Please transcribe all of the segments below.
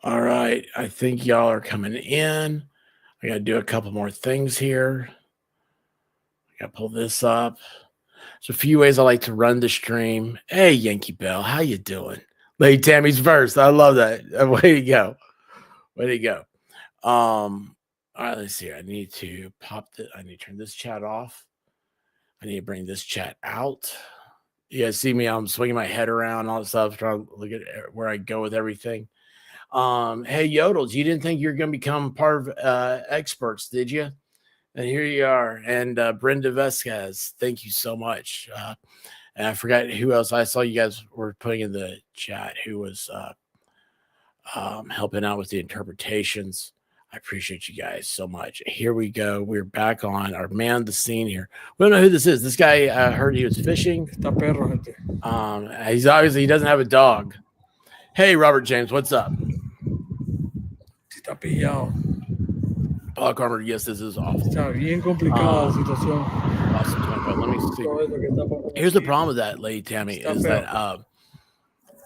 All right. I think y'all are coming in. I got to do a couple more things here. I got to pull this up. There's a few ways I like to run the stream. Hey, Yankee Bell, how you doing? Lady Tammy's first. I love that. Way to go. Way to go. All right, let's see. I need to I need to turn this chat off. I need to bring this chat out. You guys see me? I'm swinging my head around, all that stuff, trying to look at where I go with everything. Hey, Yodels, you didn't think you were going to become part of experts, did you? And here you are. And Brenda Vesquez, thank you so much. And I forgot who else I saw you guys were putting in the chat who was helping out with the interpretations. I appreciate you guys so much. Here we go. We're back on our man the scene here. We don't know who this is. This guy, I heard he was fishing. He's obviously, he doesn't have a dog. Hey, Robert James, what's up? Está pillado. Park Armor, yes, this is awful. Está bien complicada la situación. Awesome. Let me see. Here's the problem with that, Lady Tammy, is that I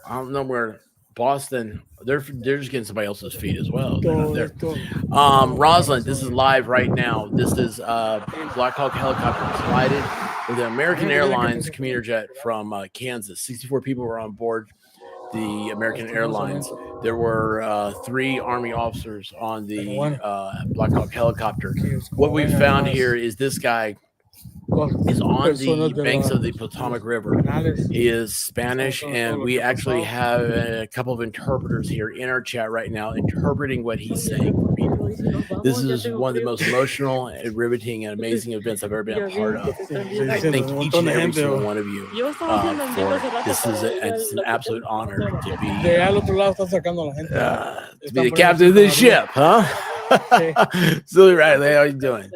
don't know where Boston, they're just getting somebody else's feed as well. Rosalind, this is live right now. This is Black Hawk helicopter collided with the American Airlines commuter jet from Kansas. 64 people were on board the American Airlines. There were 3 Army officers on the Black Hawk helicopter. What we found here is this guy is on the banks of the Potomac River. He is Spanish, and we actually have a couple of interpreters here in our chat right now interpreting what he's saying for people. This is one of the most emotional and riveting and amazing events I've ever been a part of. And I thank each and every single one of you for it. This is it's an absolute honor to be the captain of this ship, huh? Silly Riley, how you doing?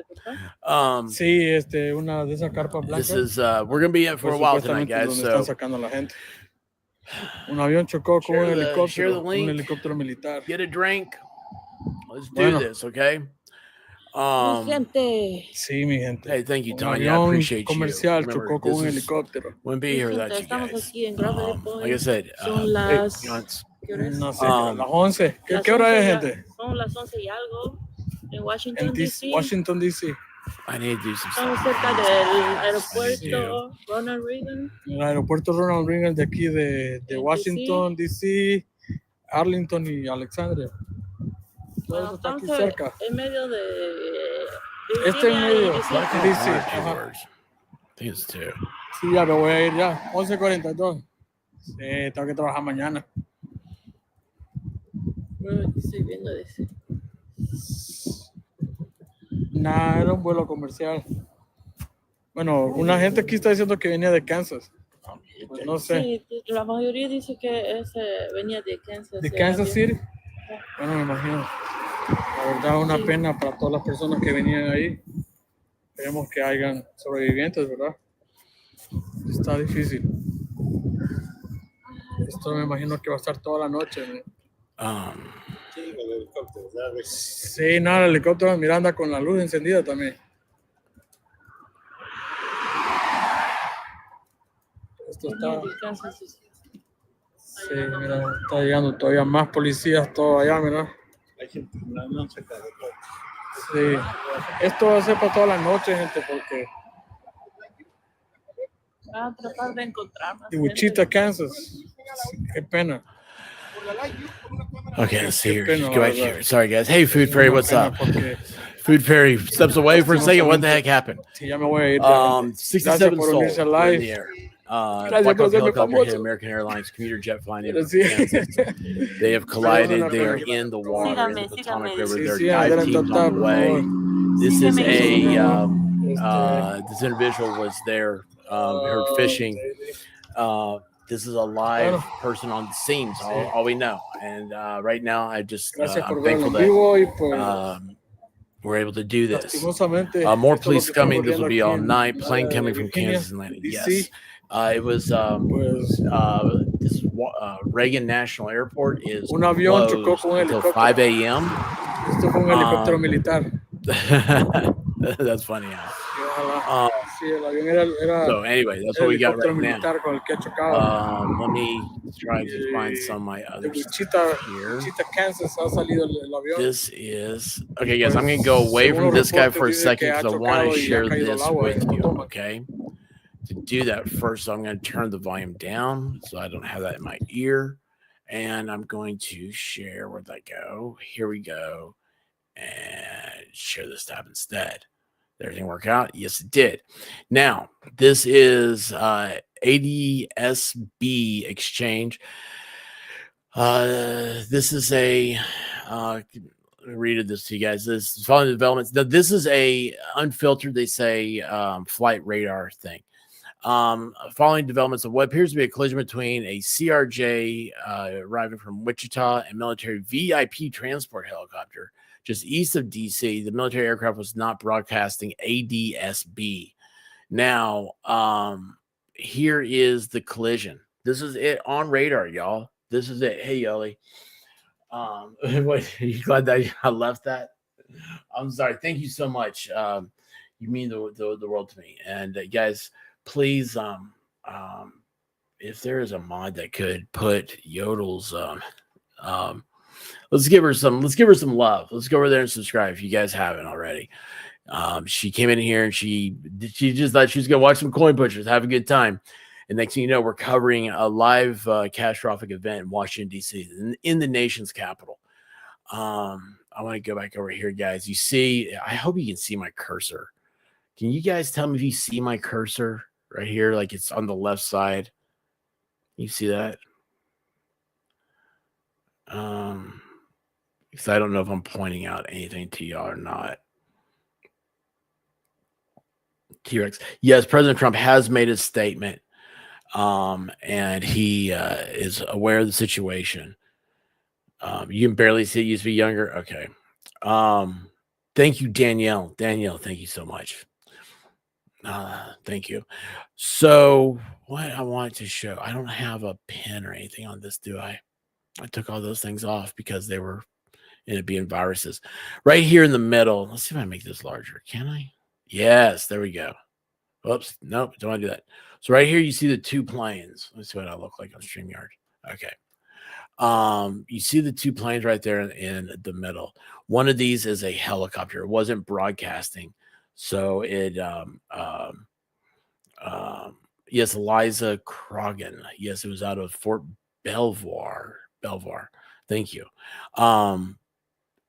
Una de esas carpas blancas. This is we're gonna be in for a while tonight, guys. So un avión chocó con un helicóptero militar. Get a drink. Let's do this, okay? Sí, mi gente. Hey, thank you, Tanya. I appreciate you. Comercial chocó con un helicóptero. Wouldn't be here without you guys. Like I said, no sé, las 11. ¿Qué hora es, gente? Son las 11 y algo en Washington, D.C. Washington, D.C. I need to do some Estamos cerca del aeropuerto Ronald Reagan. El aeropuerto Ronald Reagan de aquí de Washington, D.C., Arlington y Alexandria. Todo eso está aquí cerca. En medio de este en medio, D.C. I think it's 2. Sí, ya me voy a ir ya. 11:42. Sí, tengo que trabajar mañana. Bueno, aquí estoy viendo ese. Nah, era un vuelo comercial. Bueno, una gente aquí está diciendo que venía de Kansas. No sé. Sí, la mayoría dice que ese venía de Kansas. ¿De Kansas City? Bueno, me imagino. La verdad, una pena para todas las personas que venían ahí. Esperemos que hayan sobrevivientes, ¿verdad? Está difícil. Esto me imagino que va a estar toda la noche, ¿no? Sí, el helicóptero. Sí, no, el helicóptero Miranda con la luz encendida también. Esto está... Sí, mira, está llegando todavía más policías, todo allá, mira. Hay gente no se cae. Sí, esto va a ser para toda la noche, gente, porque... Van a tratar de encontrar más. Y Wichita, Kansas. Qué pena. Okay, let's see here. Go back here. Sorry, guys. Hey, Food Fairy, what's up? Food Fairy steps away for a second. What the heck happened? 67 souls in the air. Black Hawk helicopter hit American Airlines commuter jet flying in Kansas. They have collided. They are in the water in the Potomac River. There are dive teams on the way. This is this individual was there, heard fishing. This is a live person on the scenes, all we know. And right now, I'm thankful that we're able to do this. More police coming. This will be all night. Plane coming from Kansas and landing. Yes. It was this Reagan National Airport is closed until 5 a.m. Esto fue un helicóptero militar. That's funny. Sí, el avión era So anyway, that's el what we got helicóptero right now. militar con el que ha chocado. Let me try to find Y some of my de other Wichita, stuff here. Wichita, Kansas ha salido el avión. This is Y okay, guys. pues, I'm gonna go away según from los this guy reportes, for a dice second que ha because I want to chocado y ha share caído al this agua with en you. Potomac. Okay. To do that first, I'm going to turn the volume down so I don't have that in my ear. And I'm going to share. Where'd that go? Here we go. And share this tab instead. Did everything work out? Yes, it did. Now, this is ADSB exchange. This is a read this to you guys. This is following the developments. Now, this is a unfiltered, they say, flight radar thing. Following developments of what appears to be a collision between a CRJ arriving from Wichita and military VIP transport helicopter just east of DC. The military aircraft was not broadcasting ADSB. Now, here is the collision. This is it on radar, y'all. This is it. Hey, Yoli. Wait, are you glad that I left that? I'm sorry. Thank you so much. You mean the world to me. And guys, please, if there is a mod that could put Yodel's, let's give her some love. Let's go over there and subscribe if you guys haven't already. She came in here and she just thought she was gonna watch some coin pushers, have a good time. And next thing you know, we're covering a live catastrophic event in Washington, D.C., in the nation's capital. I want to go back over here, guys. You see, I hope you can see my cursor. Can you guys tell me if you see my cursor right here? Like it's on the left side. You see that? Because I don't know if I'm pointing out anything to y'all or not. T-Rex. Yes, President Trump has made a statement. And he is aware of the situation. You can barely see it. Used to be younger. Okay. Thank you, Danielle. Danielle, thank you so much. Thank you. So what I wanted to show, I don't have a pen or anything on this, do I? I took all those things off because they were ended up being viruses. Right here in the middle. Let's see if I make this larger. Can I? Yes, there we go. Oops, nope, don't want to do that. So right here, you see the two planes. Let's see what I look like on StreamYard. Okay. You see the two planes right there in the middle. One of these is a helicopter. It wasn't broadcasting. So it, yes, Eliza Croghan. Yes, it was out of Fort Belvoir. Thank you.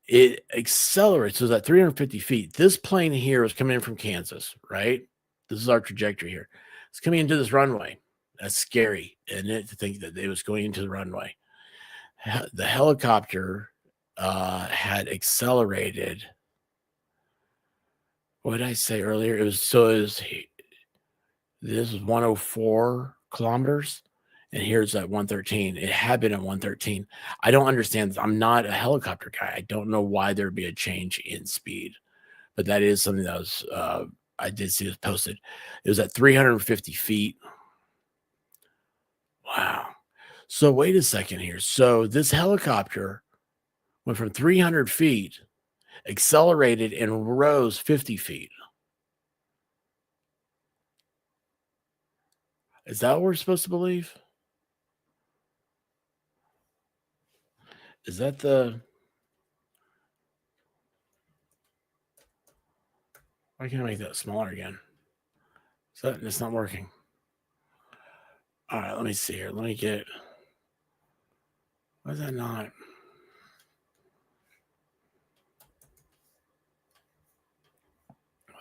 It accelerates. So it's at 350 feet. This plane here is coming in from Kansas, right? This is our trajectory here. It's coming into this runway. That's scary, isn't it, to think that it was going into the runway? The helicopter had accelerated. What did I say earlier? This is 104 kilometers, and here's at 113. It had been at 113. I don't understand. I'm not a helicopter guy. I don't know why there'd be a change in speed, but that is something that was I did see it posted. It was at 350 feet. Wow. So wait a second here. So this helicopter went from 300 feet, accelerated, and rose 50 feet. Is that what we're supposed to believe? Is that the... Why can't I make that smaller again? It's not working. All right, let me see here. Let me get... Why is that not?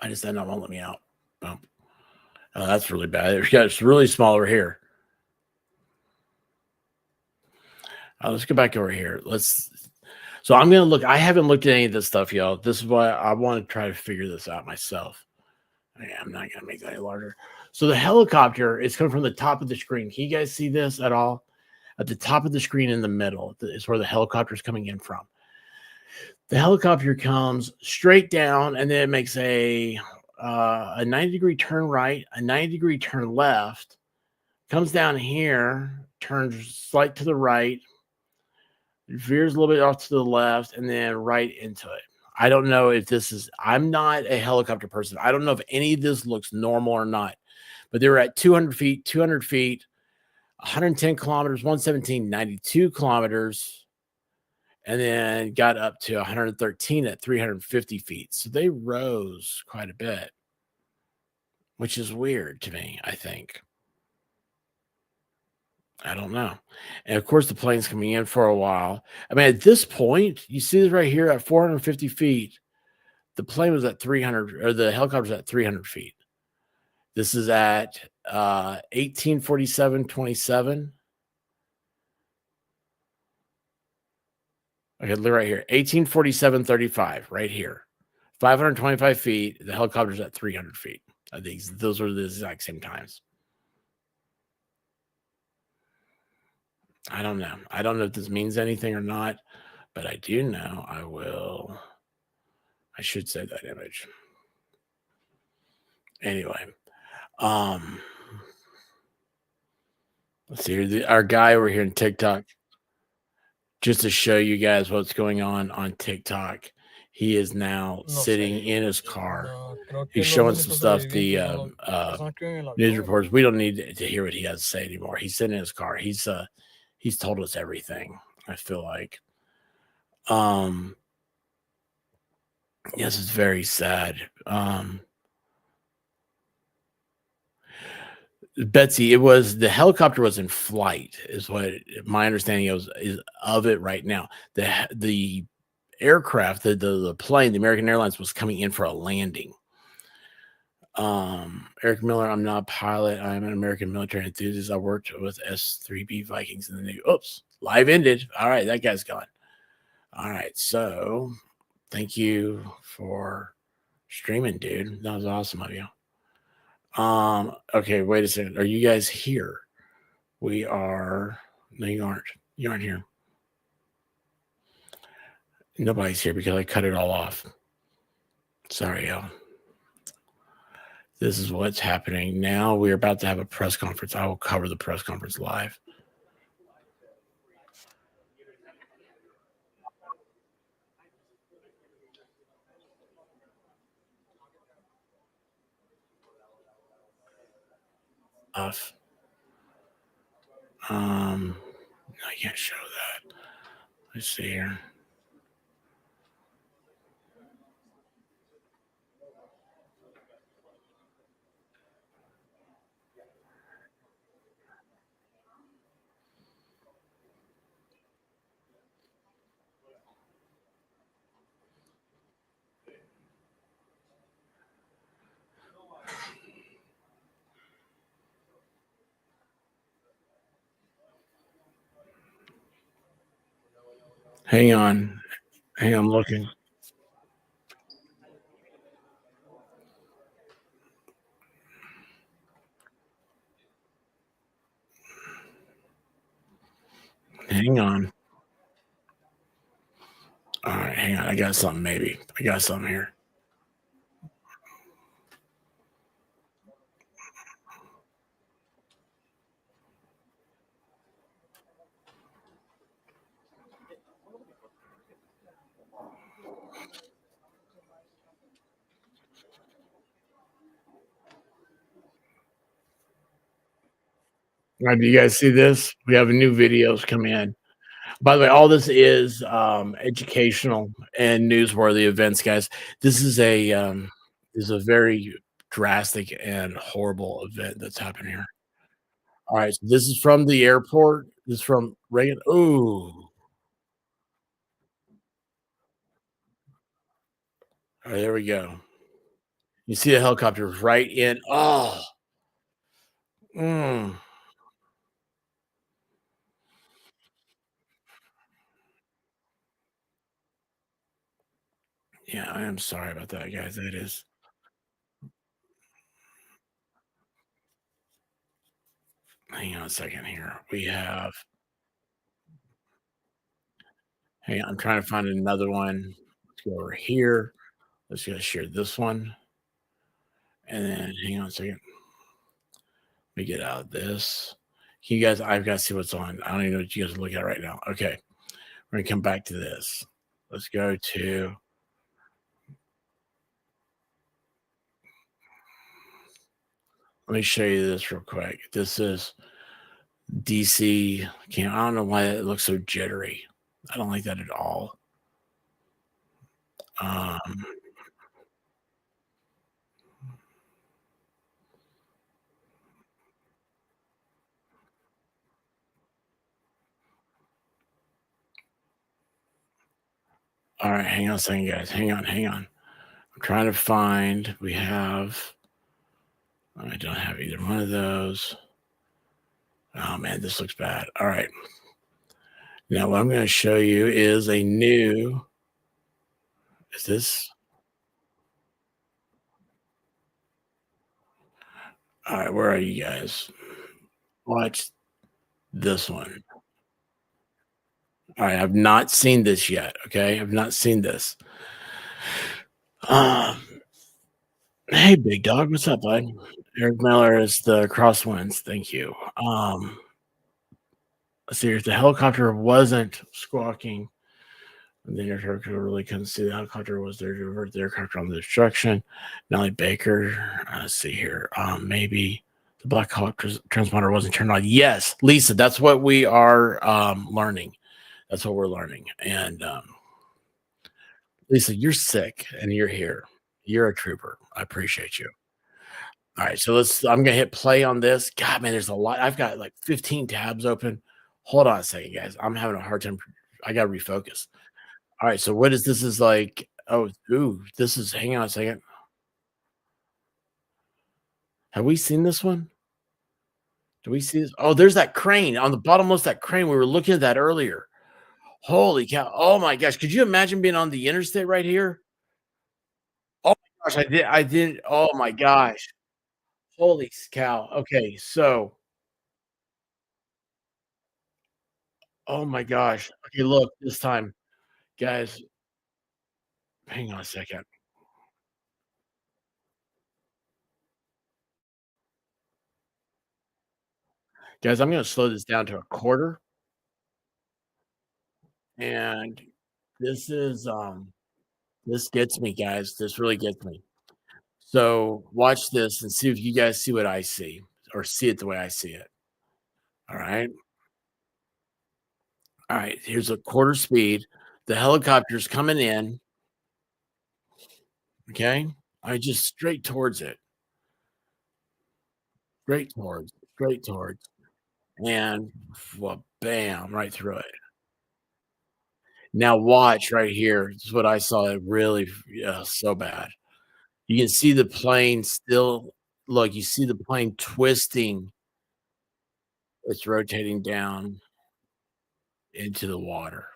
I just that not won't let me out. Oh, that's really bad. It's really small over here. Let's go back over here. So I'm going to look. I haven't looked at any of this stuff, y'all. This is why I want to try to figure this out myself. I'm not going to make that any larger. So the helicopter is coming from the top of the screen. Can you guys see this at all? At the top of the screen in the middle is where the helicopter is coming in from. The helicopter comes straight down, and then it makes a 90-degree turn right, a 90-degree turn left, comes down here, turns slight to the right, veers a little bit off to the left, and then right into it. I don't know if this is, I'm not a helicopter person. I don't know if any of this looks normal or not, but they were at 200 feet, 110 kilometers, 117, 92 kilometers, and then got up to 113 at 350 feet. So they rose quite a bit, which is weird to me, I think. I don't know. And of course, the plane's coming in for a while. I mean, at this point, you see this right here at 450 feet. The plane was at 300, or the helicopter's at 300 feet. This is at 1847.27. Okay, look right here, 1847.35, right here. 525 feet. The helicopter's at 300 feet. Those are the exact same times. I don't know. I don't know if this means anything or not, but I do know I should save that image. Anyway, let's see here. Our guy over here in TikTok, just to show you guys what's going on TikTok. He is now sitting in his car. He's showing some stuff, the news reports. We don't need to hear what he has to say anymore. He's sitting in his car. He's told us everything, I feel like. Yes, it's very sad. Betsy, the helicopter was in flight, is what my understanding is of it right now. The aircraft, the plane, the American Airlines, was coming in for a landing. Eric Miller, I'm not a pilot. I'm an American military enthusiast. I worked with S-3B Vikings in the Navy. Oops, live ended. All right, that guy's gone. All right, so thank you for streaming, dude. That was awesome of you. Okay, wait a second. Are you guys here? We are. No, you aren't. You aren't here. Nobody's here because I cut it all off. Sorry, y'all. This is what's happening now. We're about to have a press conference. I will cover the press conference live. Off. I can't show that. Let's see here. Hang on. I'm looking. Hang on. All right, hang on. I got something, maybe. I got something here. All right, do you guys see this? We have new videos coming in. By the way, all this is educational and newsworthy events, guys. This is a very drastic and horrible event that's happening here. All right, so this is from the airport. This is from Reagan. Ooh. All right, there we go. You see the helicopter right in. Oh. Mm. Yeah, I am sorry about that, guys. That is. Hang on a second here. We have. Hang on, I'm trying to find another one. Let's go over here. Let's just share this one. And then hang on a second. Let me get out of this. Can you guys, I've got to see what's on. I don't even know what you guys are looking at right now. Okay. We're going to come back to this. Let's go to Let me show you this real quick. This is DC. I don't know why it looks so jittery. I don't like that at all. Um, all right, hang on a second, guys. Hang on. I'm trying to find. I don't have either one of those. Oh man, this looks bad. All right. Now what I'm going to show you is a new. Is this? All right, where are you guys? Watch this one. All right, I've not seen this yet. Okay, I've not seen this. Um, hey, big dog, what's up, bud? Eric Miller is the crosswinds. Thank you. Let's see, if the helicopter wasn't squawking, and the aircraft really couldn't see the helicopter was there to avert the aircraft on the destruction. Nellie Baker. Let's see here. Maybe the Black Hawk transponder wasn't turned on. Yes, Lisa, that's what we are learning. That's what we're learning. And Lisa, you're sick and you're here. You're a trooper. I appreciate you. All right, so I'm gonna hit play on this. God, man, there's a lot. I've got like 15 tabs open. Hold on a second, guys. I'm having a hard time. I gotta refocus. All right, so what is this? Is like, oh, ooh, this is. Hang on a second. Have we seen this one? Do we see this? Oh, there's that crane on the bottommost. That crane we were looking at that earlier. Holy cow! Oh my gosh, could you imagine being on the interstate right here? Oh my gosh, I did. I did. Oh my gosh. Holy cow. Okay, so oh my gosh. Okay, look, this time, guys, hang on a second. Guys, I'm gonna slow this down to a quarter. And this is this gets me, guys. This really gets me. So watch this and see if you guys see what I see or see it the way I see it. All right. All right. Here's a quarter speed. The helicopter's coming in. Okay. I just straight towards it. Straight towards, and well, bam, right through it. Now watch right here. This is what I saw. It really, yeah, so bad. You can see the plane still. Look, you see the plane twisting. It's rotating down into the water.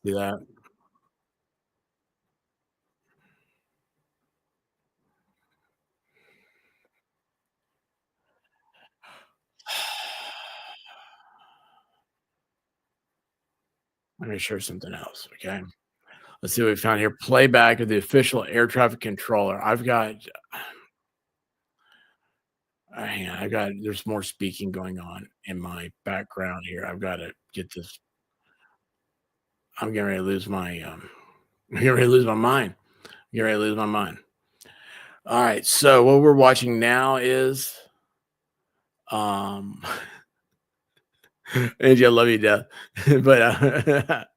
See that? Let me show you something else. Okay. Let's see what we found here. Playback of the official air traffic controller. I've got, hang on, I got, there's more speaking going on in my background here. I've got to get this. I'm getting ready to lose my, I'm getting ready to lose my mind. I'm getting ready to lose my mind. All right. So what we're watching now is, um, Angie, I love you to death. But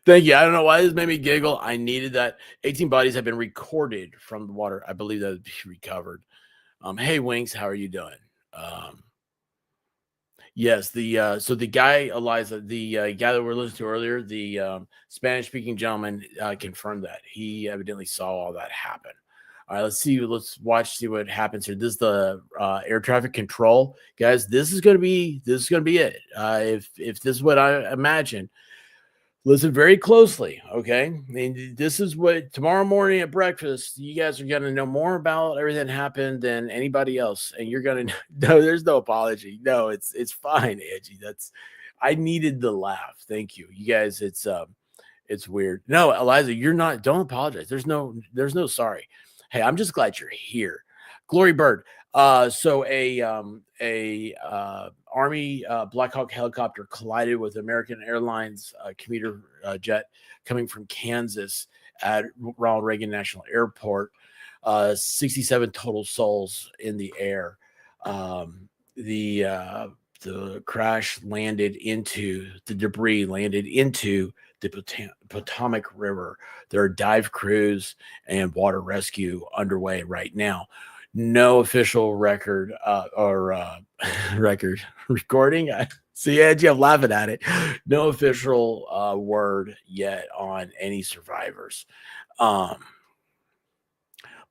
thank you. I don't know why this made me giggle. I needed that. 18 bodies have been recorded from the water. I believe that would be recovered. Hey, Winks, how are you doing? Yes, so the guy, Eliza, the guy that we're listening to earlier, the Spanish speaking gentleman confirmed that. He evidently saw all that happen. All right, let's watch, see what happens here. This is the air traffic control. Guys, this is gonna be it. If this is what I imagine, listen very closely, okay? I mean, this is what tomorrow morning at breakfast, you guys are going to know more about everything that happened than anybody else. And you're going to no, there's no apology. No, it's fine, Angie. I needed the laugh. Thank you. You guys, it's weird. No, Eliza, don't apologize. There's no sorry. Hey, I'm just glad you're here. Glory Bird. So a Army Black Hawk helicopter collided with American Airlines commuter jet coming from Kansas at Ronald Reagan National Airport. 67 total souls in the air. The crash landed into the debris landed into the Potomac River. There are dive crews and water rescue underway right now. No official record recording. I see Edgy, I'm laughing at it. No official word yet on any survivors.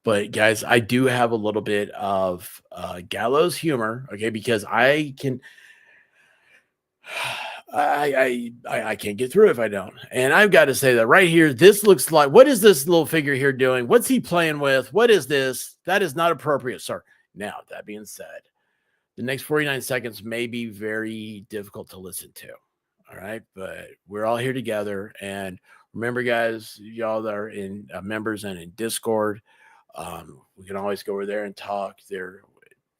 But guys, I do have a little bit of gallows humor, okay, because I can I can't get through it if I don't. And I've got to say that right here, this looks like, what is this little figure here doing? What's he playing with? What is this? That is not appropriate, sir. Now, that being said, the next 49 seconds may be very difficult to listen to. All right. But we're all here together. And remember, guys, y'all that are in members and in Discord, we can always go over there and talk there.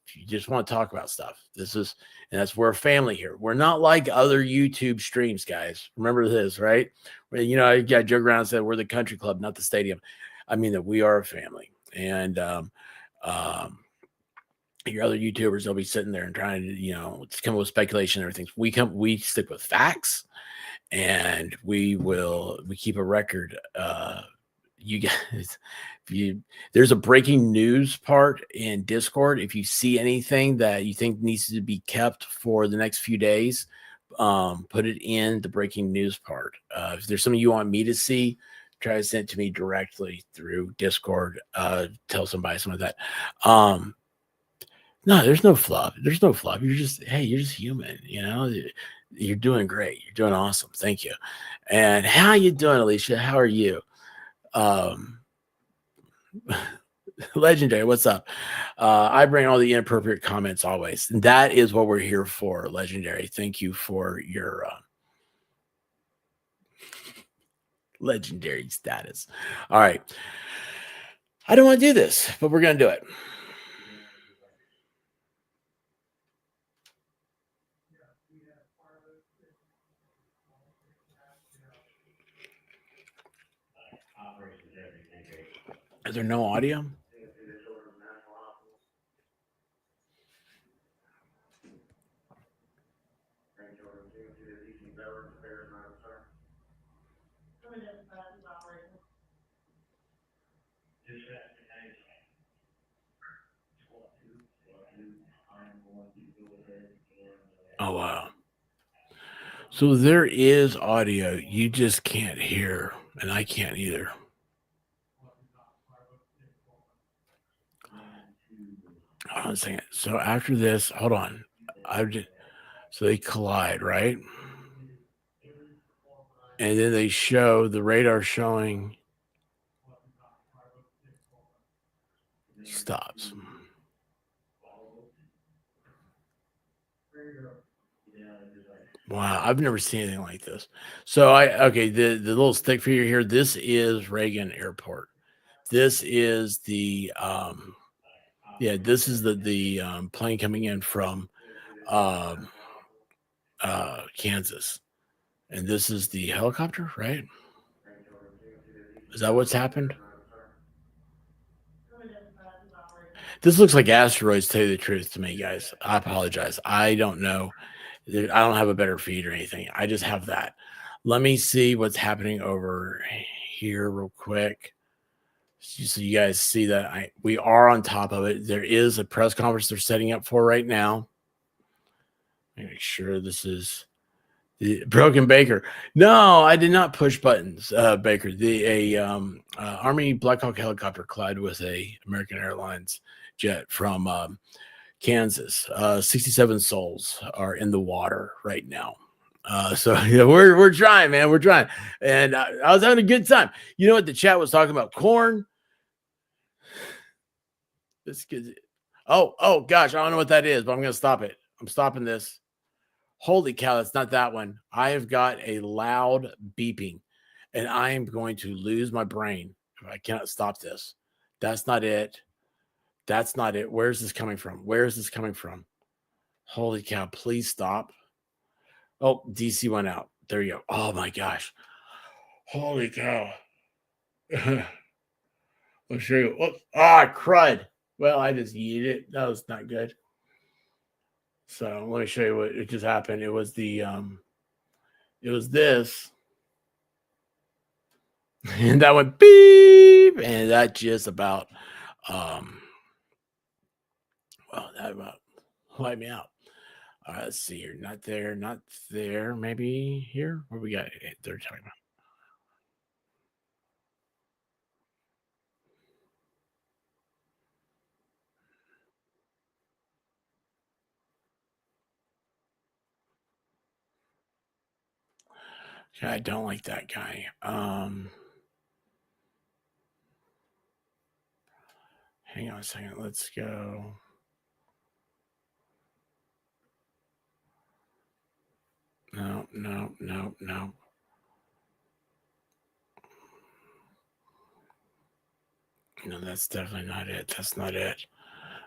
If you just want to talk about stuff, and that's we're a family here. We're not like other YouTube streams, guys. Remember this, right? You know, I got joke around and said we're the country club, not the stadium. I mean that we are a family. And your other YouTubers, they'll be sitting there and trying to, you know, come up with speculation and everything. We stick with facts, and we keep a record. You guys, there's a breaking news part in Discord. If you see anything that you think needs to be kept for the next few days, put it in the breaking news part. If there's something you want me to see, try to send it to me directly through Discord. Tell somebody something like that. No, there's no flub. There's no flub. You're just human, you know. You're doing great. You're doing awesome. Thank you. And how you doing, Alicia? How are you? Legendary, what's up? I bring all the inappropriate comments always, and that is what we're here for. Legendary, thank you for your legendary status. All right, I don't want to do this, but we're gonna do it. Is there no audio? Oh, wow. So there is audio. You just can't hear, and I can't either. Hold on a second. So after this, hold on. So they collide, right? And then they show the radar showing stops. Wow, I've never seen anything like this. So the little stick figure here, this is Reagan Airport. This is the this is the plane coming in from Kansas. And this is the helicopter, right? Is that what's happened? This looks like asteroids, to tell you the truth, to me, guys. I apologize. I don't know. I don't have a better feed or anything. I just have that. Let me see what's happening over here real quick. So you guys see that we are on top of it. There is a press conference they're setting up for right now. Make sure this is the Broken Baker. No, I did not push buttons, Baker. Army Black Hawk helicopter collided with a American Airlines jet from Kansas. 67 souls are in the water right now. So yeah, we're trying, man. We're trying, and I was having a good time. You know what the chat was talking about? Corn. This kid. Oh gosh, I don't know what that is, but I'm gonna stop it. I'm stopping this. Holy cow, that's not that one. I have got a loud beeping, and I am going to lose my brain if I cannot stop this. That's not it. That's not it. Where is this coming from? Where is this coming from? Holy cow, please stop. Oh, DC went out. There you go. Oh my gosh. Holy cow. I'll show you. Crud. Well, I just yeeted it. That was not good. So let me show you what it just happened. It was it was this. And that went beep. And that just about that about wiped me out. All right, let's see here. Not there, not there. Maybe here. What we got? They're talking about. I don't like that guy. Hang on a second. Let's go. No. No, that's definitely not it. That's not it.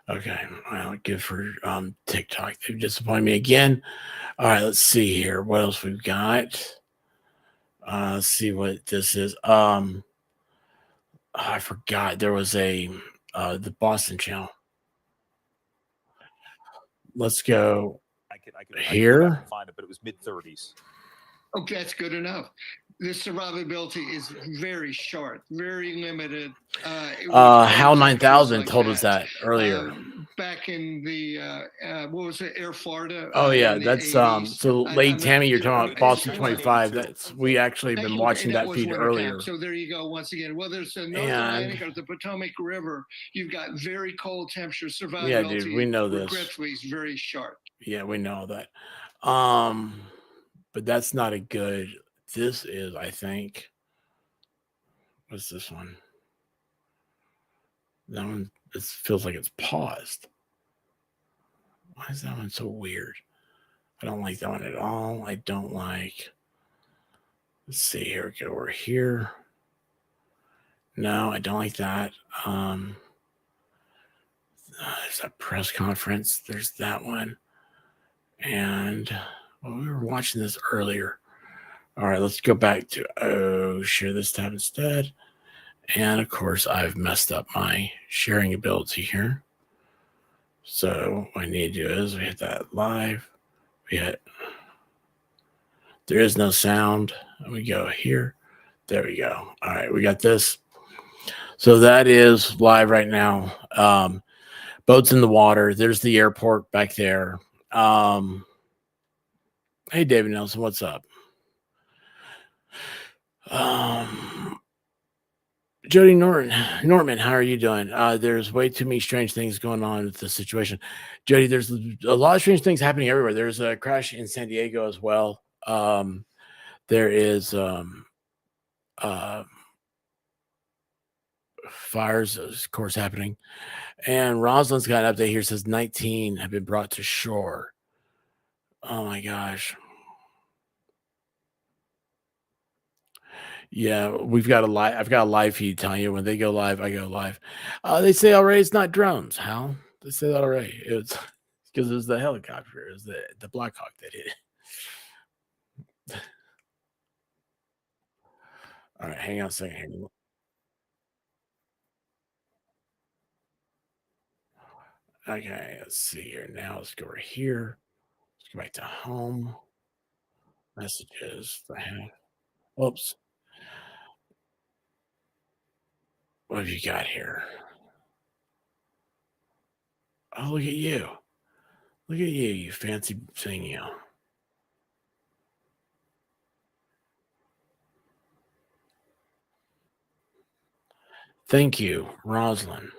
Okay. Well, good for TikTok. They've disappointed me again. All right, let's see here. What else we've got? Let's see what this is. I forgot there was the Boston channel. Let's go here. Find it, but it was mid-30s. Okay, that's good enough. The survivability is very short, very limited. Hal 9000 told us that earlier. Back in the what was it, Air Florida? Oh yeah, that's so late Tammy. You're talking about Boston 25. That's we actually been watching that feed earlier. So there you go. Once again, well, there's the North Atlantic or the Potomac River. You've got very cold temperature. Survivability. Yeah, dude, we know this. Regretfully, is very short. Yeah, we know that. But that's not a good. This is, I think. What's this one? That one. It feels like it's paused. Why is that one so weird? I don't like that one at all. I don't like. Let's see. Here we go. We're here. No, I don't like that. There's a press conference. There's that one. And well, we were watching this earlier. All right, let's go back to share this tab instead. And of course, I've messed up my sharing ability here. So what I need to do is we hit that live. We hit. There is no sound. We go here. There we go. All right, we got this. So that is live right now. Boats in the water. There's the airport back there. Hey, David Nelson, what's up? Jody Norman, how are you doing? There's way too many strange things going on with the situation. Jody, there's a lot of strange things happening everywhere. There's a crash in San Diego as well. There is fires, of course, happening. And Rosalind's got an update here. It says 19 have been brought to shore. Oh my gosh. Yeah, we've got a live. I've got a live feed telling you when they go live, I go live. They say already it's not drones. How? They say that already. It's because it was the helicopter. It was the Black Hawk that hit it. All right, hang on a second. Okay, let's see here. Now let's go over here. Let's go back to home. Messages. Oops. What have you got here? Oh, look at you. Look at you, you fancy thing, you. Thank you, Rosalind.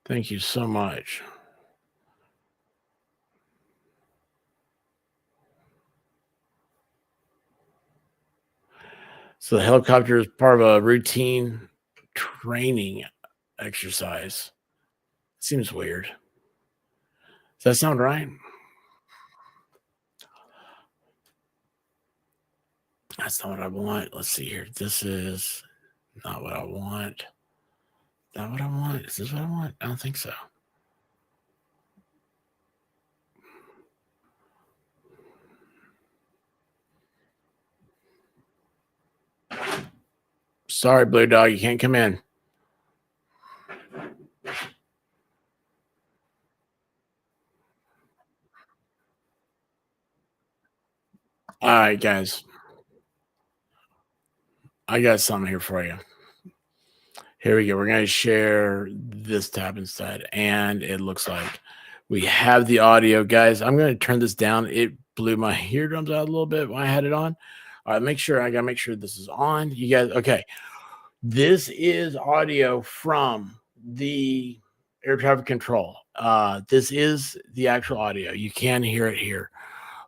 Thank you so much. So the helicopter is part of a routine training exercise. Seems weird. Does that sound right? That's not what I want. Let's see here. This is not what I want. Not what I want. Is this what I want? I don't think so. Sorry, Blue Dog. You can't come in. All right, guys. I got something here for you. Here we go. We're going to share this tab instead. And it looks like we have the audio, guys. I'm going to turn this down. It blew my eardrums out a little bit when I had it on. All right, I got to make sure this is on. You guys, okay. This is audio from the air traffic control. This is the actual audio. You can hear it here.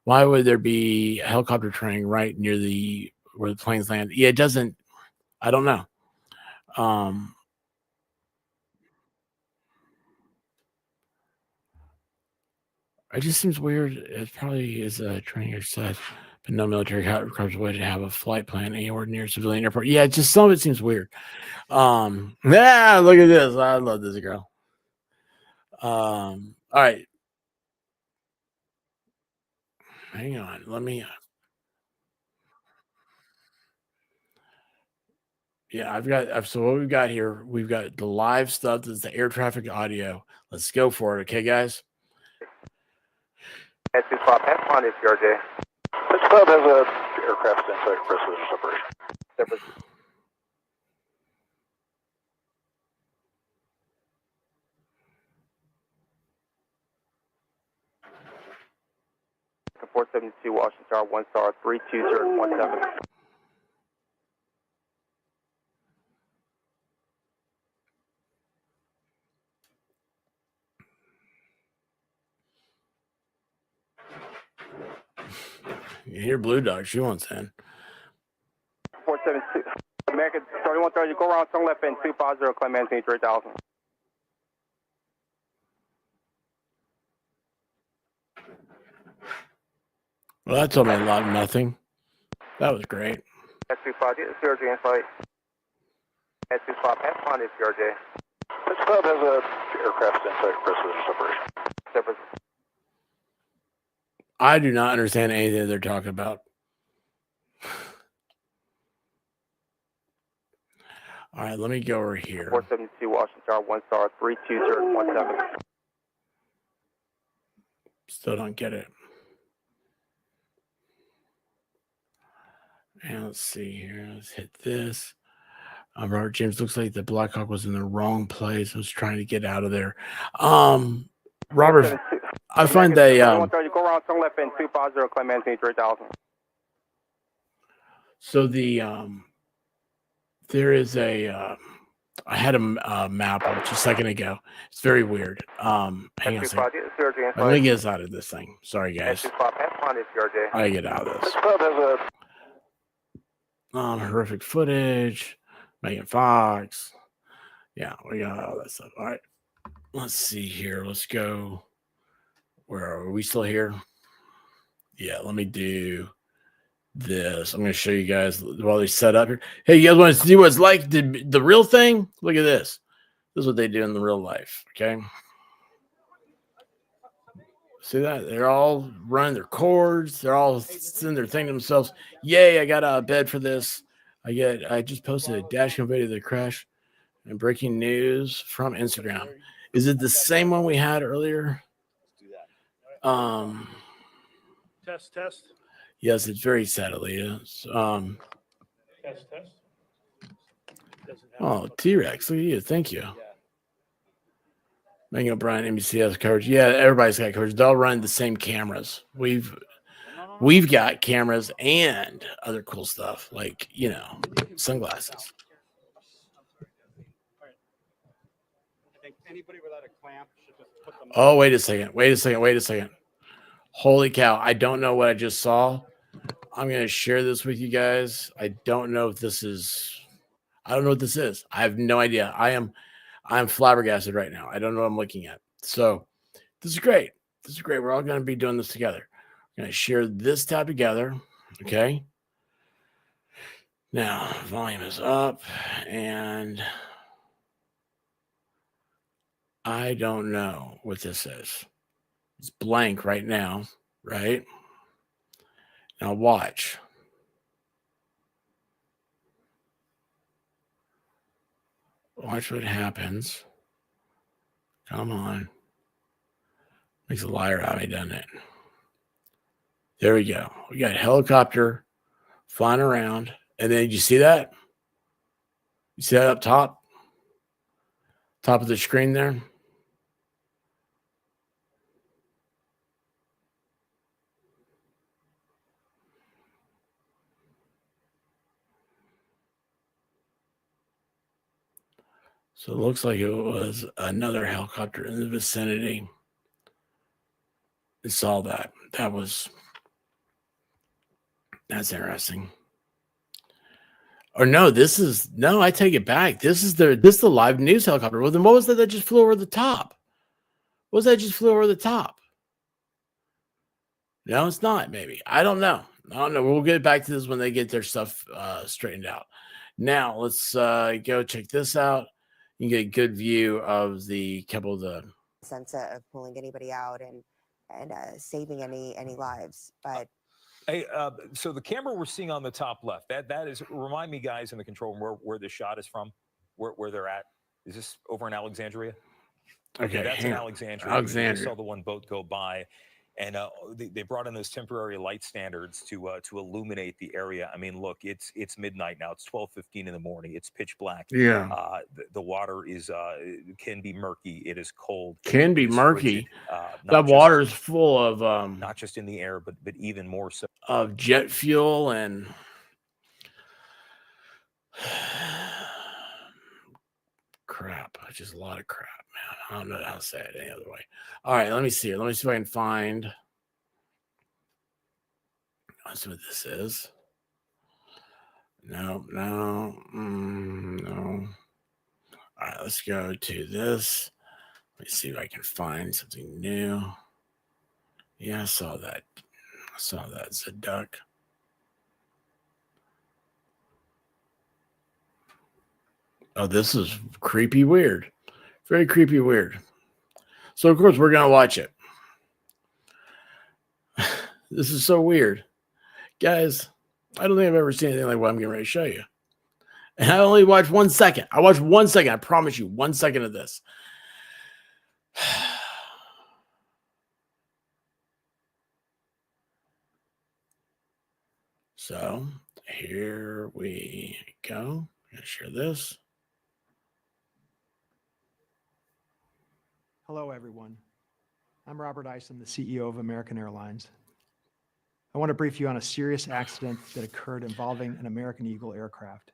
Why would there be a helicopter training right near where the planes land? Yeah, it doesn't. I don't know. It just seems weird. It probably is a training exercise, but no military requires a way to have a flight plan anywhere near a civilian airport. Yeah, just some of it seems weird. Yeah, look at this. I love this girl. All right. Hang on. Let me. Yeah, so what we've got here, we've got the live stuff. This is the air traffic audio. Let's go for it. Okay, guys? At 2 spot, pass on is PRJ. This club has a aircraft inside precision separation. Separation. 472 Washington Star, 1 star, 32017. You hear Blue Dog. She wants in. 472. American 3130, go around turn left end 250, claim Anthony 3000. Well, that told me a lot of nothing. That was great. S25, CRJ in flight. S25, pass on is CRJ. This club has a aircraft inside precision separation. I do not understand anything they're talking about. All right, let me go over here. 472 Washington Star, 1 star, 32017. Still don't get it. And let's see here. Let's hit this. Robert James, looks like the Black Hawk was in the wrong place. I was trying to get out of there. Robert, I find they go around turn left end 250, claim Anthony 3000. So there is I had a map just a second ago. It's very weird. Hang on a second. Let me get us out of this thing. Sorry, guys. I get out of this. Horrific footage. Megan Fox. Yeah, we got all that stuff. All right. Let's see here. Let's go. Where are we still here? Yeah, let me do this. I'm going to show you guys while they set up here. Hey, you guys want to see what it's like the real thing? Look at this. This is what they do in the real life. Okay. See that? They're all running their cords. They're all sitting there thinking to themselves, yay, I got out of bed for this. I just posted a dash cam video of the crash and breaking news from Instagram. Is it the same one we had earlier? Test. Yes, it's very sad, Alita. Test. Oh, T-Rex, look at you. Thank you. Megan O'Brien, NBC has coverage. Yeah, everybody's got coverage. They'll run the same cameras. We've got cameras and other cool stuff like, sunglasses. I think anybody without a clamp should just put them. Oh, wait a second. Holy cow. I don't know what I just saw. I'm going to share this with you guys. I don't know what this is. I have no idea. I'm flabbergasted right now. I don't know what I'm looking at. So this is great. We're all going to be doing this together. I'm going to share this tab together. Okay. Now, volume is up, and I don't know what this is. It's blank right now, right? Now watch. Watch what happens. Come on. Makes a liar out of me, doesn't it? There we go. We got a helicopter flying around. And then, did you see that? You see that up top? Top of the screen there? So it looks like it was another helicopter in the vicinity. I saw that. That's interesting. Or no, I take it back. This is the live news helicopter. Well, then what was that just flew over the top? What was that just flew over the top? No, it's not, maybe. I don't know. We'll get back to this when they get their stuff straightened out. Now, let's go check this out. You can get a good view of the couple of the sense of pulling anybody out and saving any lives. But hey, so the camera we're seeing on the top left, that is, remind me, guys, in the control room where this shot is from, where they're at. Is this over in Alexandria? Okay, that's in Alexandria. I saw the one boat go by, and they brought in those temporary light standards to illuminate the area. I mean, look, it's midnight now. It's 12:15 in the morning. It's pitch black. Yeah. The water can be murky. It is cold. Can be murky. That water is full of not just in the air, but even more so of jet fuel and crap. Just a lot of crap, man. I don't know how to say it any other way. All right, let me see. Let me see if I can find. Let's see what this is. No. All right, let's go to this. Let me see if I can find something new. Yeah, I saw that. It's a duck. Oh, this is creepy weird. Very creepy weird. So, of course, we're going to watch it. This is so weird. Guys, I don't think I've ever seen anything like what I'm getting ready to show you. And I only watched 1 second. I watched 1 second. I promise you, 1 second of this. So here we go. I'm going to share this. Hello, everyone. I'm Robert Isom, the CEO of American Airlines. I want to brief you on a serious accident that occurred involving an American Eagle aircraft.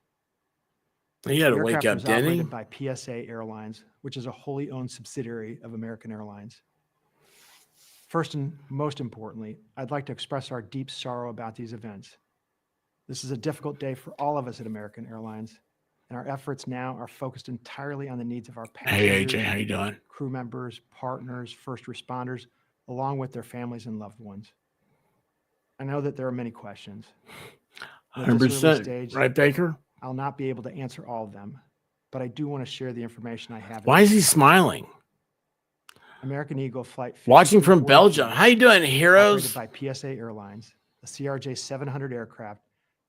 You had to wake up, didn't he? Operated by PSA Airlines, which is a wholly owned subsidiary of American Airlines. First and most importantly, I'd like to express our deep sorrow about these events. This is a difficult day for all of us at American Airlines, and our efforts now are focused entirely on the needs of our passengers, hey AJ, how you doing? Crew members, partners, first responders, along with their families and loved ones. I know that there are many questions. 100%, right, Baker? I'll not be able to answer all of them, but I do want to share the information I have. Why is he smiling? American Eagle flight. Watching from Belgium. How you doing, heroes? Operated by PSA Airlines, a CRJ 700 aircraft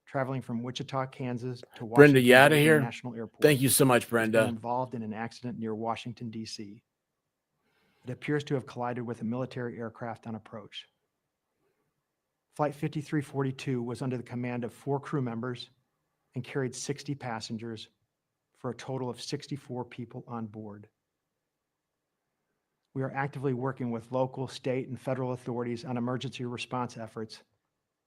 traveling from Wichita, Kansas to Washington Brenda, you out of here? National Airport. Thank you so much, Brenda. Involved in an accident near Washington, D.C. It appears to have collided with a military aircraft on approach. Flight 5342 was under the command of 4 crew members and carried 60 passengers for a total of 64 people on board. We are actively working with local, state, and federal authorities on emergency response efforts,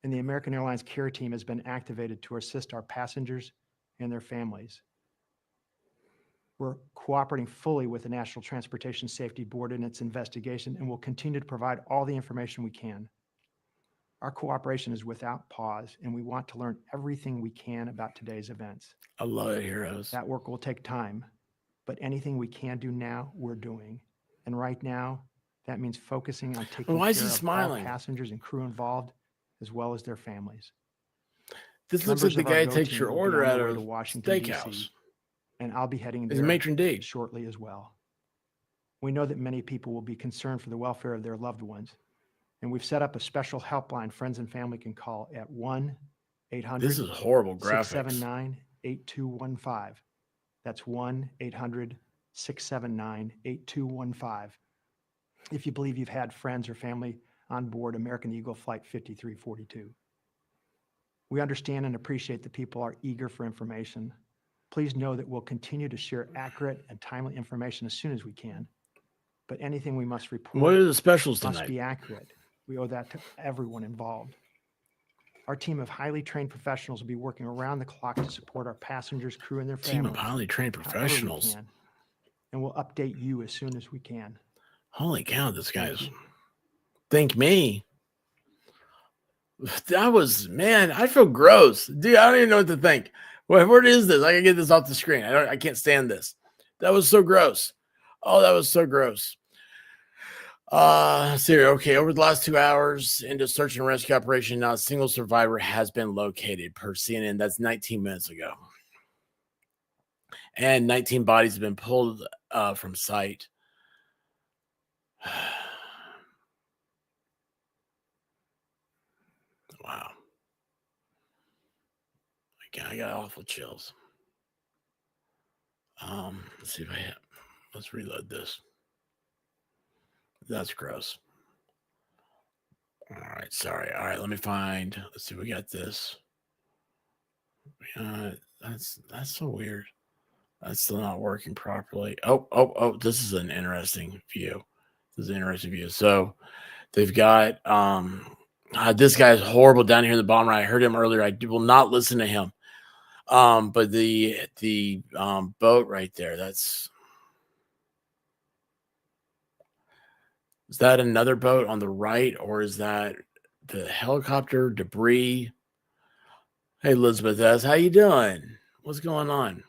and the American Airlines care team has been activated to assist our passengers and their families. We're cooperating fully with the National Transportation Safety Board in its investigation and will continue to provide all the information we can. Our cooperation is without pause, and we want to learn everything we can about today's events. I love it, heroes. That work will take time, but anything we can do now, we're doing. And right now, that means focusing on taking care of all passengers and crew involved, as well as their families. This looks like the guy takes your order out of Washington, Steakhouse. DC, and I'll be heading there matron D. shortly as well. We know that many people will be concerned for the welfare of their loved ones, and we've set up a special helpline friends and family can call at 1-800. This is horrible graphics. 679-8215. That's 1-800-679-8215. If you believe you've had friends or family on board American Eagle Flight 5342. We understand and appreciate that people are eager for information. Please know that we'll continue to share accurate and timely information as soon as we can. But anything we must report What are the specials must tonight? be accurate. We owe that to everyone involved. Our team of highly trained professionals will be working around the clock to support our passengers, crew, and their Team families. of highly trained however we professionals. can. And we'll update you as soon as we can. Holy cow, this Thank guy's. you. Thank me. That was, man, I feel gross. Dude, I don't even know what to think. What is this? I can get this off the screen. I can't stand this. That was so gross. Oh, that was so gross. Okay, over the last 2 hours into search and rescue operation, not a single survivor has been located per CNN. That's 19 minutes ago. And 19 bodies have been pulled from site. Wow. I got awful chills. Let's see if let's reload this. That's gross. All right, sorry. All right, let me find. Let's see. We got this. That's so weird. That's still not working properly. Oh! This is an interesting view. So they've got this guy's horrible down here in the bottom right. I heard him earlier. I will not listen to him. But the boat right there. Is that another boat on the right, or is that the helicopter debris? Hey, Elizabeth S., how you doing? What's going on?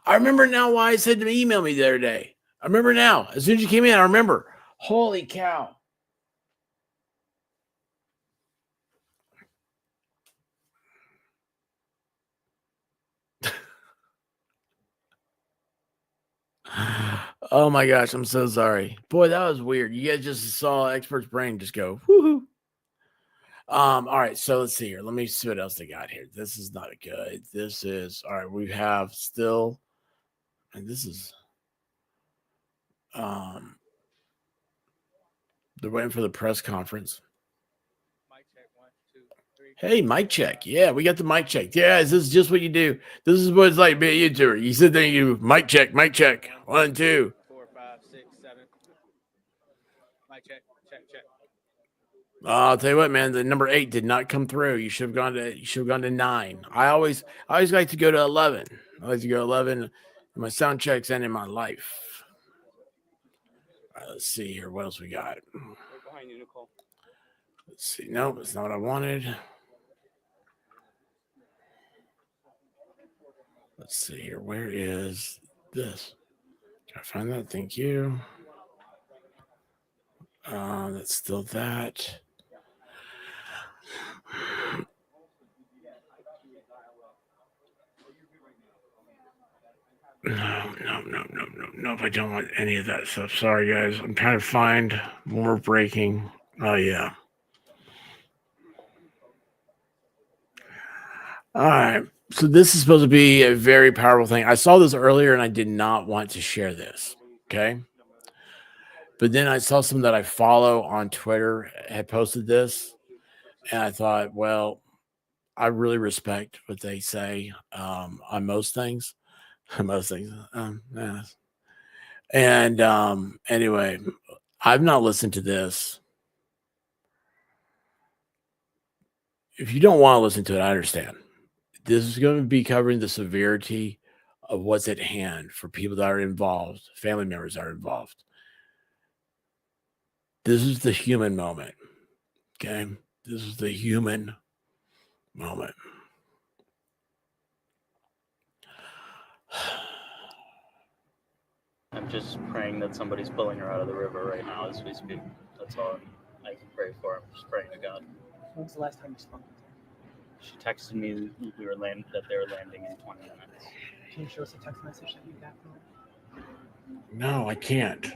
I remember now why I said to email me the other day. I remember now. As soon as you came in, I remember. Holy cow. Oh my gosh, I'm so sorry. Boy, that was weird. You guys just saw Expert's brain just go, woohoo. All right, so let's see here. Let me see what else they got here. This is not good. This is all right. We have still, and this is they're waiting for the press conference. Hey, mic check. Yeah, we got the mic check. Yeah, this is just what you do. This is what it's like being a YouTuber. You sit there, you mic check. 1, 2. 4, 5, 6, 7. Mic check. I'll tell you what, man. The number 8 did not come through. You should have gone to 9. I always like to go to 11. I like to go 11 in my sound checks and in my life. All right, let's see here. What else we got? Right behind you, Nicole. Let's see. Nope, that's not what I wanted. Let's see here. Where is this? Can I find that? Thank you. That's still that. No. I don't want any of that stuff. Sorry, guys. I'm trying to find more breaking. Oh, yeah. All right. So this is supposed to be a very powerful thing. I saw this earlier and I did not want to share this. Okay. But then I saw some that I follow on Twitter had posted this. And I thought, well, I really respect what they say on most things. Yeah. And anyway, I've not listened to this. If you don't want to listen to it, I understand. This is going to be covering the severity of what's at hand for people that are involved, family members that are involved. This is the human moment. Okay? This is the human moment. I'm just praying that somebody's pulling her out of the river right now as we speak. That's all I can pray for. I'm just praying to God. When was the last time you spoke with her? She texted me that they were landing in 20 minutes. Can you show us a text message that you got from her? No, I can't.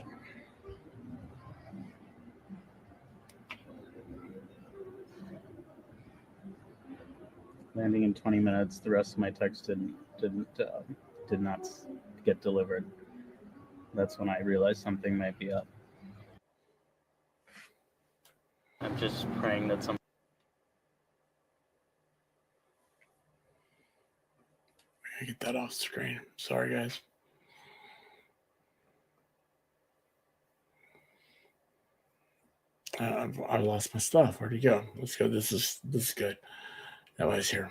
Landing in 20 minutes. The rest of my text did not get delivered. That's when I realized something might be up. I'm just praying that some. Get that off the screen. Sorry, guys. I lost my stuff. Where'd it go? Let's go. This is good. That was here.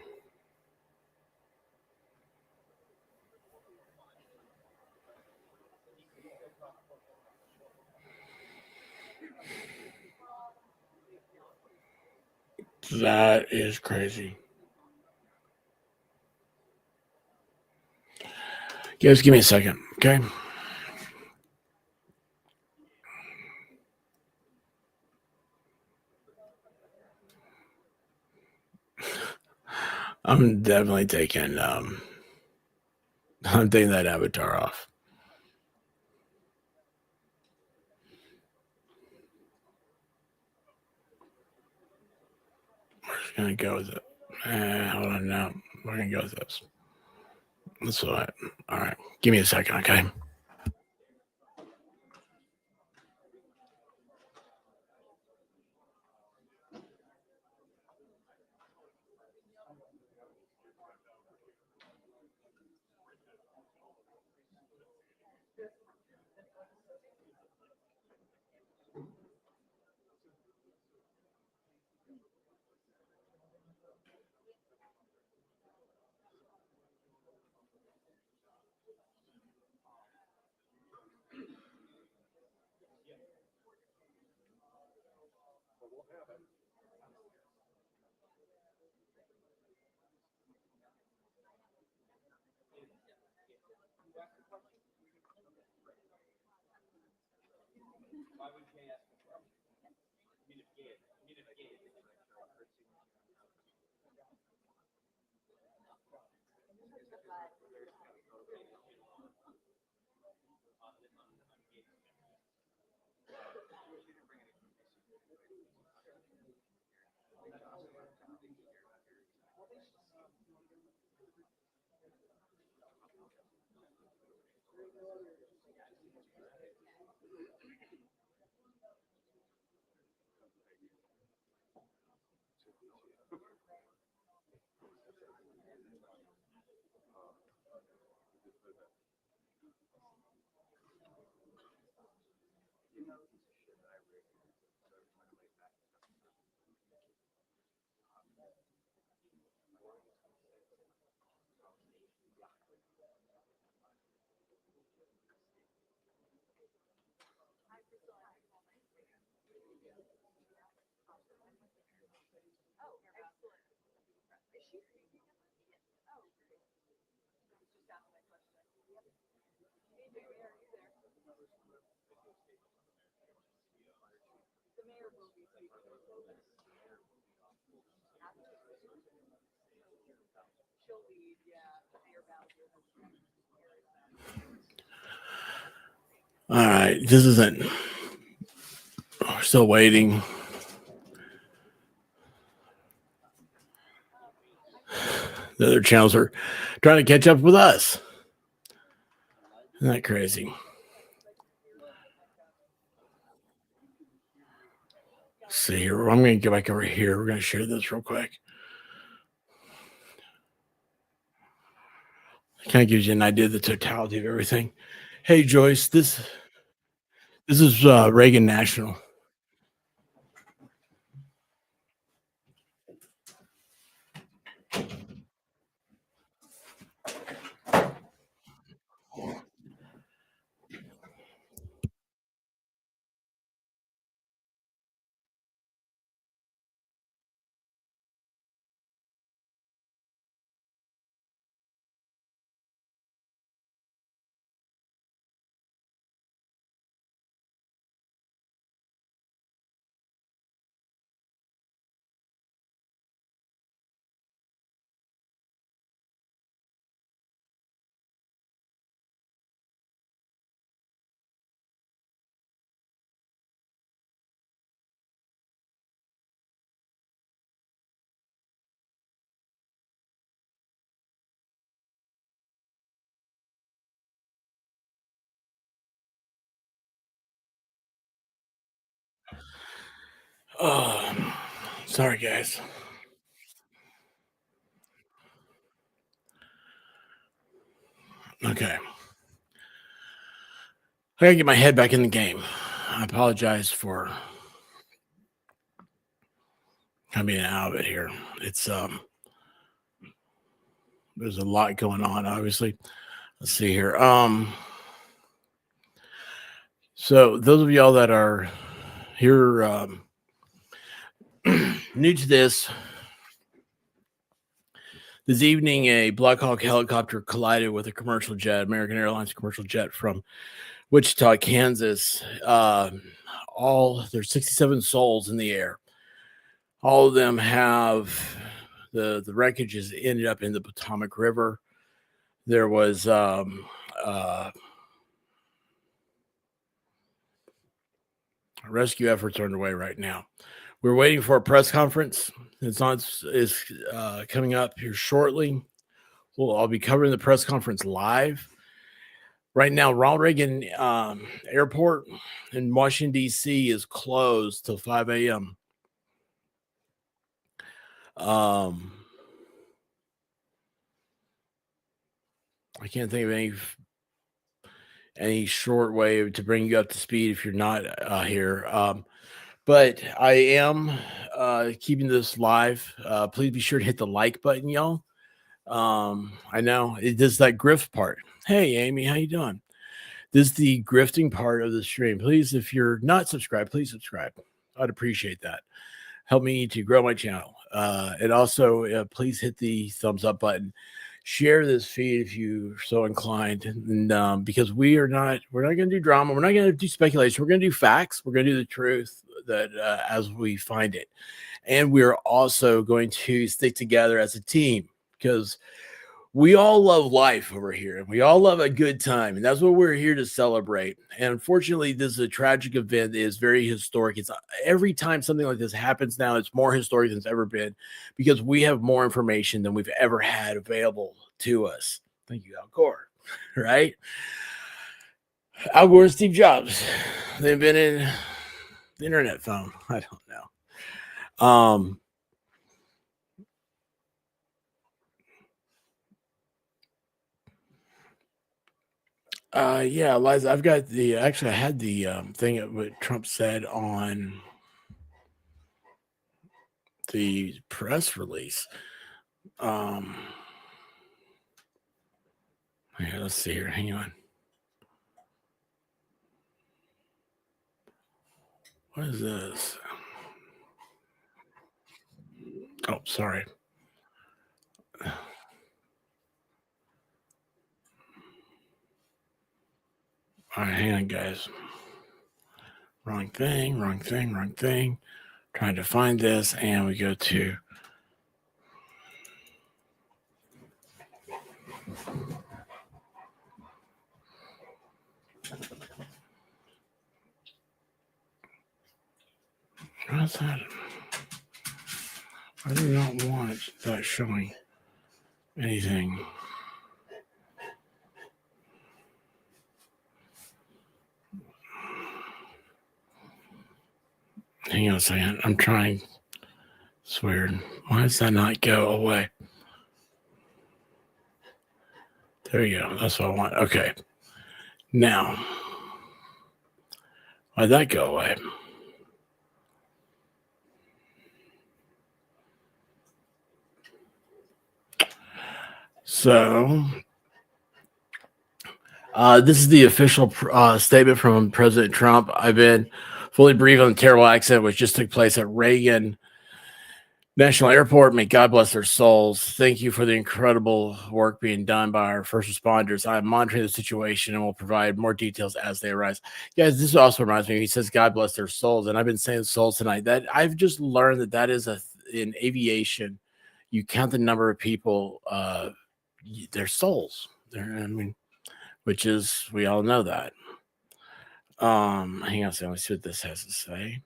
That is crazy. Guys, give me a second, okay? I'm definitely taking I'm taking that avatar off. We're just gonna go with it. Hold on now. We're gonna go with this. That's all right. All right. Give me a second, okay? All right. This isn't. We're still waiting. The other channels are trying to catch up with us. Isn't that crazy? Let's see here. I'm going to go back over here. We're going to share this real quick. It kind of gives you an idea of the totality of everything. Hey, Joyce, this is Reagan National. Oh, sorry, guys. Okay. I gotta get my head back in the game. I apologize for coming out of it here. It's there's a lot going on, obviously. Let's see here. So those of y'all that are here new to this evening, a Black Hawk helicopter collided with a commercial jet, American Airlines commercial jet from Wichita, Kansas. There's 67 souls in the air. All of them have the wreckage has ended up in the Potomac River. There was rescue efforts are underway right now. We're waiting for a press conference. It's coming up here shortly. I'll be covering the press conference live. Right now, Ronald Reagan Airport in Washington, D.C. is closed till 5 a.m. I can't think of any short way to bring you up to speed if you're not here. But I am keeping this live. Please be sure to hit the like button, y'all. I know it does that grift part. Hey, Amy, how you doing? This is the grifting part of the stream. Please, if you're not subscribed, please subscribe. I'd appreciate that. Help me to grow my channel. And also, please hit the thumbs up button. Share this feed if you're so inclined. And because we're not going to do drama. We're not going to do speculation. We're going to do facts. We're going to do the truth that as we find it. And we're also going to stick together as a team because we all love life over here and we all love a good time. And that's what we're here to celebrate. And unfortunately, this is a tragic event. It is very historic. It's every time something like this happens now, it's more historic than it's ever been because we have more information than we've ever had available to us. Thank you, Al Gore. Right? Al Gore and Steve Jobs. They invented the internet phone. I don't know. Yeah, Liza, I've got I had the thing of what Trump said on the press release. Yeah, let's see here. Hang on. What is this? Oh, sorry. All right, hang on, guys. Wrong thing. Trying to find this, and we go to what's that? I do not want that showing anything. Hang on a second. I'm trying. It's weird. Why does that not go away? There you go. That's what I want. Okay. Now, why'd that go away? So, this is the official statement from President Trump. I've been fully briefed on the terrible accident which just took place at Reagan National Airport. May God bless their souls. Thank you for the incredible work being done by our first responders. I'm monitoring the situation and will provide more details as they arise. Guys, this also reminds me, he says, God bless their souls. And I've been saying souls tonight. That I've just learned that is in aviation, you count the number of people, their souls. Which is, we all know that. Hang on a second. Let's see what this has to say.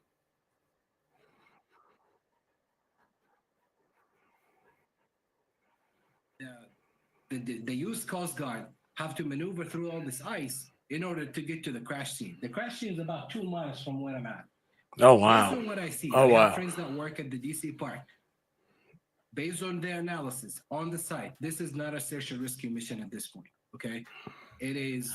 The U.S. Coast Guard have to maneuver through all this ice in order to get to the crash scene. The crash scene is about 2 miles from where I'm at. Oh, wow. Based on what I see, Oh, I wow. have friends that work at the DC park. Based on their analysis on the site, this is not a search and rescue mission at this point. Okay, it is.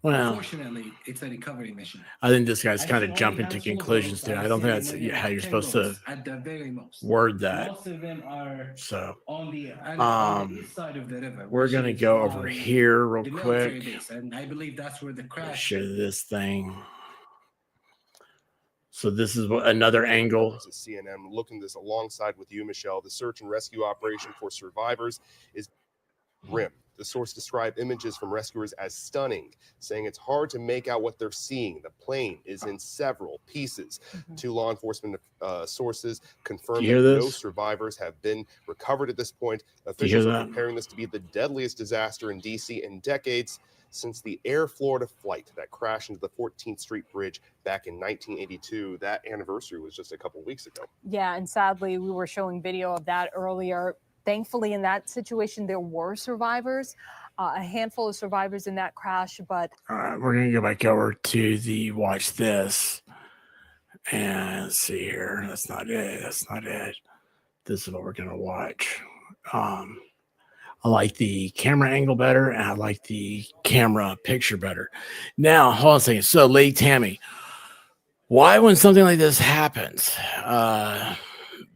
Well, Unfortunately, it's a recovery mission. I think this guy's I kind see of only jumping to handful of conclusions boats. there. I've I don't think seen that's maybe how you're 10 supposed to boats at the very most. word that. Most of them are So, on the east side of the river. we're which gonna is go over on here real the military quick. base, and I believe that's where the crash. Share this thing. So this is another angle. This is CNN looking this alongside with you, Michelle. The search and rescue operation for survivors is grim. The source described images from rescuers as stunning, saying it's hard to make out what they're seeing. The plane is in several pieces. Two law enforcement sources confirmed that no survivors have been recovered at this point. Officials are comparing this to be the deadliest disaster in D.C. in decades, since the Air Florida flight that crashed into the 14th Street Bridge back in 1982. That anniversary was just a couple of weeks ago. Yeah, and sadly, we were showing video of that earlier. Thankfully, in that situation, there were survivors, a handful of survivors in that crash, but... All right, we're going to go back over to the watch this. And let's see here. That's not it. That's not it. This is what we're going to watch. I like the camera angle better, and I like the camera picture better. Now, hold on a second. So, Lady Tammy, why, when something like this happens,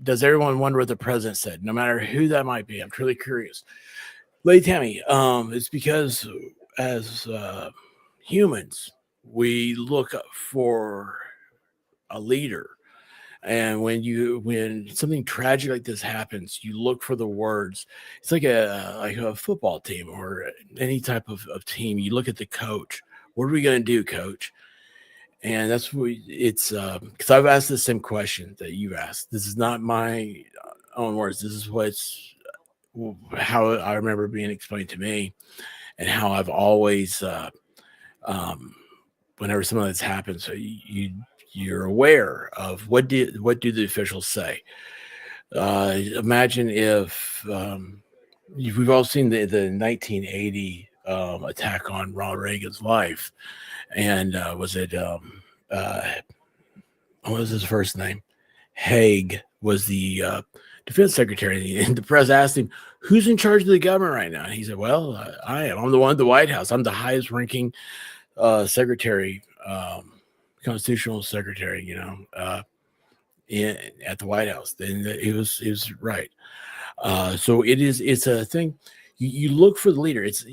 does everyone wonder what the president said, no matter who that might be? I'm truly curious. Lady Tammy, it's because as humans, we look for a leader. And when something tragic like this happens, you look for the words. It's like a football team or any type of team. You look at the coach. What are we going to do, coach? And that's what it's because I've asked the same question that you asked. This is not my own words. This is how I remember being explained to me, and how I've always, whenever something like this happens, so you're aware of what do the officials say. Imagine if we've all seen the 1980 attack on Ronald Reagan's life, and was it what was his first name? Haig was the defense secretary, and the press asked him, "Who's in charge of the government right now?" And he said, "Well, I am. I'm the one at the White House. I'm the highest ranking secretary." Constitutional secretary, at the White House. Then he was right. So it's a thing. You look for the leader. It's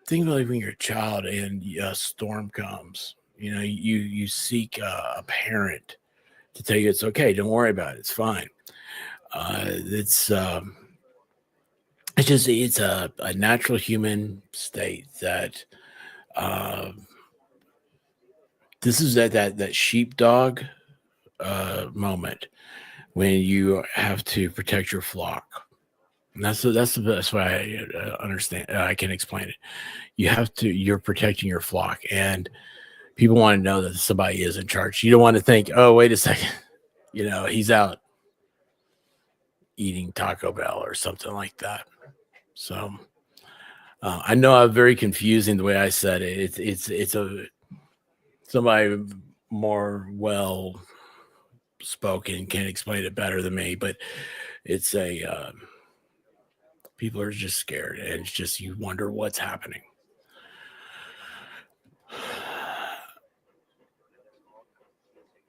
think about when you're a child and a storm comes. You seek a parent to tell you it's okay. Don't worry about it. It's fine. It's a natural human state that. This is that sheepdog moment when you have to protect your flock. And that's the best way I understand. I can explain it. You're protecting your flock, and people want to know that somebody is in charge. You don't want to think, oh, wait a second, he's out eating Taco Bell or something like that. So I know I'm very confusing the way I said it. It's somebody more well spoken can explain it better than me, but it's people are just scared, and it's just you wonder what's happening.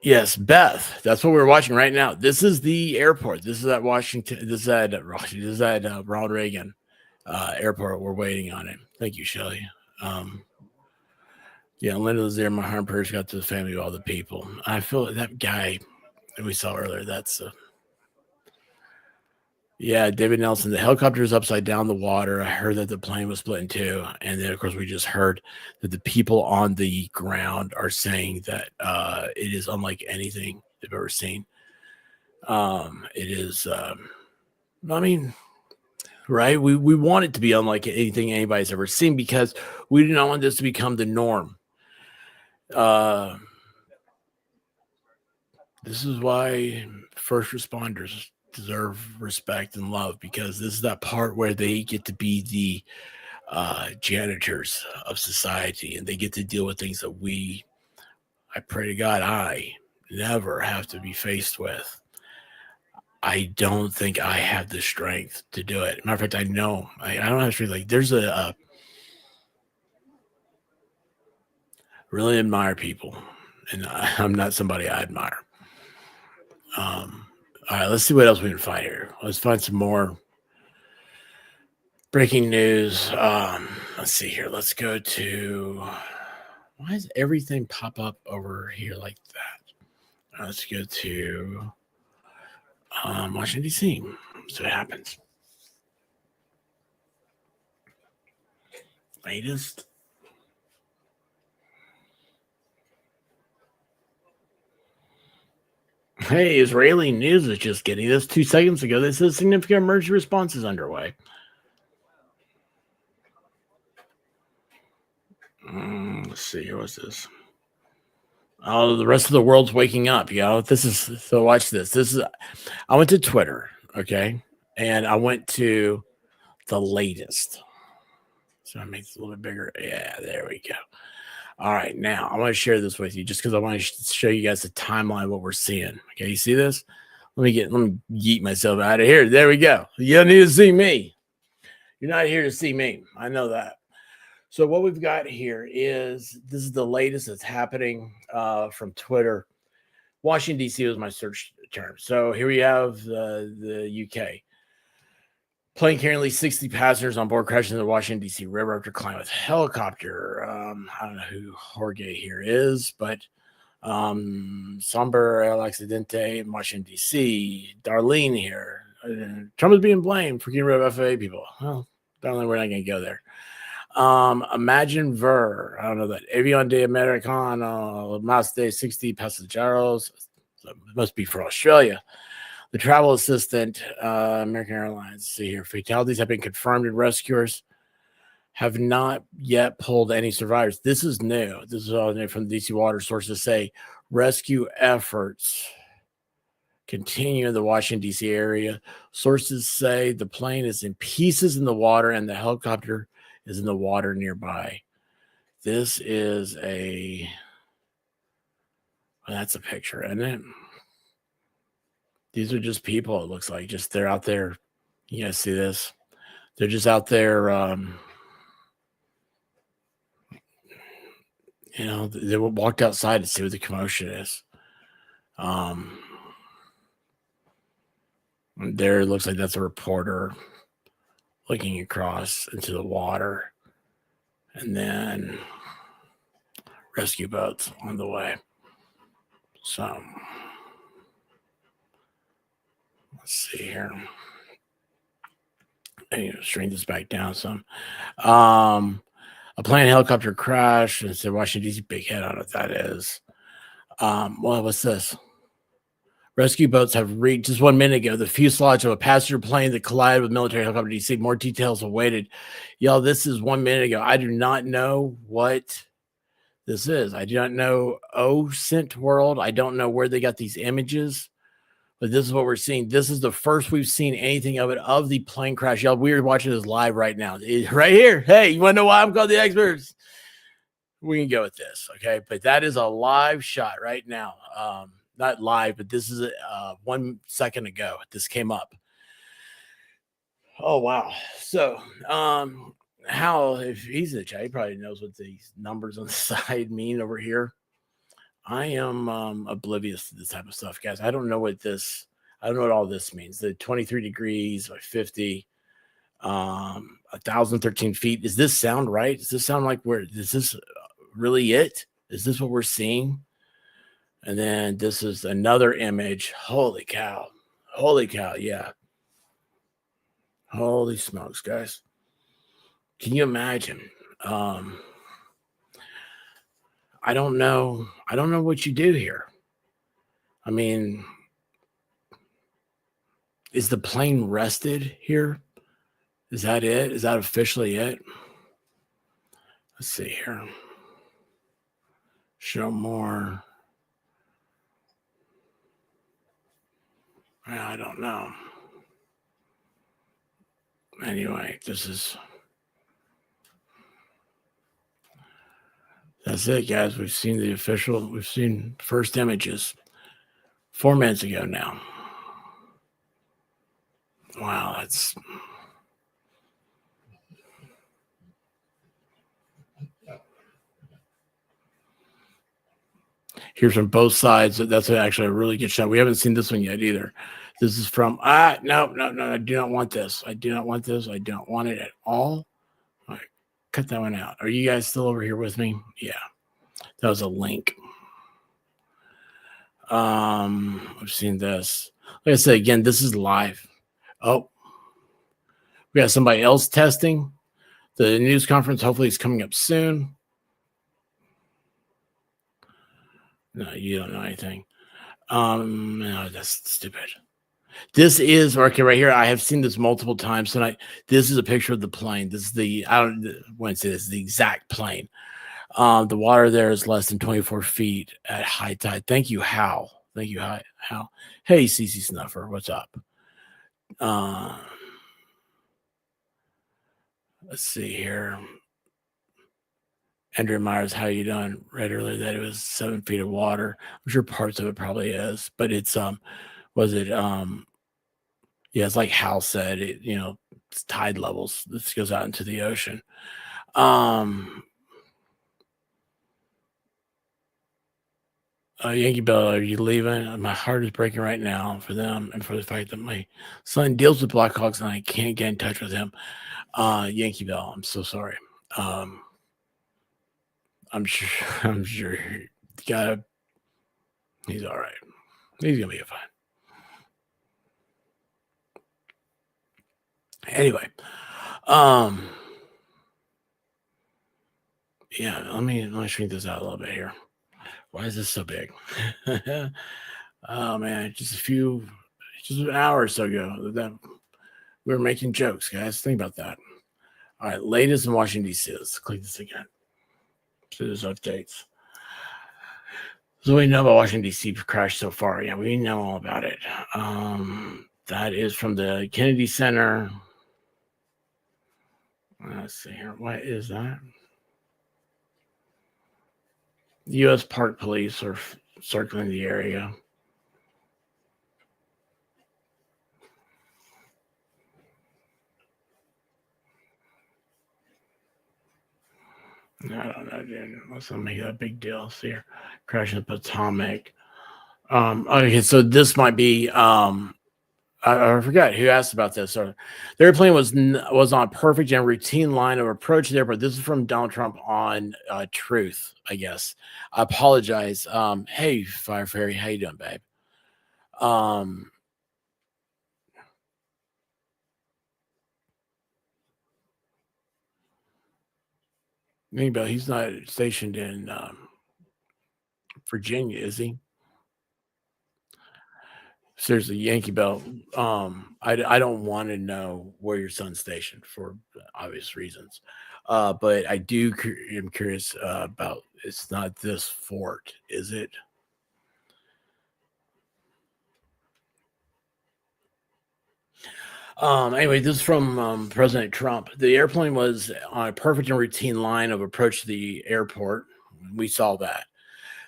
Yes, Beth, that's what we're watching right now. This is the airport. This is at Washington. This is at Ronald Reagan airport. We're waiting on it. Thank you, Shelley. Yeah, Linda was there. My heart and prayers got to the family of all the people. I feel that guy that we saw earlier. That's David Nelson. The helicopter is upside down the water. I heard that the plane was split in two, and then of course we just heard that the people on the ground are saying that it is unlike anything they've ever seen. It is. Right? We want it to be unlike anything anybody's ever seen because we do not want this to become the norm. This is why first responders deserve respect and love, because this is that part where they get to be the janitors of society, and they get to deal with things that I pray to God I never have to be faced with. I don't think I have the strength to do it. Matter of fact, I know I don't have to feel like there's a really admire people, and I'm not somebody I admire. All right, let's see what else we can find here. Let's find some more breaking news. Let's see here. Let's go to, why does everything pop up over here like that? Let's go to Washington, D.C. See what happens. Latest. Hey, Israeli news is just getting this 2 seconds ago. This says significant emergency response is underway. Let's see. What's this? Oh, the rest of the world's waking up. This is, so watch this. I went to Twitter, okay, and I went to the latest. So I make this a little bit bigger. Yeah, there we go. All right, now I want to share this with you just because I want to show you guys the timeline of what we're seeing. Okay, you see this? Let me yeet myself out of here. There we go. You don't need to see me. You're not here to see me. I know that. So what we've got here is, this is the latest that's happening from Twitter. Washington, D.C. was my search term. So here we have the UK. Plane carrying at least 60 passengers on board crashed into the Washington, D.C. river after climbing with a helicopter. I don't know who Jorge here is, but Somber El Accidente in Washington, D.C. Darlene here. Trump is being blamed for getting rid of FAA people. Well, Darlene, we're not going to go there. Imagine Ver. I don't know that. Avion de Americano, más de 60 pasajeros. So it must be for Australia. The travel assistant, American Airlines. See here, fatalities have been confirmed, and rescuers have not yet pulled any survivors. This is new. This is all new from the DC water sources. Say rescue efforts continue in the Washington, D.C. area. Sources say the plane is in pieces in the water, and the helicopter is in the water nearby. This is that's a picture, isn't it? These are just people, it looks like. Just they're out there. You guys see this? They're just out there. They walked outside to see what the commotion is. There it looks like that's a reporter looking across into the water. And then rescue boats on the way. So let's see here. I need to shrink this back down some. A plane helicopter crash. It's in Washington, D.C. Big head. I don't know what that is. Well, what's this? Rescue boats have reached just 1 minute ago the fuselage of a passenger plane that collided with military helicopter DC. More details awaited. Y'all, this is 1 minute ago. I do not know what this is. I do not know OSINT World. I don't know where they got these images, but this is what we're seeing. This is the first we've seen anything of it, of the plane crash. Y'all, we're watching this live right now. Right here. Hey, you want to know why I'm called the experts? We can go with this, okay? But that is a live shot right now. Not live, but this is 1 second ago. This came up. Oh, wow. So, Hal, if he's in the chat, he probably knows what these numbers on the side mean over here. I am oblivious to this type of stuff, guys. I don't know what all this means. The 23 degrees by 50, 1,013 feet. Does this sound right? Does this sound like is this really it? Is this what we're seeing? And then this is another image. Holy cow. Holy cow. Yeah. Holy smokes, guys. Can you imagine? I don't know. I don't know what you do here. I mean, is the plane rested here? Is that it? Is that officially it? Let's see here. Show more. I don't know. Anyway, that's it, guys. We've seen first images. 4 minutes ago now. Wow, that's... Here's from both sides. That's actually a really good shot. We haven't seen this one yet either. This is from, no, I do not want this. I do not want this. I don't want it at all. All right, cut that one out. Are you guys still over here with me? Yeah, that was a link. I've seen this. Like I said, again, this is live. Oh, we got somebody else testing. The news conference hopefully is coming up soon. No, you don't know anything. No, that's stupid. This is okay right here. I have seen this multiple times tonight. This is a picture of the plane. This is the, I don't want to say this is the exact plane. The water there is less than 24 feet at high tide. Thank you, Hal. Thank you, Hal. Hey, CC Snuffer, what's up? Let's see here. Andrew Myers, how you doing? Read earlier that it was 7 feet of water. I'm sure parts of it probably is, but it's yeah, it's like Hal said, it's tide levels. This goes out into the ocean. Yankee Bell, are you leaving? My heart is breaking right now for them and for the fact that my son deals with Blackhawks and I can't get in touch with him. Yankee Bell, I'm so sorry. I'm sure he's all right. He's gonna be fine. Anyway, yeah, let me shrink this out a little bit here. Why is this so big? Oh man, just an hour or so ago that we were making jokes, guys. Think about that. All right, latest in Washington D.C. Let's click this again. So there's updates. So we know about Washington D.C. crash so far. Yeah, we know all about it. That is from the Kennedy Center. Let's see here. What is that? U.S. Park Police are circling the area. I don't know, dude. Let's not make that a big deal. See here. Crashing the Potomac. Okay, so this might be I forgot who asked about this. So the airplane was on a perfect and routine line of approach there, but this is from Donald Trump on Truth, I guess. I apologize. Hey, Fire Fairy, how you doing, babe? Anybody, he's not stationed in Virginia, is he? Seriously, Yankee Bell. I don't want to know where your son's stationed for obvious reasons, but I am curious about. It's not this fort, is it? Anyway, this is from President Trump. The airplane was on a perfect and routine line of approach to the airport. We saw that.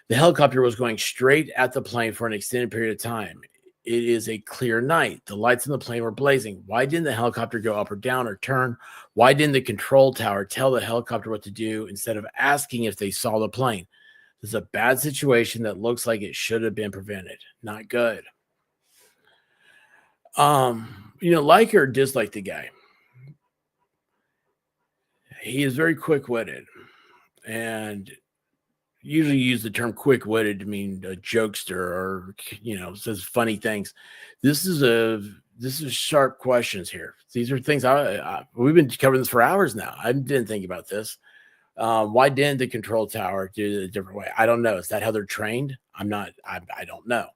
The helicopter was going straight at the plane for an extended period of time. It is a clear night. The lights in the plane were blazing. Why didn't the helicopter go up or down or turn? Why didn't the control tower tell the helicopter what to do instead of asking if they saw the plane? This is a bad situation that looks like it should have been prevented. Not good. Like or dislike the guy. He is very quick-witted, and usually use the term quick-witted to mean a jokester or says funny things. This is sharp questions here. These are things we've been covering this for hours now. I didn't think about this. Why didn't the control tower do it a different way? I don't know. Is that how they're trained? I don't know.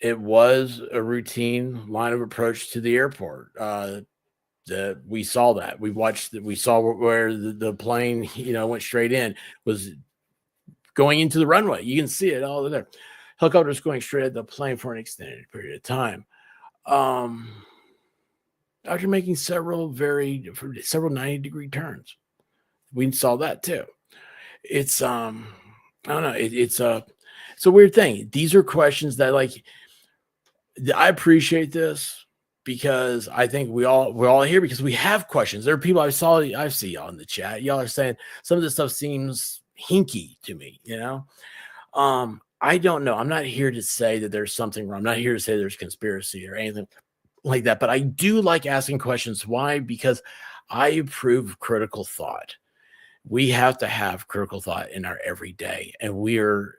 It was a routine line of approach to the airport. We saw that. We saw where the plane, went straight in, was going into the runway. You can see it all there. Helicopters going straight at the plane for an extended period of time. After making several 90-degree turns. We saw that too. It's I don't know. It's a weird thing. These are questions that, like, I appreciate this because I think we're all here because we have questions. There are people I see y'all in the chat. Y'all are saying some of this stuff seems hinky to me, you know? I don't know. I'm not here to say that there's something wrong. I'm not here to say there's conspiracy or anything like that, but I do like asking questions. Why? Because I approve of critical thought. We have to have critical thought in our everyday, and we're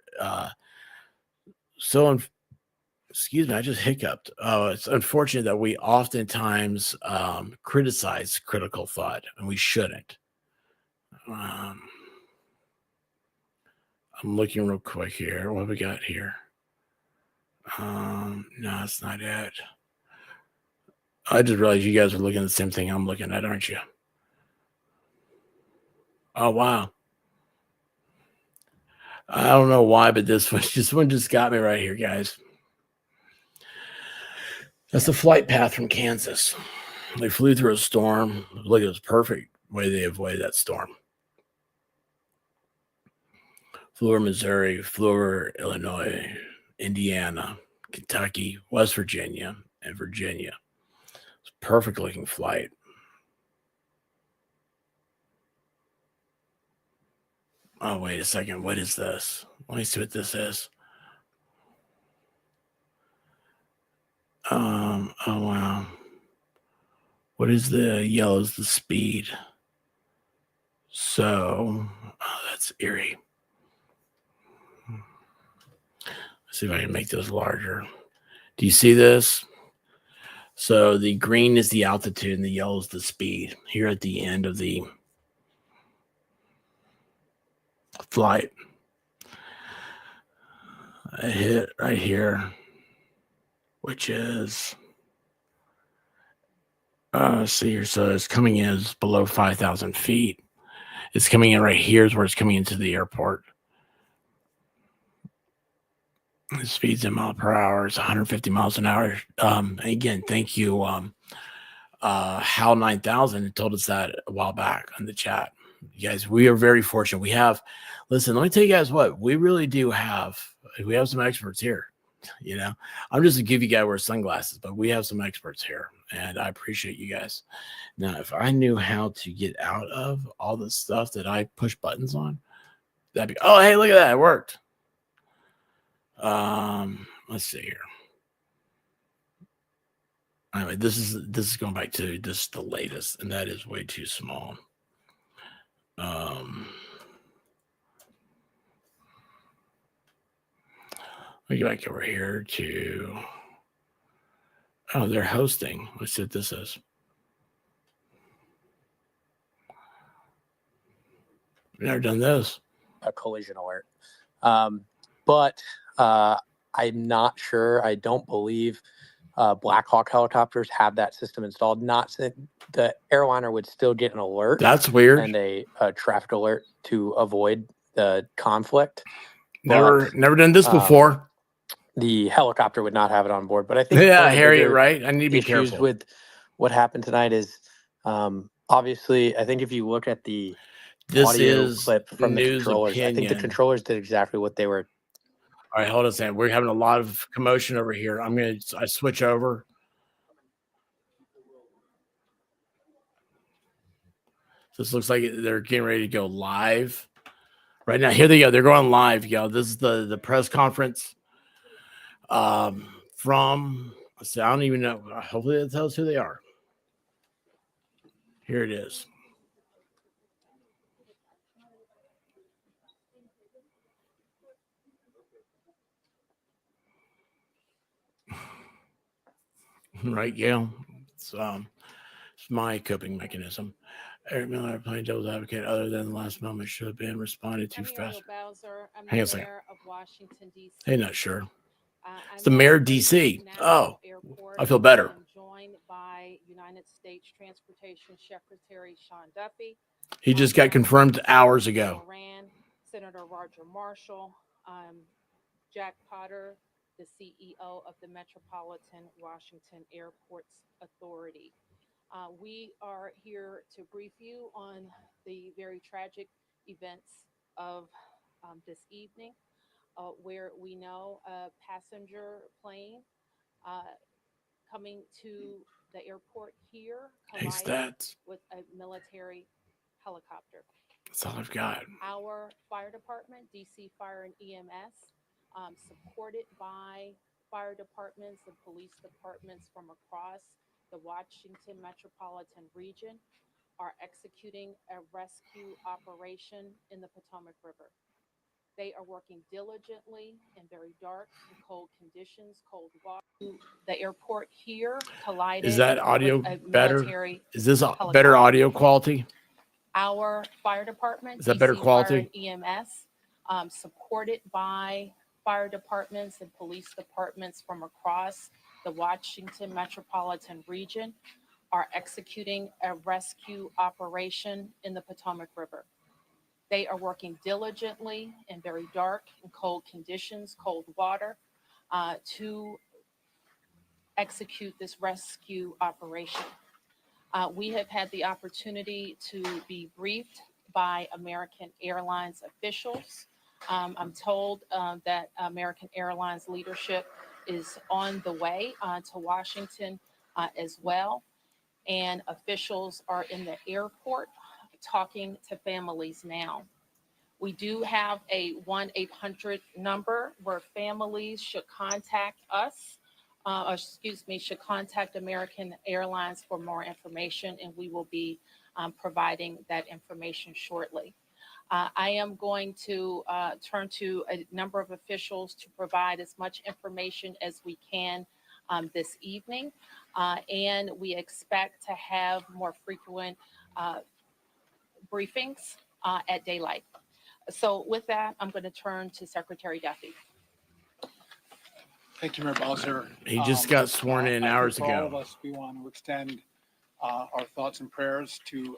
excuse me, I just hiccuped. Oh, it's unfortunate that we oftentimes criticize critical thought, and we shouldn't. I'm looking real quick here. What have we got here? No, that's not it. I just realized you guys are looking at the same thing I'm looking at, aren't you? Oh, wow. I don't know why, but this one just got me right here, guys. That's the flight path from Kansas. They flew through a storm. Look, it was perfect way they avoided that storm. Flew over Missouri, flew over Illinois, Indiana, Kentucky, West Virginia, and Virginia. It's a perfect looking flight. Oh, wait a second. What is this? Let me see what this is. Oh, wow. What is the yellow? Is the speed. So, that's eerie. Let's see if I can make those larger. Do you see this? So the green is the altitude and the yellow is the speed. Here at the end of the flight, I hit right here, which is, let's see here. So it's coming in as below 5,000 feet. It's coming in right here is where it's coming into the airport. The speed's in mile per hour. It's 150 miles an hour. Again, thank you, Hal 9000 told us that a while back on the chat. You guys, we are very fortunate. We have, listen, let me tell you guys what, we really do have. We have some experts here. You know, I'm just a goofy guy who wears sunglasses, but we have some experts here, and I appreciate you guys. Now, if I knew how to get out of all the stuff that I push buttons on, that'd be, oh, hey, look at that. It worked. Let's see here. Anyway, this is going back to this, the latest, and that is way too small. Let me go back over here to, oh, they're hosting. Let's see what this is. I've never done this. A collision alert. But I'm not sure. I don't believe Black Hawk helicopters have that system installed. The airliner would still get an alert. That's weird. And a traffic alert to avoid the conflict. Never done this before. The helicopter would not have it on board. But I think Harriet, right? I need to be careful with what happened tonight is obviously. I think if you look at the audio clip from the controllers, I think the controllers did exactly what they were. All right, hold on a second. We're having a lot of commotion over here. I switch over. This looks like they're getting ready to go live right now. Here they go. They're going live, y'all. This is the press conference from, let's see, I don't even know. Hopefully it tells who they are. Here it is. Right, Gail? It's my coping mechanism. Eric Miller, airplane devil's advocate, other than the last moment, should have been responded to fast. Hang on a second. Hey, not sure. It's the mayor of DC. Oh, I feel better. I'm joined by United States Transportation Secretary Sean Duffy. He just got confirmed hours ago. Senator Roger Marshall, Jack Potter, the CEO of the Metropolitan Washington Airports Authority. We are here to brief you on the very tragic events of this evening, where we know a passenger plane coming to the airport here Hey, collided Stats. with a military helicopter. That's all I've got. Our fire department, DC Fire and EMS, supported by fire departments and police departments from across the Washington metropolitan region, are executing a rescue operation in the Potomac River. They are working diligently in very dark and cold conditions, cold water. The airport here collided Is that audio with a better? military Is this a helicopter. better audio quality? Our fire department, Is that better DC quality? Fire and EMS, supported by fire departments and police departments from across the Washington metropolitan region, are executing a rescue operation in the Potomac River. They are working diligently in very dark and cold conditions, cold water, to execute this rescue operation. We have had the opportunity to be briefed by American Airlines officials. I'm told that American Airlines leadership is on the way to Washington as well. And officials are in the airport talking to families now. We do have a 1-800 number where families should contact us, should contact American Airlines for more information, and we will be providing that information shortly. I am going to turn to a number of officials to provide as much information as we can this evening, and we expect to have more frequent briefings at daylight. So with that, I'm going to turn to Secretary Duffy. Thank you, Mayor Bowser. He just got sworn in I think hours for all of ago. us, we want to extend our thoughts and prayers to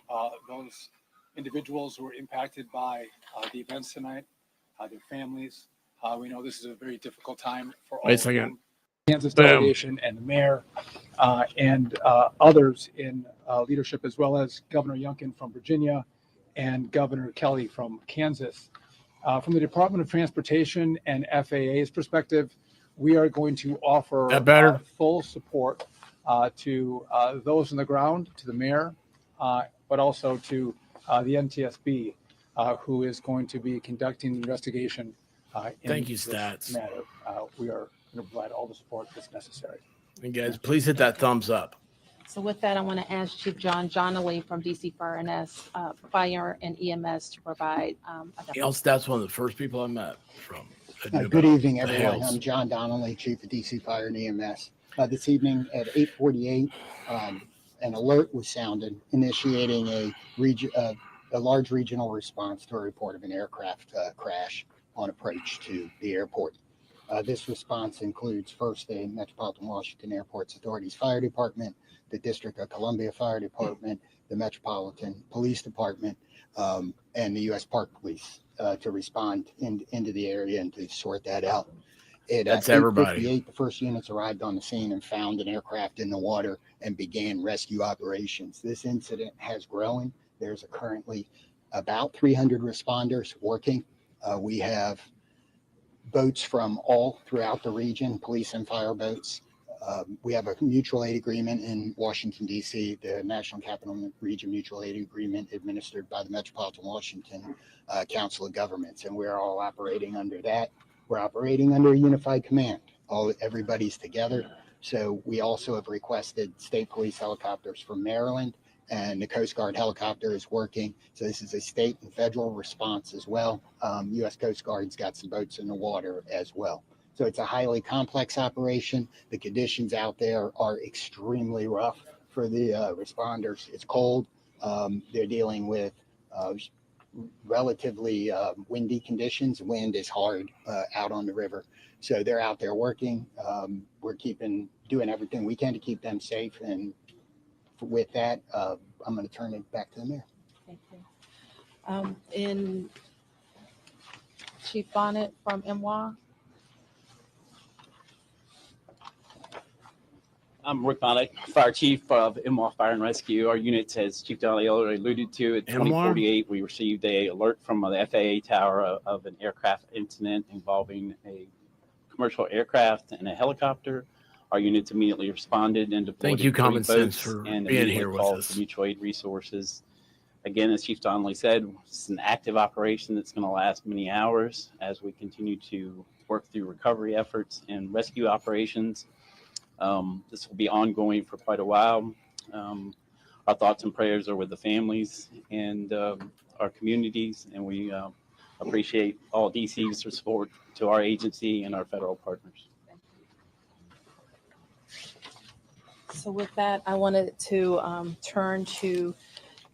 those individuals who were impacted by the events tonight, their families. We know this is a very difficult time for all Wait a of second. them. Kansas Boom. delegation and the mayor and others in leadership, as well as Governor Youngkin from Virginia and Governor Kelly from Kansas. From the Department of Transportation and FAA's perspective, we are going to offer full support to those on the ground, to the mayor, but also to the NTSB, who is going to be conducting the investigation in Thank you, this Stats. matter. We are going to provide all the support that's necessary. And guys, please hit that thumbs up. So with that, I want to ask Chief John Johnley from DC Fire and EMS to provide You know, Stats one of the first people I met from. Good evening, the everyone. Hills. I'm John Donnelly, Chief of DC Fire and EMS. This evening at 8:48, an alert was sounded, initiating a large regional response to a report of an aircraft crash on approach to the airport. This response includes first the Metropolitan Washington Airports Authority's Fire Department, the District of Columbia Fire Department, the Metropolitan Police Department, and the U.S. Park Police to respond into the area and to sort that out. That's everybody. 8:58, the first units arrived on the scene and found an aircraft in the water and began rescue operations. This incident has grown. There's currently about 300 responders working. We have boats from all throughout the region, police and fire boats. We have a mutual aid agreement in Washington, D.C., the National Capital Region Mutual Aid Agreement administered by the Metropolitan Washington Council of Governments, and we're all operating under that. We're operating under a unified command. Everybody's together. So we also have requested state police helicopters from Maryland, and the Coast Guard helicopter is working. So this is a state and federal response as well. U.S. Coast Guard's got some boats in the water as well. So it's a highly complex operation. The conditions out there are extremely rough for the responders. It's cold. They're dealing with relatively windy conditions. Wind is hard out on the river. So they're out there working. We're doing everything we can to keep them safe. And with that, I'm going to turn it back to the mayor. Thank you. In Chief Bonnet from MWA. I'm Rick Bonnet, Fire Chief of MWA Fire and Rescue. Our unit, as Chief Donnelly already alluded to, at 2048, we received an alert from the FAA tower of an aircraft incident involving a commercial aircraft and a helicopter. Our units immediately responded and deployed. Thank you, 3 Common Sense, boats for and being immediately here with called us. for mutual aid resources. Again, as Chief Donnelly said, it's an active operation that's going to last many hours as we continue to work through recovery efforts and rescue operations. This will be ongoing for quite a while. Our thoughts and prayers are with the families and our communities, and we appreciate all DC's support to our agency and our federal partners. So with that, I wanted to turn to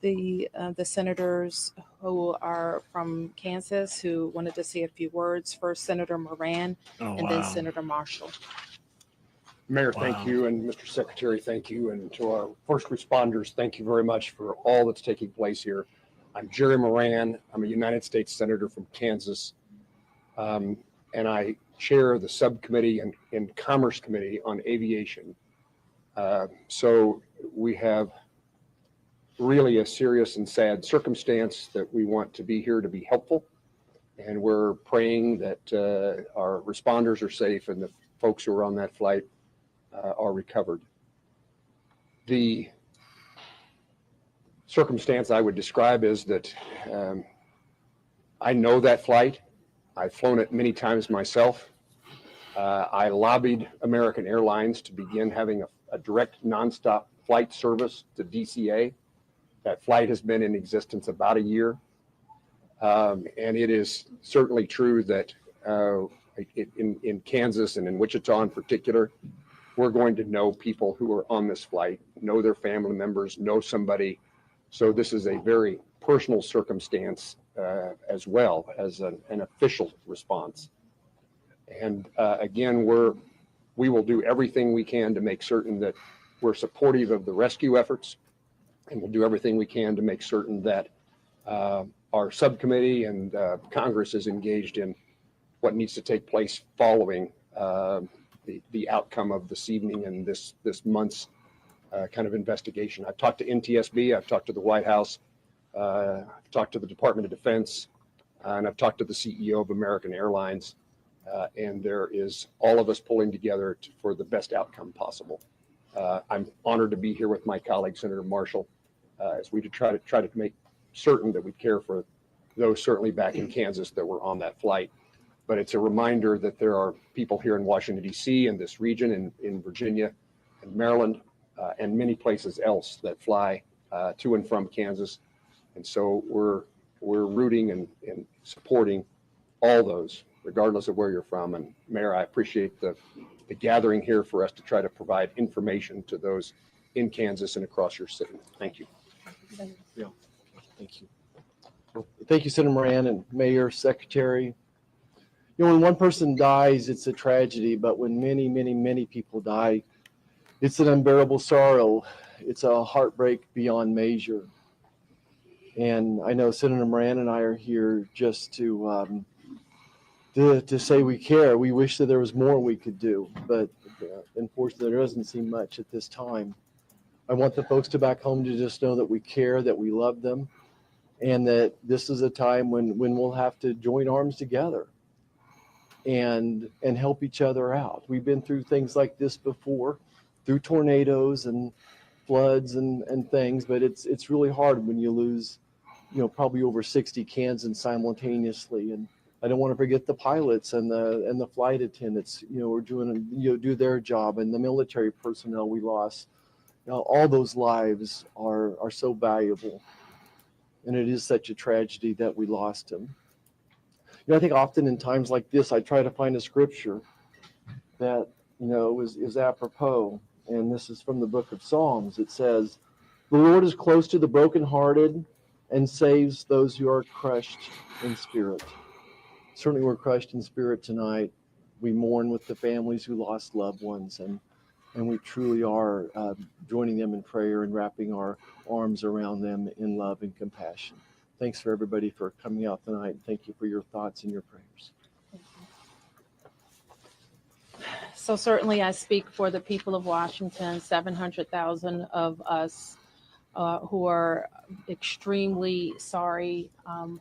the senators who are from Kansas who wanted to say a few words. First, Senator Moran, and then Senator Marshall. Mayor, thank you, and Mr. Secretary, thank you, and to our first responders, thank you very much for all that's taking place here. I'm Jerry Moran. I'm a United States Senator from Kansas, and I chair the subcommittee and Commerce Committee on Aviation. So we have really a serious and sad circumstance that we want to be here to be helpful, and we're praying that our responders are safe and the folks who are on that flight are recovered. The circumstance I would describe is that I know that flight. I've flown it many times myself. I lobbied American Airlines to begin having a direct nonstop flight service to DCA. That flight has been in existence about a year. And it is certainly true that in Kansas and in Wichita in particular, we're going to know people who are on this flight, know their family members, know somebody. So this is a very personal circumstance as well as an official response. And again, we will do everything we can to make certain that we're supportive of the rescue efforts, and we'll do everything we can to make certain that our subcommittee and Congress is engaged in what needs to take place following the outcome of this evening and this month's kind of investigation. I've talked to NTSB, I've talked to the White House, I've talked to the Department of Defense, and I've talked to the CEO of American Airlines, and there is all of us pulling together for the best outcome possible. I'm honored to be here with my colleague, Senator Marshall, as we try to make certain that we care for those certainly back in Kansas that were on that flight. But it's a reminder that there are people here in Washington, D.C., and this region, in Virginia and Maryland, and many places else that fly to and from Kansas. And so we're rooting and supporting all those, regardless of where you're from. And Mayor, I appreciate the gathering here for us to try to provide information to those in Kansas and across your city. Thank you. Yeah, thank you. Thank you, Senator Moran and Mayor, Secretary. You know, when one person dies, it's a tragedy, but when many, many, many people die, it's an unbearable sorrow. It's a heartbreak beyond measure. And I know Senator Moran and I are here just to say we care. We wish that there was more we could do, but unfortunately there doesn't seem much at this time. I want the folks back home to just know that we care, that we love them, and that this is a time when we'll have to join arms together and help each other out. We've been through things like this before, through tornadoes and floods and things, but it's really hard when you lose, probably over 60 Kansans simultaneously. And I don't want to forget the pilots and the flight attendants, are doing, do their job, and the military personnel we lost. All those lives are so valuable, and it is such a tragedy that we lost them. I think often in times like this, I try to find a scripture that, is apropos. And this is from the book of Psalms. It says, "The Lord is close to the brokenhearted and saves those who are crushed in spirit." Certainly we're crushed in spirit tonight. We mourn with the families who lost loved ones, and we truly are joining them in prayer and wrapping our arms around them in love and compassion. Thanks for everybody for coming out tonight. Thank you for your thoughts and your prayers. So certainly I speak for the people of Washington, 700,000 of us who are extremely sorry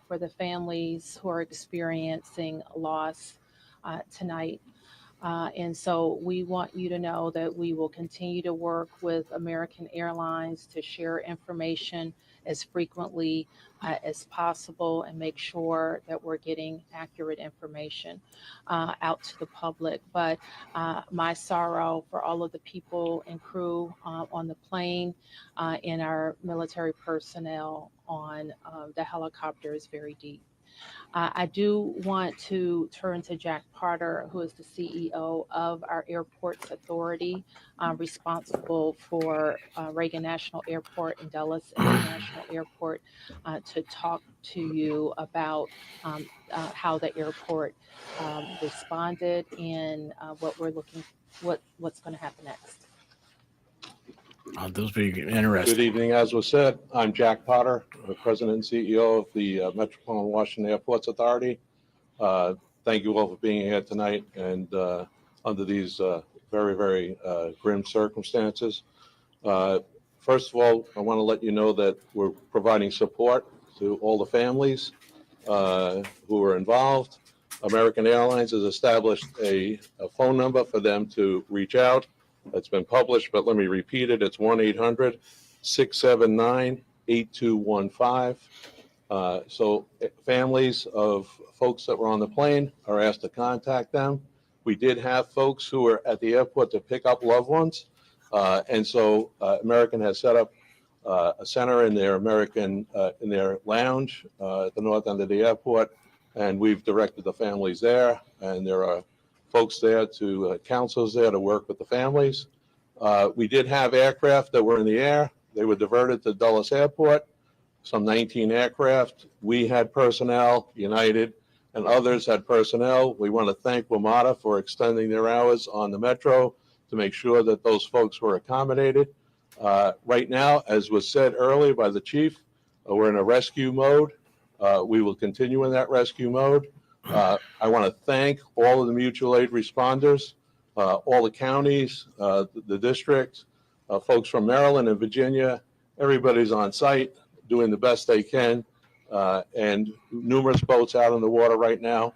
for the families who are experiencing loss tonight. And so we want you to know that we will continue to work with American Airlines to share information as frequently as possible and make sure that we're getting accurate information out to the public. But my sorrow for all of the people and crew on the plane and our military personnel on the helicopter is very deep. I do want to turn to Jack Potter, who is the CEO of our Airports Authority, responsible for Reagan National Airport and Dulles International Airport, to talk to you about how the airport responded and what's going to happen next. Those be interesting. Good evening. As was said, I'm Jack Potter, President and CEO of the Metropolitan Washington Airports Authority. Thank you all for being here tonight and under these very, very grim circumstances. First of all, I want to let you know that we're providing support to all the families who are involved. American Airlines has established a phone number for them to reach out. It's been published, but let me repeat it. It's 1-800-679-8215. So families of folks that were on the plane are asked to contact them. We did have folks who were at the airport to pick up loved ones. And so American has set up a center in their in their lounge at the north end of the airport. And we've directed the families there. And there are folks there counselors there to work with the families. We did have aircraft that were in the air. They were diverted to Dulles Airport, some 19 aircraft. We had personnel, United and others had personnel. We want to thank WMATA for extending their hours on the Metro to make sure that those folks were accommodated. Right now, as was said earlier by the chief, we're in a rescue mode. We will continue in that rescue mode. I want to thank all of the mutual aid responders, all the counties, the district, folks from Maryland and Virginia. Everybody's on site doing the best they can, and numerous boats out on the water right now.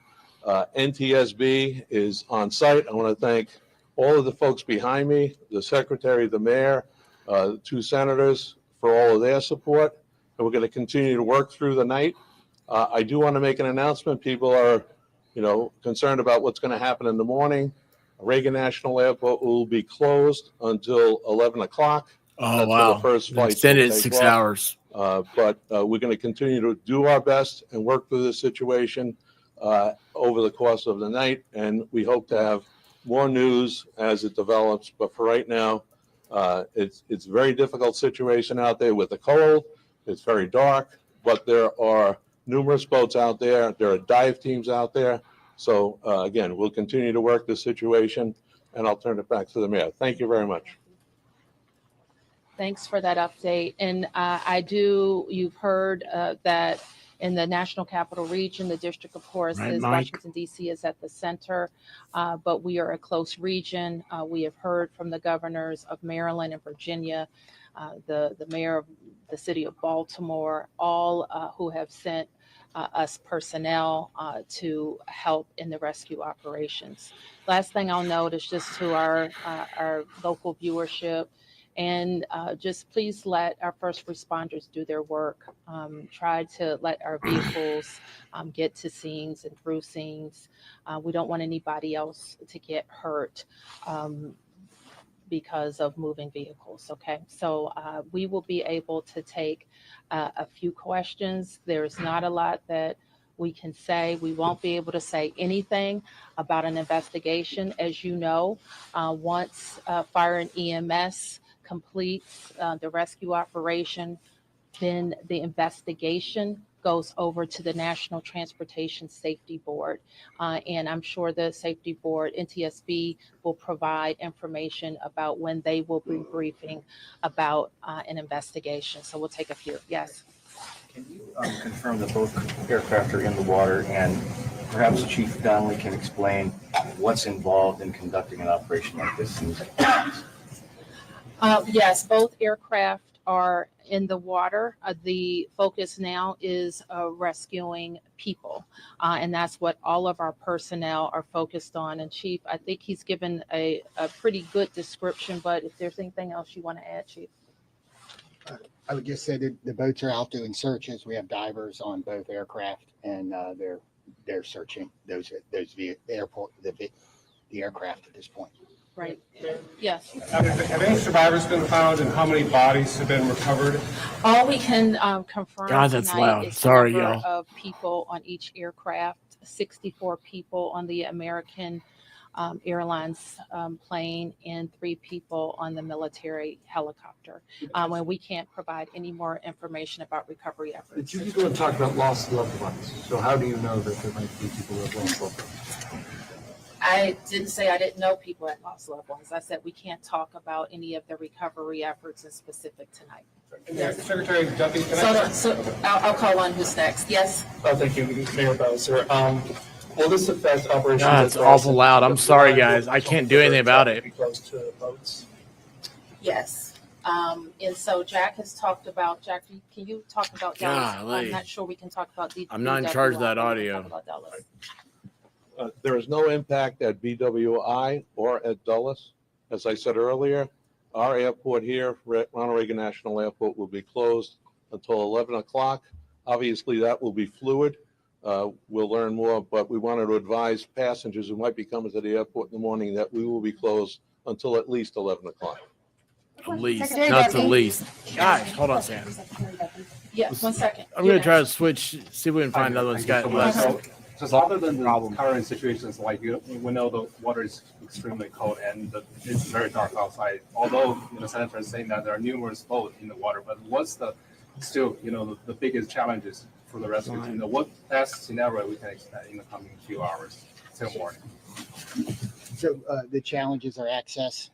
NTSB is on site. I want to thank all of the folks behind me, the secretary, the mayor, the two senators for all of their support. And we're going to continue to work through the night. I do want to make an announcement. People are, concerned about what's going to happen in the morning. Reagan National Airport will be closed until 11 o'clock. Oh, That's wow. for the first flight. Extended 6 hours. But we're going to continue to do our best and work through this situation over the course of the night. And we hope to have more news as it develops. But for right now, it's a very difficult situation out there with the cold. It's very dark, but there are numerous boats out there. There are dive teams out there. So again, we'll continue to work the situation, and I'll turn it back to the mayor. Thank you very much. Thanks for that update. And you've heard that in the National Capital Region, the district, of course, Right, is Mike? Washington, D.C. is at the center, but we are a close region. We have heard from the governors of Maryland and Virginia, the mayor of the city of Baltimore, all who have sent us personnel to help in the rescue operations. Last thing I'll note is just to our local viewership, and just please let our first responders do their work. Try to let our vehicles get to scenes and through scenes. We don't want anybody else to get hurt because of moving vehicles, okay? So we will be able to take a few questions. There's not a lot that we can say. We won't be able to say anything about an investigation. As you know, once fire and EMS completes the rescue operation, then the investigation goes over to the National Transportation Safety Board. And I'm sure the safety board, NTSB, will provide information about when they will be briefing about an investigation. So we'll take a few. Yes. Can you confirm that both aircraft are in the water and Perhaps Chief Donnelly can explain what's involved in conducting an operation like this. Yes, both aircraft are in the water. The focus now is rescuing people, and that's what all of our personnel are focused on. And Chief, I think he's given a pretty good description, but if there's anything else you want to add, Chief? I would just say that the boats are out doing searches. We have divers on both aircraft, and they're searching the aircraft at this point. Right. Yes. Have any survivors been found, and how many bodies have been recovered? All we can confirm God, that's tonight loud. is Sorry, the number y'all. of people on each aircraft. 64 people on the American Airlines plane and 3 people on the military helicopter. And we can't provide any more information about recovery The efforts. two people have talked about lost loved ones. So how do you know that there might be people who have lost loved ones? I didn't say I didn't know people had lost loved ones. I said we can't talk about any of the recovery efforts in specific tonight. Secretary Duffy, can I? So I'll call on who's next. Yes. Thank you, Mayor Bowser. Will this affect operations? God, it's awful loud. I'm sorry, guys. I can't do anything about it. Close to boats. Yes. And so Jack has talked about, Jack, can you talk about Dallas? Golly. I'm not sure we can talk about the. I'm not in charge of that audio. There is no impact at BWI or at Dulles. As I said earlier, our airport here, Ronald Reagan National Airport, will be closed until 11 o'clock. Obviously, that will be fluid. We'll learn more, but we wanted to advise passengers who might be coming to the airport in the morning that we will be closed until at least 11 o'clock. At least, not the least. Guys, hold on a second. Yeah, 1 second. I'm going to try to switch, see if we can find another one that's got less. So other than the current situations, like we know the water is extremely cold and it's very dark outside. Although Senator is saying that there are numerous boats in the water, but what's the biggest challenges for the rescue team? What best scenario we can expect in the coming few hours till morning? So the challenges are access.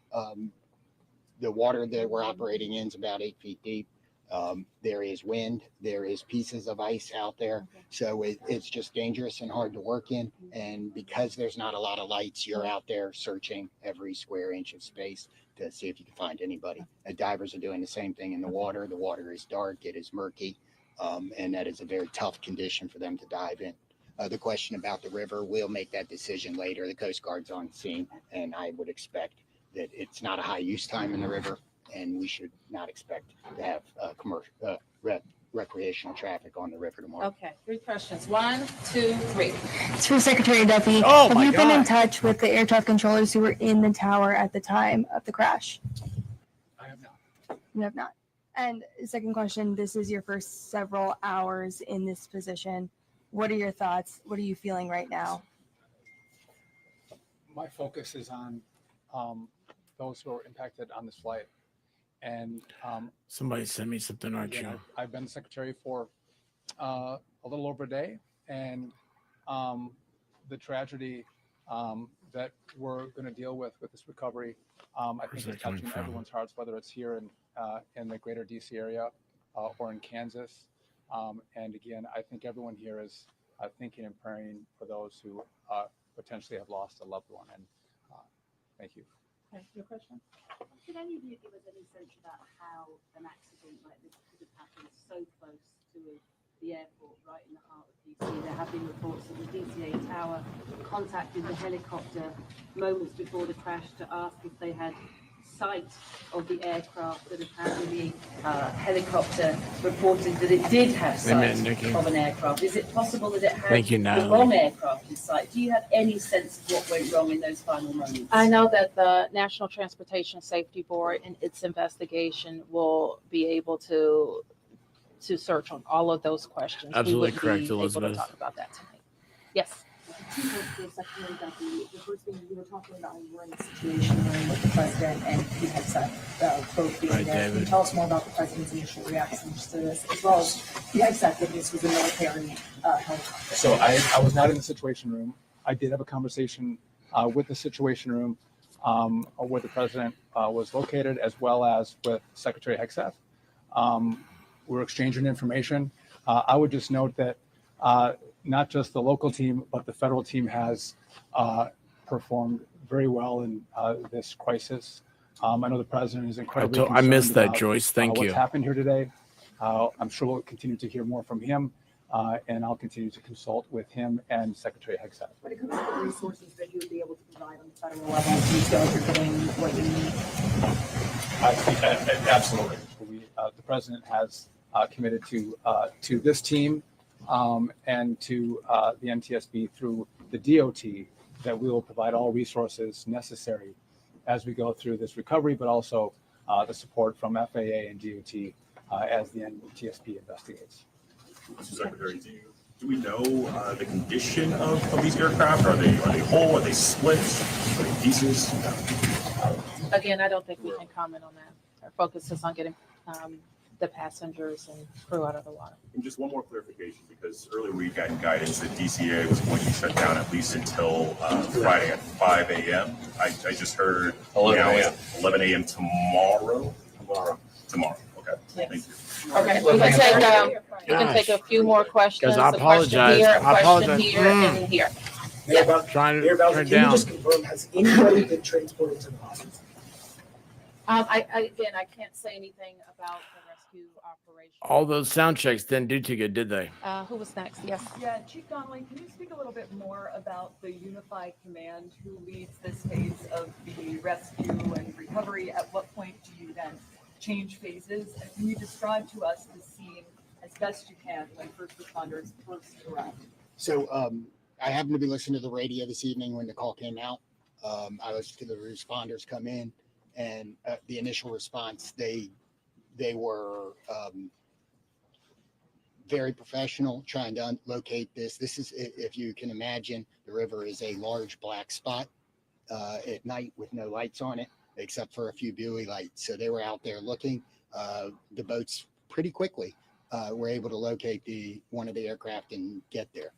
The water that we're operating in is about 8 feet deep. There is wind, there is pieces of ice out there. So it's just dangerous and hard to work in. And because there's not a lot of lights, you're out there searching every square inch of space to see if you can find anybody. Divers are doing the same thing in the water. The water is dark, it is murky, and that is a very tough condition for them to dive in. The question about the river, we'll make that decision later. The Coast Guard's on scene, and I would expect that it's not a high use time in the river, and we should not expect to have commercial recreational traffic on the river tomorrow. Okay, 3 questions. 1, 2, 3. It's for Secretary Duffy. Oh, Have my you been in God. touch with the air traffic controllers who were in the tower at the time of the crash? I have not. You have not. And second question, this is your first several hours in this position. What are your thoughts? What are you feeling right now? My focus is on those who are impacted on this flight. And Somebody send me something, aren't you? I've been secretary for a little over a day, and the tragedy that we're going to deal with this recovery, I think is touching everyone's hearts, whether it's here in the greater DC area or in Kansas. And again, I think everyone here is thinking and praying for those who potentially have lost a loved one. And thank you. Okay, your question? Could any of you give us any sense about how an accident like this could have happened so close to the airport, right in the heart of DC? There have been reports that the DCA tower contacted the helicopter moments before the crash to ask if they had sight of the aircraft, that apparently the helicopter reported that it did have sight of an aircraft. Is it possible that it had the wrong aircraft in sight? Do you have any sense of what went wrong in those final moments? I know that the National Transportation Safety Board in its investigation will be able to search on all of those questions. Absolutely We correct, wouldn't be able Elizabeth. to talk about that tonight. Yes. Two questions, Secretary Duffy. The first thing, you were talking about when you were in the situation room with the president and he had said both being Right, there. Can you David. tell us more about the president's initial reactions to this, as well as the exact that this was a military helicopter? So I was not in the situation room. I did have a conversation with the situation room where the president was located, as well as with Secretary Hegseth. We're exchanging information. I would just note that not just the local team, but the federal team has performed very well in this crisis. I know the president is incredibly concerned I missed that, about, Joyce. Thank what's you. happened here today. I'm sure we'll continue to hear more from him, and I'll continue to consult with him and Secretary Hegseth. When it comes to the resources that you would be able to provide on the federal level, do you feel like you're getting what you need? Absolutely. The president has committed to this team and to the NTSB through the DOT that we will provide all resources necessary as we go through this recovery, but also the support from FAA and DOT as the NTSB investigates. Mr. Secretary, do we know the condition of these aircraft? Are they whole? Are they split? Are they pieces? Again, I don't think we can comment on that. Our focus is on getting the passengers and crew out of the water. And just one more clarification, because earlier we got guidance that DCA was going to shut down at least until Friday at 5 a.m. I just heard 11 now a.m. it's 11 a.m. tomorrow. Okay. Yes. Thank you. Okay, we can take a few more questions. Guys, I A question apologize. here, a I question apologize. here, and here. Mayor Bowser, Trying Mayor to Bowser, turn can you down. just confirm, has anybody been transported to the hospital? I can't say anything about the rescue operation. All those sound checks didn't do too good, did they? Who was next? Yes. Yeah, Chief Donnelly, can you speak a little bit more about the unified command who leads this phase of the rescue and recovery? At what point do you then change phases? And can you describe to us the scene as best you can when first responders first arrive? So I happened to be listening to the radio this evening when the call came out. I listened to the responders come in, and the initial response, they were very professional trying to locate this. This is, if you can imagine, the river is a large black spot at night with no lights on it, except for a few buoy lights. So they were out there looking. The boats pretty quickly were able to locate one of the aircraft and get there.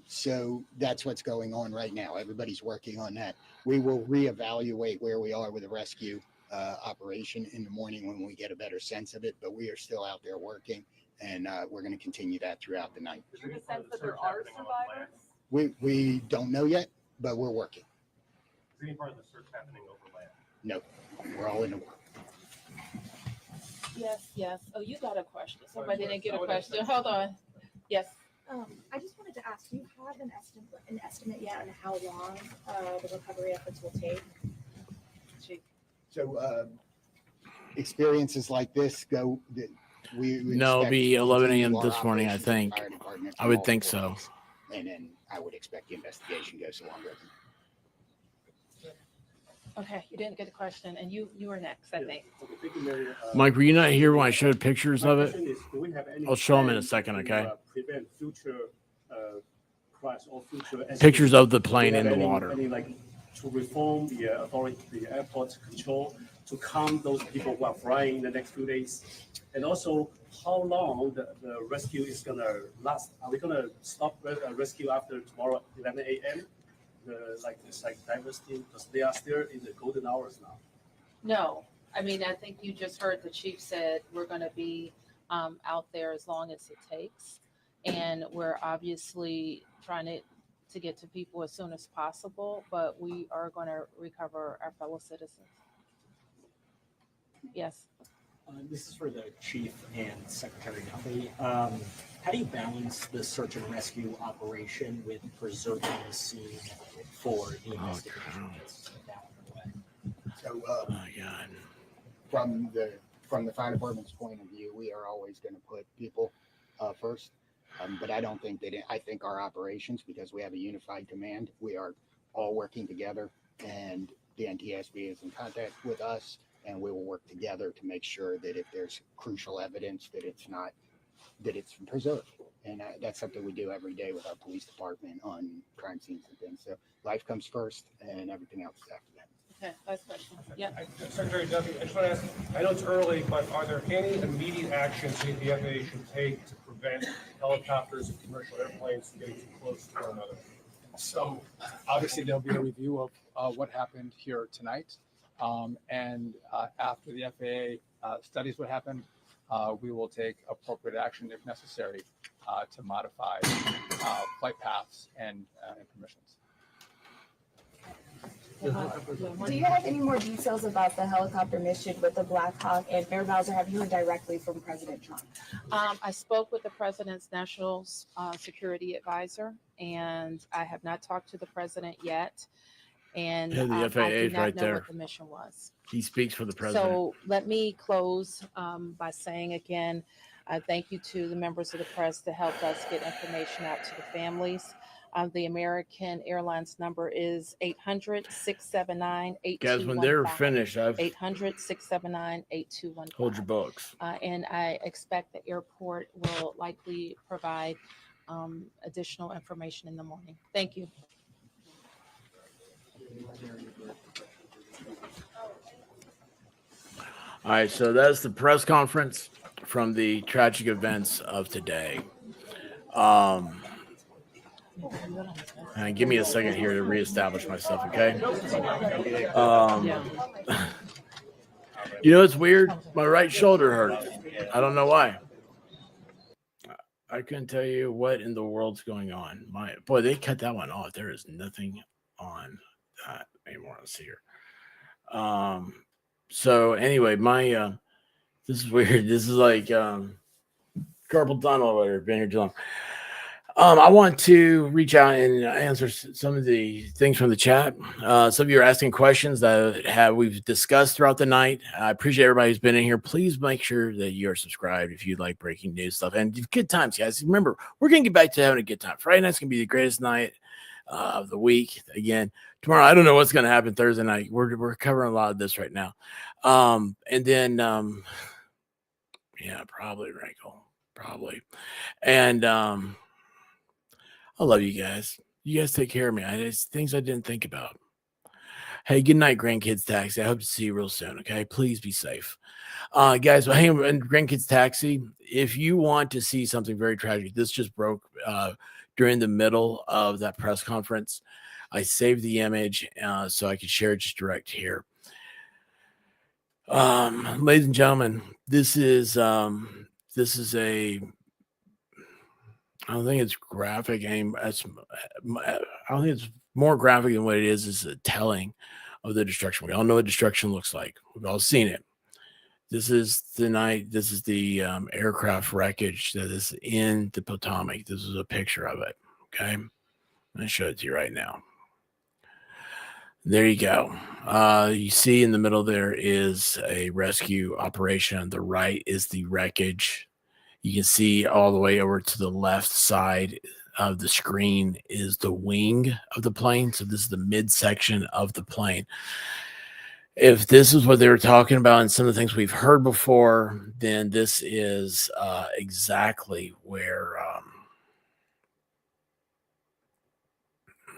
So that's what's going on right now. Everybody's working on that. We will reevaluate where we are with the rescue operation in the morning when we get a better sense of it, but we are still out there working, and we're going to continue that throughout the night. Is there a sense that there are survivors? We don't know yet, but we're working. Is any part of the search happening over land? No, we're all in the work. Yes. Oh, you got a question. Somebody didn't get a question. Hold on. Yes. I just wanted to ask, do you have an estimate yet on how long the recovery efforts will take? So experiences like this go. We No, it'll be 11 a.m. this morning, I think. I would think so. And then I would expect the investigation goes longer. Okay, you didn't get a question, and you were next, I think. Mike, were you not here when I showed pictures of it? I'll show them in a second, okay? Prevent future crash or future Pictures of the plane in the any, water. To reform the authority, the airport control, to calm those people who are flying the next few days, and also how long the rescue is gonna last. Are we gonna stop rescue after tomorrow 11 a.m.? It's like divers team, because they are still in the golden hours now. No, I mean, I think you just heard the chief said we're going to be out there as long as it takes. And we're obviously trying to get to people as soon as possible, but we are going to recover our fellow citizens. Yes. This is for the chief and Secretary Duffy. How do you balance the search and rescue operation with preserving the scene for the investigation that's now underway? So from the fire department's point of view, we are always going to put people first. But I don't think I think our operations, because we have a unified command, we are all working together, and the NTSB is in contact with us, and we will work together to make sure that if there's crucial evidence that it's preserved. And that's something we do every day with our police department on crime scenes and things. So life comes first and everything else is after that. Okay, last question. Yeah. Secretary Duffy, I just want to ask, I know it's early, but are there any immediate actions the FAA should take to prevent helicopters and commercial airplanes from getting too close to one another? So obviously there'll be a review of what happened here tonight. And after the FAA studies what happened, we will take appropriate action if necessary. to modify flight paths and permissions. Do you have any more details about the helicopter mission with the Black Hawk and Air Bowser? Have you heard directly from President Trump? I spoke with the president's national security advisor, and I have not talked to the president yet. And Yeah, the FAA I do is not right know there. what the mission was. He speaks for the president. So let me close by saying again, thank you to the members of the press to help us get information out to the families. The American Airlines number is 800-679-8215. Guys, when they're finished, 800-679-8215. hold your books. And I expect the airport will likely provide additional information in the morning. Thank you. All right, so that's the press conference from the tragic events of today. And give me a second here to reestablish myself, okay? You know, it's weird. My right shoulder hurts. I don't know why. I couldn't tell you what in the world's going on. Boy, they cut that one off. There is nothing on that anymore. Let's see here. So anyway, this is weird. This is like carpal tunnel or whatever. Been here too long. I want to reach out and answer some of the things from the chat. Some of you are asking questions that we've discussed throughout the night. I appreciate everybody who's been in here. Please make sure that you are subscribed if you like breaking news stuff. And good times, guys. Remember, we're going to get back to having a good time. Friday night's going to be the greatest night of the week. Again, tomorrow, I don't know what's going to happen Thursday night. We're covering a lot of this right now. And then, yeah, probably Rankle. Probably. And, I love you guys. You guys take care of me. It's things I didn't think about. Hey, good night, Grandkids Taxi. I hope to see you real soon, okay? Please be safe. Guys, hey, Grandkids Taxi, if you want to see something very tragic, this just broke during the middle of that press conference. I saved the image so I could share it just direct here. Ladies and gentlemen, this is a I don't think it's graphic. I don't think it's more graphic than what it is. It's a telling of the destruction. We all know what destruction looks like. We've all seen it. This is the night. This is the aircraft wreckage that is in the Potomac. This is a picture of it. Okay, I'm going to show it to you right now. There you go. You see in the middle there is a rescue operation. On the right is the wreckage. You can see all the way over to the left side of the screen is the wing of the plane. So this is the midsection of the plane. If this is what they were talking about and some of the things we've heard before, then this is exactly where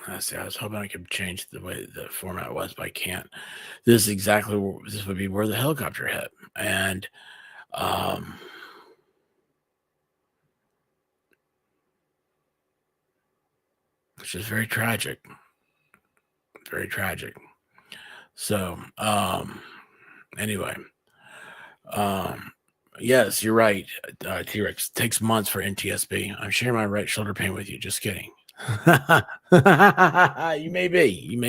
I was hoping I could change the way the format was, but I can't. This is exactly this would be where the helicopter hit. And it's just very tragic. Very tragic. So, anyway, yes, you're right, T-Rex. It takes months for NTSB. I'm sharing my right shoulder pain with you. Just kidding. You may be.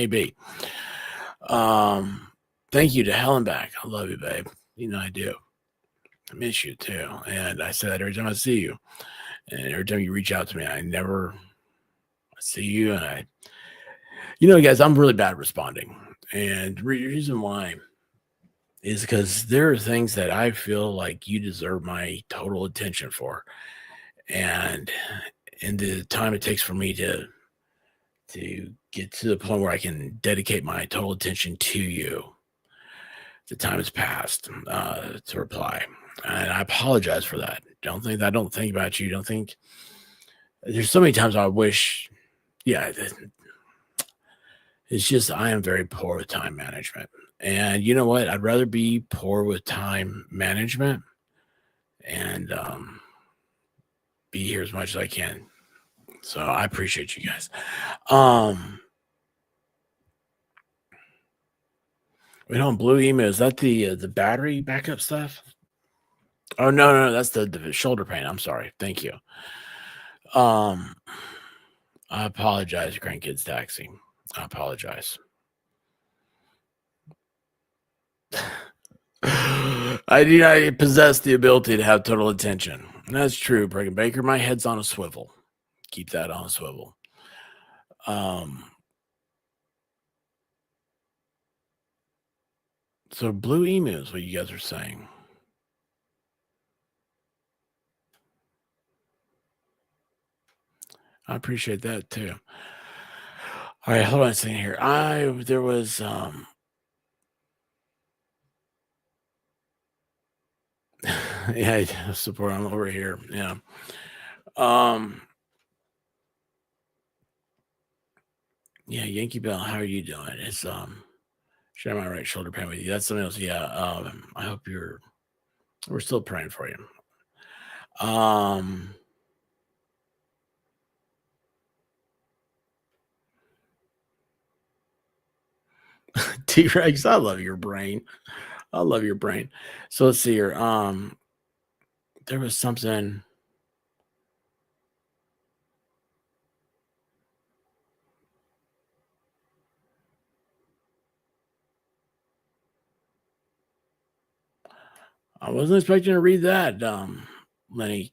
Thank you to Helen back. I love you, babe. You know I do. I miss you too. And I say that every time I see you. And every time you reach out to me, I see you, and guys, I'm really bad at responding. And the reason why is because there are things that I feel like you deserve my total attention for. And in the time it takes for me to get to the point where I can dedicate my total attention to you, the time has passed to reply. And I apologize for that. Don't think about you. Don't think there's so many times I wish. Yeah, it's just I am very poor with time management. And you know what? I'd rather be poor with time management and be here as much as I can. So I appreciate you guys. Wait on blue email. Is that the battery backup stuff? Oh, no, that's the shoulder pain. I'm sorry. Thank you. I apologize, Grandkids Taxi. I apologize. I do not possess the ability to have total attention. That's true, Brigham Baker. My head's on a swivel. Keep that on a swivel. So blue emu is what you guys are saying. I appreciate that too. All right, hold on a second here. There was yeah, support on over here. Yeah. Yeah, Yankee Bell, how are you doing? It's share my right shoulder pain with you. That's something else. Yeah. I hope we're still praying for you. T-Rex, I love your brain. I love your brain. So let's see here. There was something. I wasn't expecting to read that. Lenny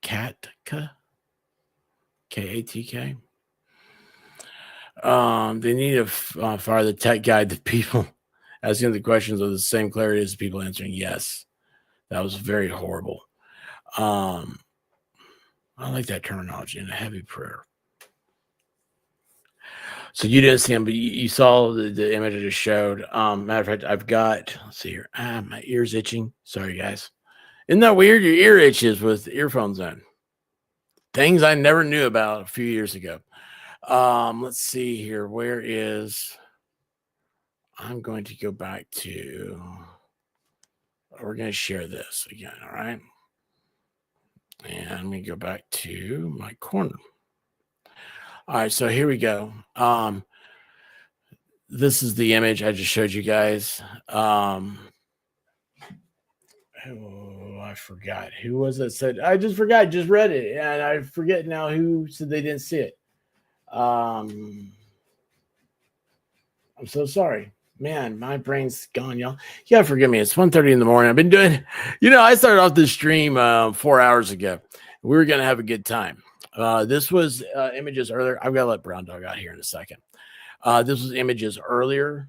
Katka, K-A-T-K. They need to fire the tech guy. The people asking the questions with the same clarity as people answering yes. That was very horrible. I like that terminology in a heavy prayer. So you didn't see him, but you saw the image I just showed. Matter of fact, I've got, let's see here. My ear's itching. Sorry, guys. Isn't that weird? Your ear itches with earphones in. Things I never knew about a few years ago. Let's see here. I'm going to go back to, we're going to share this again. All right. And I'm going to go back to my corner. All right. So here we go. This is the image I just showed you guys. Oh, I forgot. Who was it said? I just forgot. Just read it. And I forget now who said they didn't see it. I'm so sorry. Man, my brain's gone, y'all. You gotta forgive me. It's 1:30 in the morning. I've been doing, I started off this stream 4 hours ago. We were gonna have a good time. This was images earlier. I've got to let Brown Dog out here in a second. This was images earlier.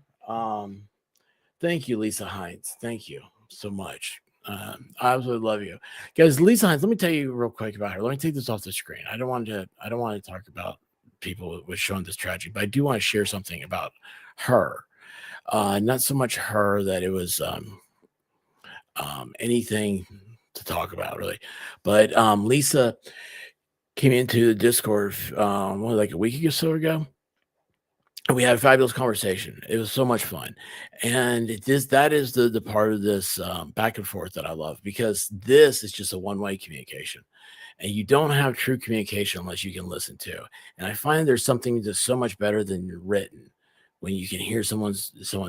Thank you, Lisa Hines. Thank you so much. I absolutely love you guys. Lisa Hines, let me tell you real quick about her. Let me take this off the screen. I don't want to talk about people with showing this tragedy, but I do want to share something about her. Not so much her that it was anything to talk about really, but Lisa came into the Discord like a week or so ago. We had a fabulous conversation. It was so much fun. And that is the part of this back and forth that I love, because this is just a one-way communication. And you don't have true communication unless you can listen to. And I find there's something that's so much better than written when you can hear someone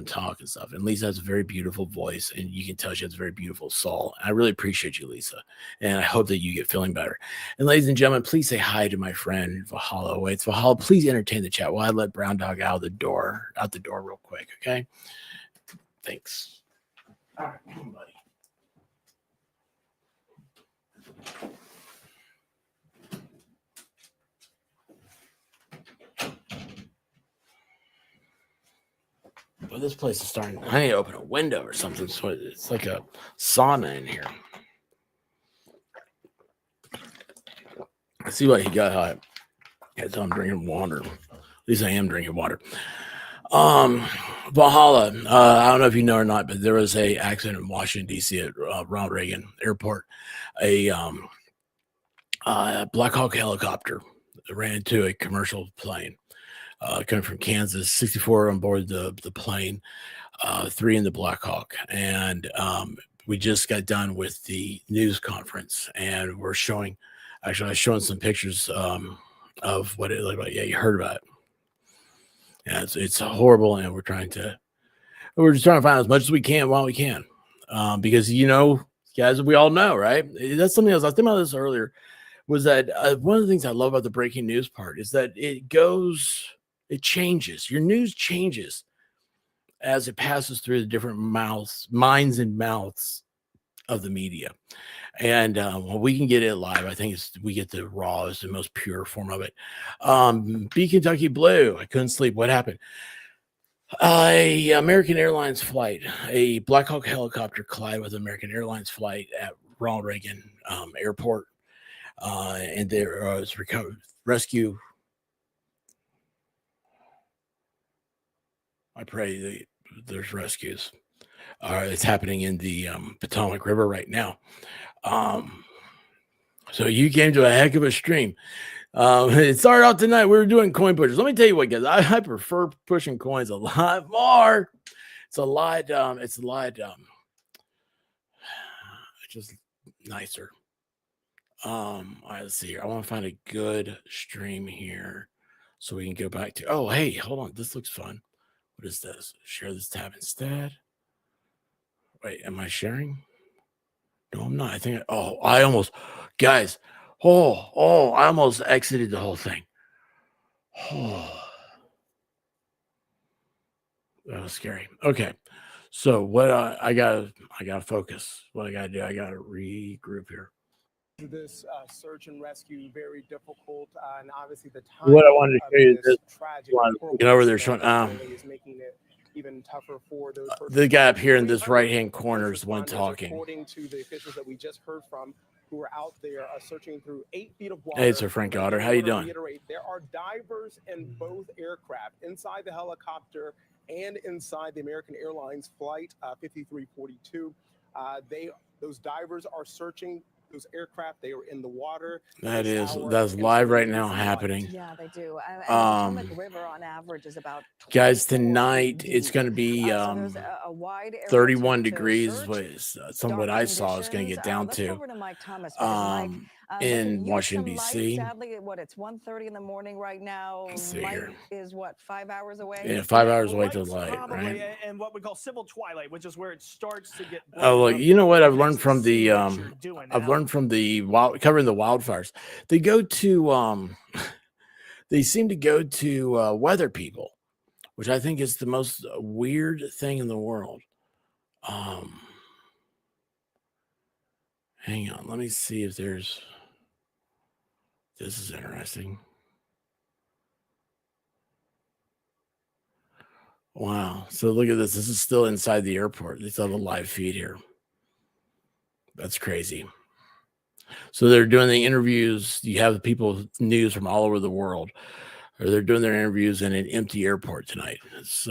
talk and stuff. And Lisa has a very beautiful voice, and you can tell she has a very beautiful soul. I really appreciate you, Lisa. And I hope that you get feeling better. And ladies and gentlemen, please say hi to my friend Valhalla. Wait, Valhalla, please entertain the chat while I let Brown Dog out the door real quick. Okay. Thanks. All right, come on, buddy. Well, this place is starting. I need to open a window or something. So it's like a sauna in here. I see what he got. I'm drinking water. At least I am drinking water. Valhalla. I don't know if you know or not, but there was a accident in Washington D.C. at Ronald Reagan Airport. A Black Hawk helicopter ran into a commercial plane. Coming from Kansas, 64 on board the plane, 3 in the Black Hawk. And we just got done with the news conference, and we're showing, actually I was showing some pictures of what it looked like. Yeah, you heard about it. Yeah, it's horrible, and we're just trying to find out as much as we can while we can. Because guys, we all know, right? That's something else. I was thinking about this earlier. Was that one of the things I love about the breaking news part is that it changes. Your news changes as it passes through the different minds and mouths of the media. And when we can get it live, I think we get the rawest and most pure form of it. Be Kentucky Blue. I couldn't sleep. What happened? A American Airlines flight, a Black Hawk helicopter collided with American Airlines flight at Ronald Reagan Airport, and there was rescue. I pray there's rescues. It's happening in the Potomac River right now. So you came to a heck of a stream. It started out tonight. We were doing coin pushers. Let me tell you what, guys. I prefer pushing coins a lot more. It's a lot. Just nicer. All right, let's see here. I want to find a good stream here so we can go back to. Oh, hey, hold on. This looks fun. What is this? Share this tab instead. Wait, am I sharing? No, I'm not. I think. I almost, guys. I almost exited the whole thing. That was scary. Okay, so what I gotta focus. What I gotta do? I gotta regroup here. This search and rescue very difficult, and obviously the time. What I wanted to show you is this. Tragic, Get over there, showing. is making it even tougher for those. The guy up here in this right-hand corner is the one talking. According to the officials that we just heard from, who are out there searching through 8 feet of water. Hey, Sir Frank Otter, how you doing? There are divers in both aircraft, inside the helicopter and inside the American Airlines flight 5342. Those divers are searching those aircraft. They are in the water. That's live right now happening. Yeah, they do. And the Potomac River on average is about guys, tonight it's going to be a wide area 31 degrees. Some of what I saw is going to get down to over to Mike Thomas, Mike, in Washington, D.C. Sadly, it's 1:30 in the morning right now. Mike is 5 hours away? Yeah, 5 hours away to the light, right? And what we call civil twilight, which is where it starts to get. Oh, look, you know what I've learned from the covering the wildfires. They go to they seem to go to weather people, which I think is the most weird thing in the world. Hang on, let me see if there's. This is interesting. Wow. So look at this. This is still inside the airport. They still have a live feed here. That's crazy. So they're doing the interviews. You have the people, news from all over the world. Or they're doing their interviews in an empty airport tonight. It's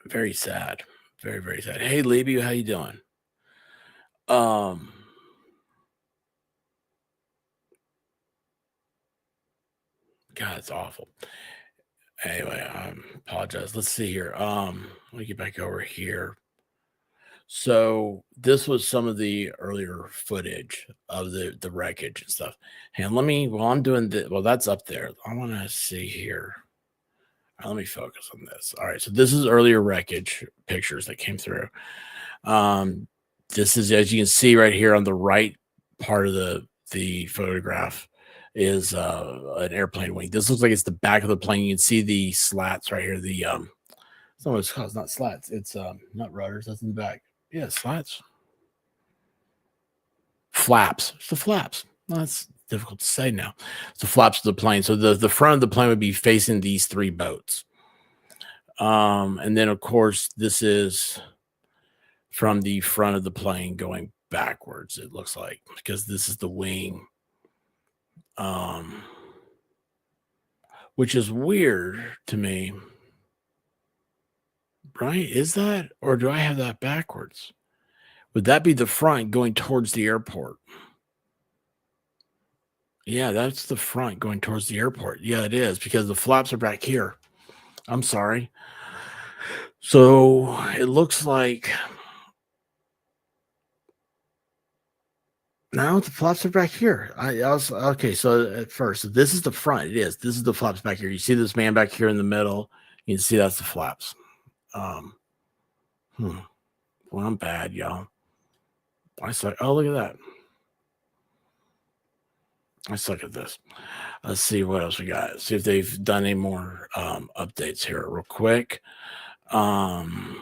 very sad. Very, very sad. Hey, Libby, how you doing? God, it's awful. Anyway, I apologize. Let's see here. Let me get back over here. So this was some of the earlier footage of the wreckage and stuff. And while I'm doing this, well, that's up there. I want to see here. All right, let me focus on this. All right, so this is earlier wreckage pictures that came through. This is, as you can see right here on the right part of the photograph, is an airplane wing. This looks like it's the back of the plane. You can see the slats right here. It's not slats. It's not rudders. That's in the back. Yeah, slats. Flaps. It's the flaps. Well, that's difficult to say now. It's the flaps of the plane. So the front of the plane would be facing these three boats. And then, of course, this is from the front of the plane going backwards, it looks like, because this is the wing. Which is weird to me. Right? Is that? Or do I have that backwards? Would that be the front going towards the airport? Yeah, that's the front going towards the airport. Yeah, it is, because the flaps are back here. I'm sorry. So it looks like now the flaps are back here. I was okay. So at first, this is the front. It is. This is the flaps back here. You see this man back here in the middle. You can see that's the flaps. Well, I'm bad, y'all. I suck. Oh, look at that. I suck at this. Let's see what else we got. See if they've done any more updates here real quick. And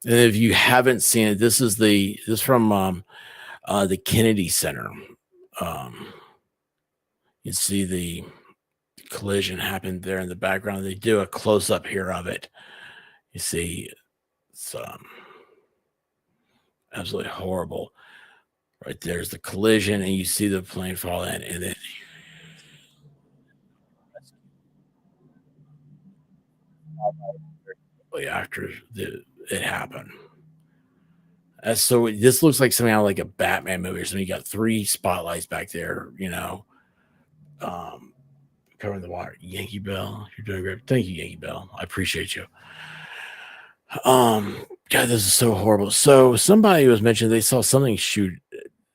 if you haven't seen it, this is from the Kennedy Center. You see the collision happened there in the background. They do a close up here of it. You see, it's absolutely horrible. Right there's the collision, and you see the plane fall in, and then after it happened. So this looks like something out of like a Batman movie or something. You got 3 spotlights back there, covering the water. Yankee Bell, you're doing great. Thank you, Yankee Bell. I appreciate you. God, this is so horrible. So somebody was mentioning they saw something shoot.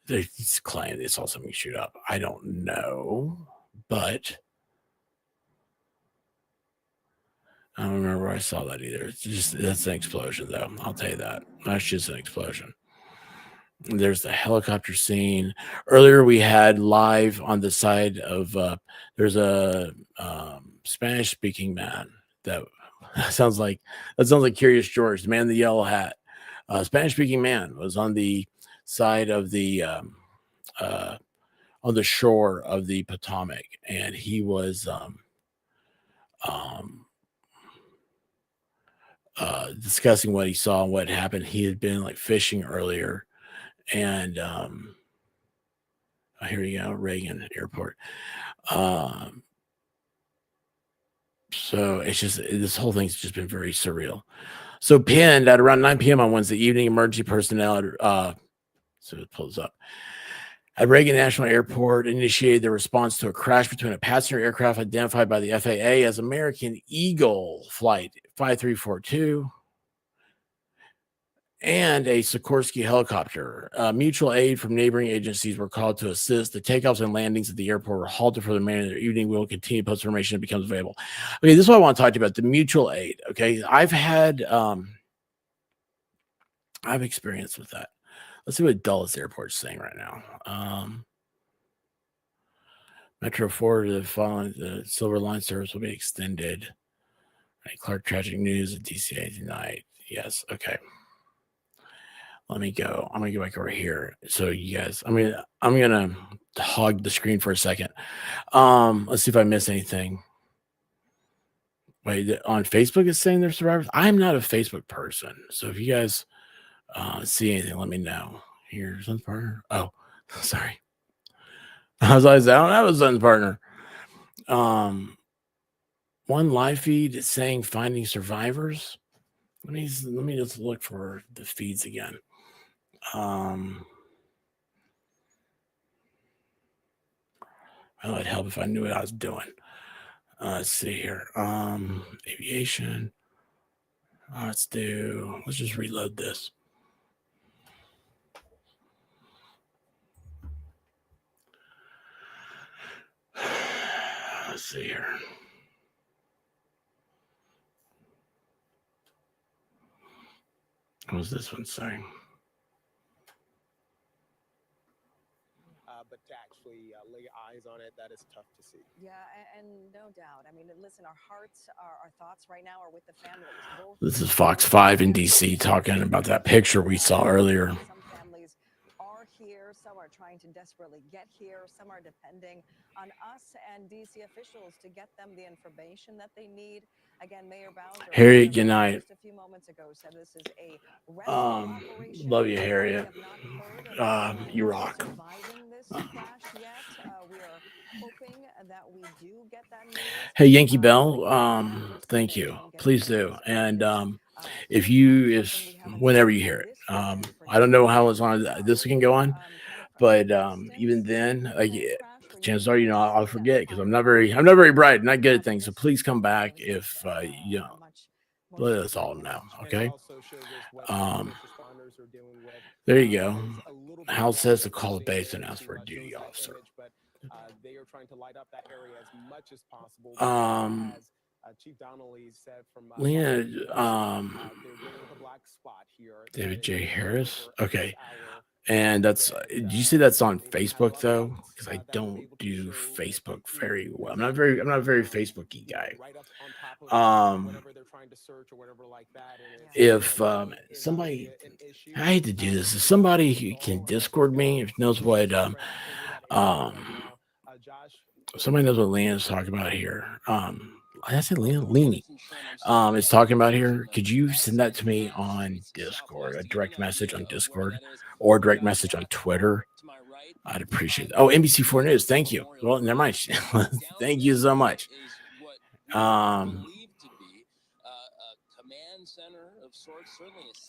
They claim they saw something shoot up. I don't know, but I don't remember where I saw that either. That's an explosion, though. I'll tell you that. That's just an explosion. There's the helicopter scene. Earlier, we had live on the side of there's a Spanish-speaking man that sounds like Curious George, the man in the yellow hat. Spanish-speaking man was on the side of the on the shore of the Potomac, and he was discussing what he saw and what happened. He had been like fishing earlier, and here you go, Reagan Airport. So it's just this whole thing's just been very surreal. So pinned at around 9 p.m. on Wednesday evening, emergency personnel so it pulls up at Reagan National Airport initiated the response to a crash between a passenger aircraft identified by the FAA as American Eagle Flight 5342 and a Sikorsky helicopter. Mutual aid from neighboring agencies were called to assist. The takeoffs and landings at the airport were halted for the remainder of the evening. We will continue to post information that becomes available. Okay, this is what I want to talk to you about, the mutual aid. Okay, I've experience with that. Let's see what Dulles Airport's saying right now. Metro forwarded following the Silver Line service will be extended. Right, Clark, tragic news at DCA tonight. Yes, okay. Let me go. I'm gonna go back over here. So you guys, I'm gonna hog the screen for a second. Let's see if I miss anything. Wait, on Facebook it's saying they're survivors. I'm not a Facebook person, so if you guys see anything, let me know. Here's Sun's partner. Oh, sorry. I was like, I don't have a Sun's partner. One live feed is saying finding survivors. Let me just look for the feeds again. Well, it'd help if I knew what I was doing. Let's see here. Aviation. Let's just reload this. Let's see here. What was this one saying? But to actually lay eyes on it, that is tough to see. Yeah, and no doubt. I mean, listen, our hearts, our thoughts right now are with the families. This is Fox 5 in DC talking about that picture we saw earlier. Some families are here. Some are trying to desperately get here. Some are depending on us and DC officials to get them the information that they need. Again, Mayor Bowser, Harriet, good night. just a few moments ago, said this is a rescue operation. Love you, Harriet. You rock. Surviving this crash yet. We are hoping that we do get that news. Hey, Yankee Bell, thank you. Please do. And if whenever you hear it, I don't know how long this can go on, but even then, chances are, I'll forget because I'm not very bright, not good at things. So please come back if let us all know. Okay. There you go. Hal says to call the base and ask for a duty officer. They are trying to light up that area as much as possible. Chief Donnelly said from Lena, there is a black spot here. David J. Harris. Okay. And that's, did you see that's on Facebook though? Because I don't do Facebook very well. I'm not a very Facebooky guy. Whatever they're trying to search or whatever like that. If somebody, I hate to do this, if somebody who can Discord me, if knows what, somebody knows what Lena's talking about here. I said Lena, Leanie, is talking about here. Could you send that to me on Discord, a direct message on Discord, or a direct message on Twitter? I'd appreciate it. Oh, NBC4 News. Thank you. Well, never mind. Thank you so much.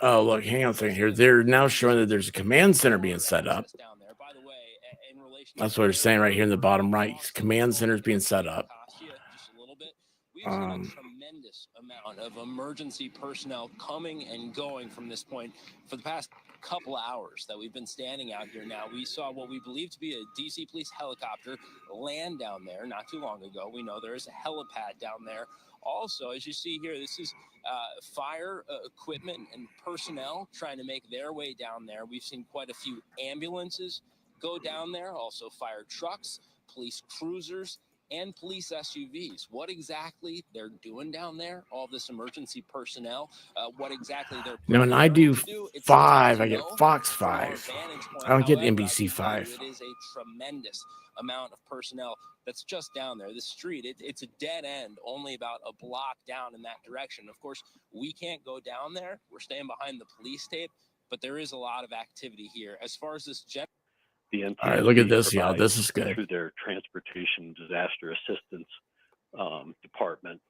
Oh, look, hang on a second here. They're now showing that there's a command center being set up. That's what they're saying right here in the bottom right. Command center is being set up. Tremendous amount of emergency personnel coming and going from this point for the past couple of hours that we've been standing out here now. We saw what we believe to be a DC police helicopter land down there not too long ago. We know there is a helipad down there. Also, as you see here, this is fire equipment and personnel trying to make their way down there. We've seen quite a few ambulances go down there, also fire trucks, police cruisers, and police SUVs. What exactly they're doing down there, all this emergency personnel, what exactly they're Now, when I do it's 5, tough to I get know Fox from our 5. vantage point. I don't get However, I NBC can tell you 5. It is a tremendous amount of personnel that's just down there. The street, it's a dead end, only about a block down in that direction. Of course, we can't go down there. We're staying behind the police tape, but there is a lot of activity here. As far as this The All right, look at NTSB this, y'all. This provides is good. through their Transportation Disaster Assistance Department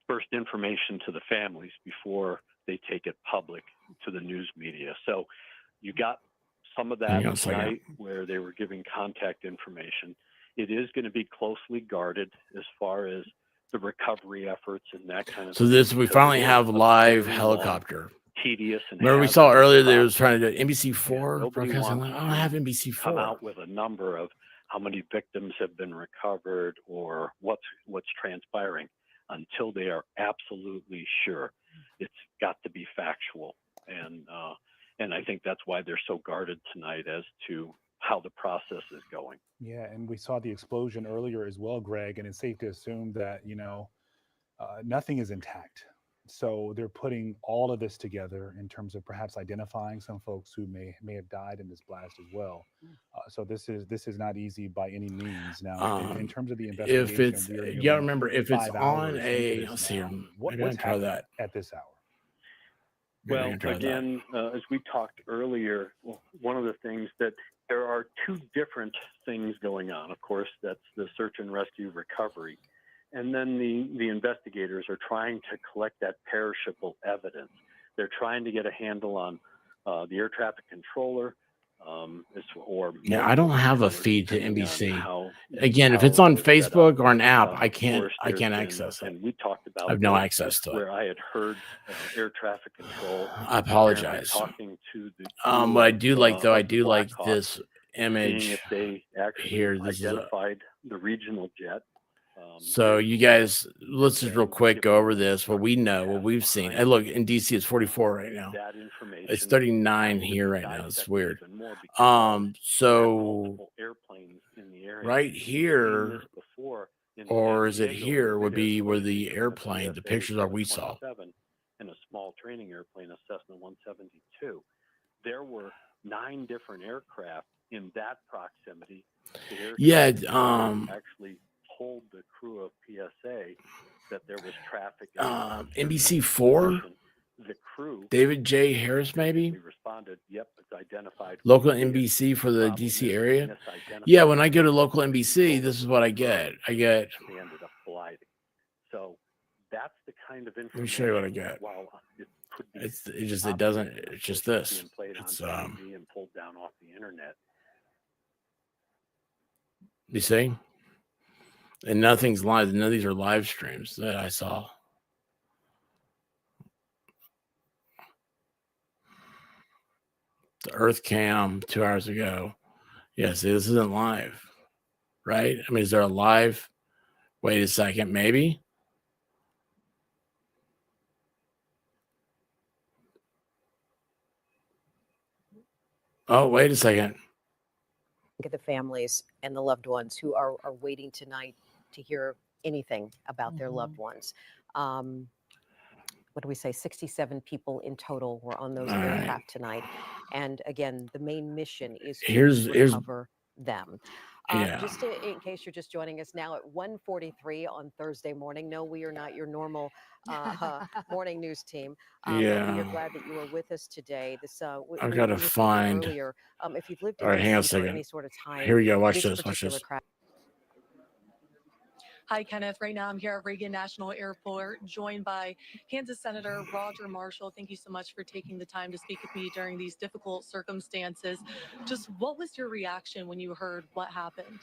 first information to the families before they take it public to the news media. So you got some of that Hang on a second. tonight where they were giving contact information. It is going to be closely guarded as far as the recovery efforts and that kind of So thing. this, we because finally it is have a live very helicopter. long, tedious and Remember we saw hazardous earlier they was process. trying to do NBC4 Nobody broadcasting. wants I don't have to NBC4. come out with a number of how many victims have been recovered or what's transpiring until they are absolutely sure. It's got to be factual, and I think that's why they're so guarded tonight as to how the process is going. Yeah, and we saw the explosion earlier as well, Greg, and it's safe to assume that nothing is intact. So they're putting all of this together in terms of perhaps identifying some folks who may have died in this blast as well. So this is not easy by any means. Now, in terms of the investigation, If it's, we are you nearly gotta remember, if it's 5 on hours into a, this let's see here, now. maybe I What's can try happening that. at this hour? Maybe I Well, can try that. again, as we talked earlier, one of the things that there are two different things going on. Of course, that's the search and rescue recovery. And then the investigators are trying to collect that perishable evidence. They're trying to get a handle on the air traffic controller. Yeah, I don't have a controllers, feed to depending on NBC. how- Again, if how it's on they're set up. Facebook or an app, I Of can't course, there's been- access it. And we talked about I have no this, access to it. where I had heard air traffic control. I apologize. apparently talking to the What I do like though, I of do like Blackhawk, this seeing image if they actually here. This is a, identified the regional jet. so you guys, let's just real quick go over this. What we know, what we've seen. And look, in DC, it's 44 right now. That information It's 39 here right now. It's weird. So airplanes in the area. right We've seen here, this before in or San is it Diego, here? Would where be where they the put a airplane, the PSA pictures are we saw. 727 and a small training airplane, a Cessna 172. There were 9 different aircraft in that proximity. The air Yeah, traffic controller actually told the crew of PSA that there was traffic. NBC4, The crew, David J. Harris, maybe we responded, yep, it's identified. local NBC for the DC area. Yeah, when I go to local NBC, this is what I get. They ended up colliding. So that's the kind of information. Let me show you what I get. While it could be It doesn't. It's just this. being played on It's TV and pulled down off the internet. you see, and nothing's live. None of these are live streams that I saw. The Earth Cam 2 hours ago. Yeah, see, this isn't live, right? I mean, is there a live? Wait a second, maybe. Oh, wait a second. At the families and the loved ones who are waiting tonight to hear anything about their loved ones. What do we say? 67 people in total were on those All right. aircraft tonight. And again, the main mission is to Here's recover them. yeah. Just in case you're just joining us now at 1:43 on Thursday morning. No, we are not your normal morning news team. But we are Yeah. glad that you are with us today. This I've we got to were speaking find. earlier. If you've lived All in right, hang on a DC for second. any sort of time, Here we go. Watch this this. Watch particular this. crash. Hi, Kenneth. Right now I'm here at Reagan National Airport, joined by Kansas Senator Roger Marshall. Thank you so much for taking the time to speak with me during these difficult circumstances. Just what was your reaction when you heard what happened?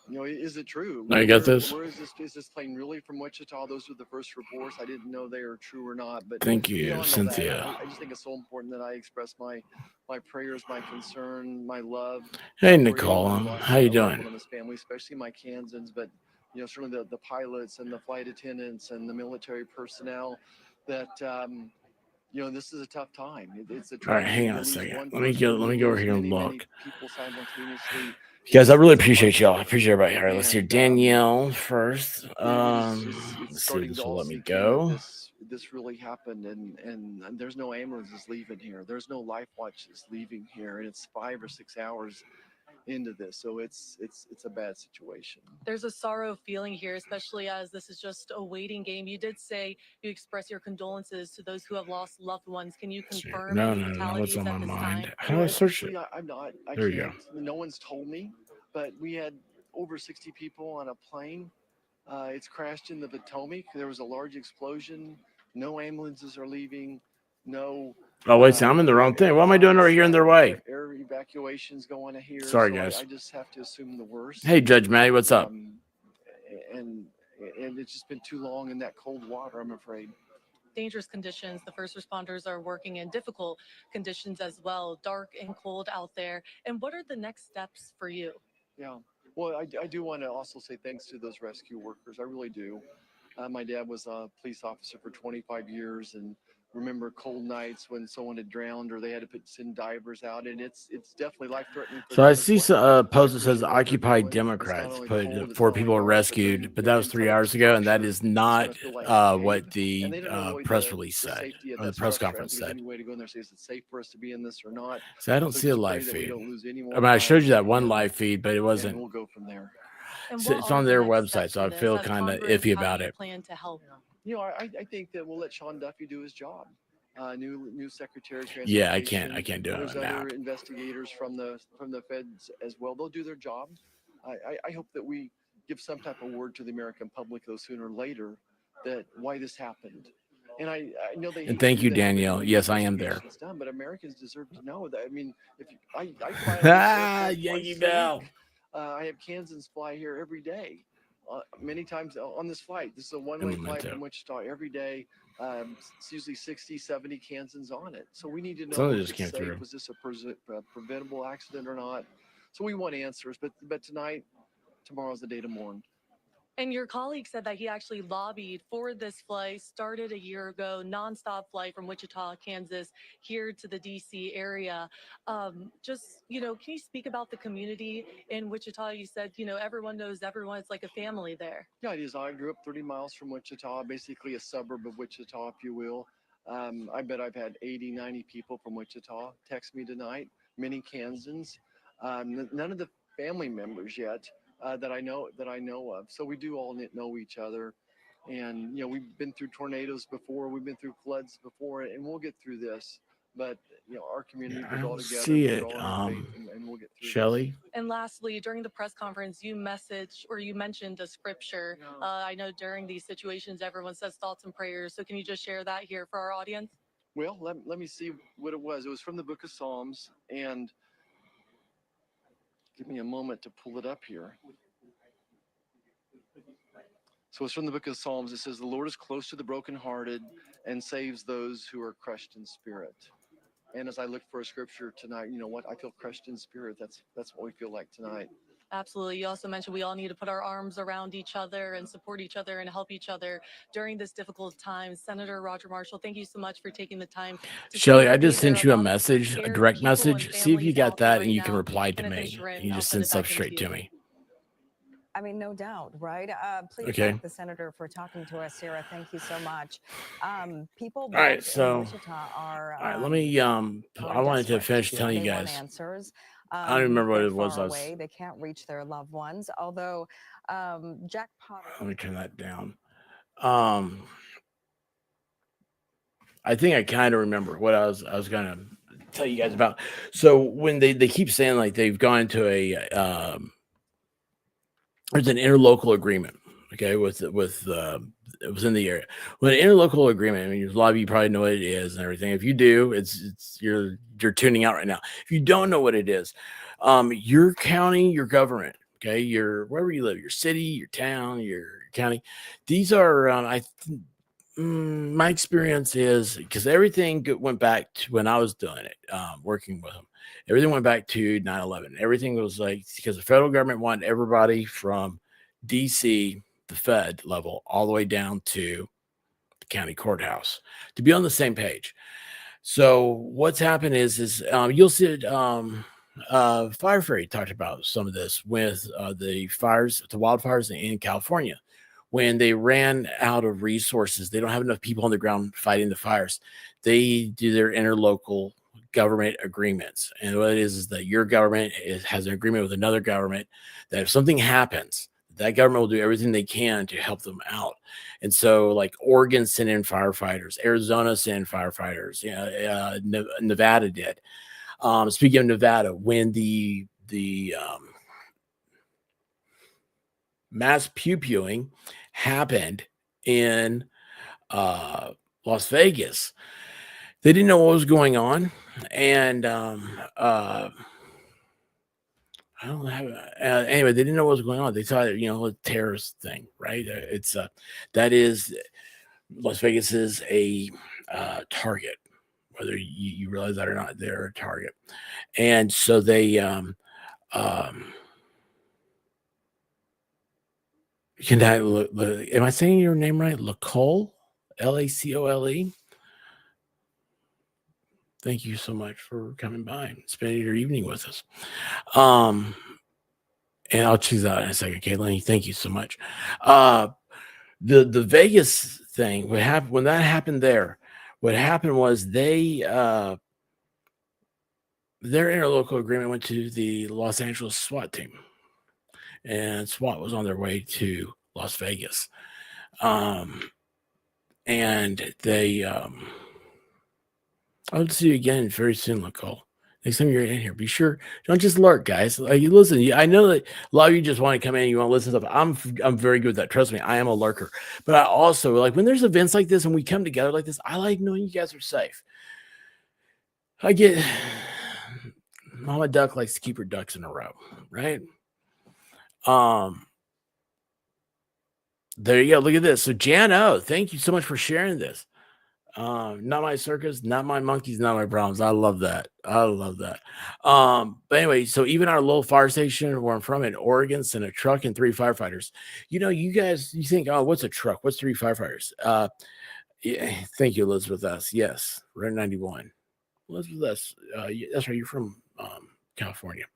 You know, is it true? Now you got this? Where is this plane really from Wichita? Those were the first reports. I didn't know they were true or not, but Thank you, beyond all that, Cynthia. I just think it's so important that I express my prayers, my concern, my love. Hey, for Nicole. anyone who lost How you a loved doing? one in this family, especially my Kansans, but you know, certainly the pilots and the flight attendants and the military personnel that you know, this is a tough time. It's a All right, tragedy. hang You on a lose second. one Let me person, go you over lose here and many, many look. people simultaneously. Guys, I really It's appreciate y'all. I heartbreaking. appreciate everybody. All right, let's hear And Danielle first. it's Let's see if starting this to will all let me sink in that go. this really happened, and there's no ambulances leaving here. There's no life watches leaving here, and it's 5 or 6 hours into this, so it's a bad situation. There's a sorrow feeling here, especially as this is just a waiting game. You did say you express your condolences to those who have lost loved ones. Can you confirm No, any no, no. What's fatalities on at my this mind? time? How do I search it? I'm not. I There you can't. go. No one's told me, but we had over 60 people on a plane. It's crashed in the Potomac. There was a large explosion. No ambulances are leaving. No. Oh, wait, I'm in the wrong thing. What am I doing over here in their way? Air evacuations going here. Sorry, so guys. I just have to assume the worst. Hey, Judge Maddie, what's up? And it's just been too long in that cold water, I'm afraid. Dangerous conditions. The first responders are working in difficult conditions as well, dark and cold out there. And what are the next steps for you? Yeah. Well, I do want to also say thanks to those rescue workers. I really do. My dad was a police officer for 25 years and remember cold nights when someone had drowned or they had to send divers out. And it's definitely life-threatening for So them I as see well. a post that says Appreciate what they're Occupy doing. It's Democrats not only put cold, it's 4 not only people were dark, but rescued, but that they're was 3 inside hours ago, and that structure. is It's not gonna feel like what escape. the And they don't know press release the said safety of or the that press structure. I conference think there's said. any way to go in there and say, is it safe for us to be in this or not? So I don't So see a just pray live that we feed. don't lose any I more mean, I showed you that lives, one and live feed, but it wasn't. we'll go from there. And It's, what it's are on the their next website, steps so for I this? feel As kind of Congress, iffy how about do you it. plan to help? You know, I think that we'll let Sean Duffy do his job. New Secretary of Yeah, Transportation. I can't do it There's on other that. investigators from the feds as well. They'll do their job. I hope that we give some type of word to the American public, though, sooner or later, that why this happened. And I know they And hate thank to you, do that when Danielle. the Yes, I am there. investigation's done, but Americans deserve to know that. I mean, if you, I fly out of this Ah, airport Yankee twice a Bell. week. I have Kansans fly here every day. Many times on this flight. This is a one-way flight from Wichita every day. It's usually 60, 70 Kansans on it. So we need to know Something if just it's came safe. through. Was this a preventable accident or not? So we want answers. But tonight, tomorrow's the day to mourn. And your colleague said that he actually lobbied for this flight, started a year ago, nonstop flight from Wichita, Kansas, here to the DC area. Just, can you speak about the community in Wichita? You said, everyone knows everyone. It's like a family there. Yeah, it is. I grew up 30 miles from Wichita, basically a suburb of Wichita, if you will. I bet I've had 80, 90 people from Wichita text me tonight, many Kansans. None of the family members yet that I know of. So we do all know each other. And, we've been through tornadoes before, we've been through floods before, and we'll get through this. But, our community I put it all don't together, see put it it. all in faith, and we'll get through this. Shelly. And lastly, during the press conference, you mentioned a scripture. I know during these situations, everyone says thoughts and prayers. So can you just share that here for our audience? Well, let me see what it was. It was from the book of Psalms, and give me a moment to pull it up here. So it's from the book of Psalms. It says, "The Lord is close to the brokenhearted and saves those who are crushed in spirit." And as I look for a scripture tonight, you know what? I feel crushed in spirit. That's what we feel like tonight. Absolutely. You also mentioned we all need to put our arms around each other and support each other and help each other during this difficult time. Senator Roger Marshall, thank you so much for taking the time to speak Shelly, I with me just there sent you a about message, a scared direct people and message. See if you families got out there that, right and you can now. reply to And then me. Sharon, You I'll just send send it stuff back into straight you. to me. I mean, no doubt, right? Please Okay. thank the senator for talking to us, Sarah. Thank you so much. People All right, back in so Wichita are all right, let me I wanted to desperate. finish telling you They want guys. answers. I don't remember what They're it was. far away. They can't reach their loved ones. Although Jack Potter. Let me turn that down. I think I kind of remember what I was gonna tell you guys about. So when they keep saying like they've gone to a there's an interlocal agreement, okay, with it was in the area. With an interlocal agreement, I mean, a lot of you probably know what it is and everything. If you do, it's you're tuning out right now. If you don't know what it is, your county, your government, okay, your wherever you live, your city, your town, your county, these are my experience is because everything went back to when I was doing it, working with them. Everything went back to 9/11. Everything was like because the federal government wanted everybody from DC, the Fed level, all the way down to the county courthouse to be on the same page. So what's happened is you'll see it. Fire Fairy talked about some of this with the wildfires in California when they ran out of resources. They don't have enough people on the ground fighting the fires. They do their interlocal government agreements. And what it is that your government has an agreement with another government that if something happens, that government will do everything they can to help them out. And so, like Oregon sent in firefighters, Arizona sent in firefighters, Nevada did. Speaking of Nevada, when the mass pew-pewing happened in Las Vegas, they didn't know what was going on, and I don't have anyway. They didn't know what was going on. They thought a terrorist thing, right? It's that is Las Vegas is a target, whether you realize that or not. They're a target, and so they can I am I saying your name right? Lacole, Lacole. Thank you so much for coming by and spending your evening with us. And I'll choose that in a second, Caitlin. Thank you so much. The Vegas thing, what happened when that happened there, what happened was their interlocal agreement went to the Los Angeles SWAT team. And SWAT was on their way to Las Vegas. And they I'll see you again very soon, Nicole. Next time you're in here, be sure don't just lurk, guys. Like you listen. I know that a lot of you just want to come in and you want to listen to stuff. I'm very good with that. Trust me, I am a lurker. But I also like when there's events like this and we come together like this. I like knowing you guys are safe. I get Mama Duck likes to keep her ducks in a row, right? There you go. Look at this. So Jan O, thank you so much for sharing this. Not my circus, not my monkeys, not my problems. I love that. I love that. But anyway, so even our little fire station where I'm from in Oregon sent a truck and 3 firefighters. You guys, you think, oh, what's a truck? What's 3 firefighters? Yeah, thank you, Elizabeth S. Yes, Red 91. Elizabeth S. That's right, you're from California.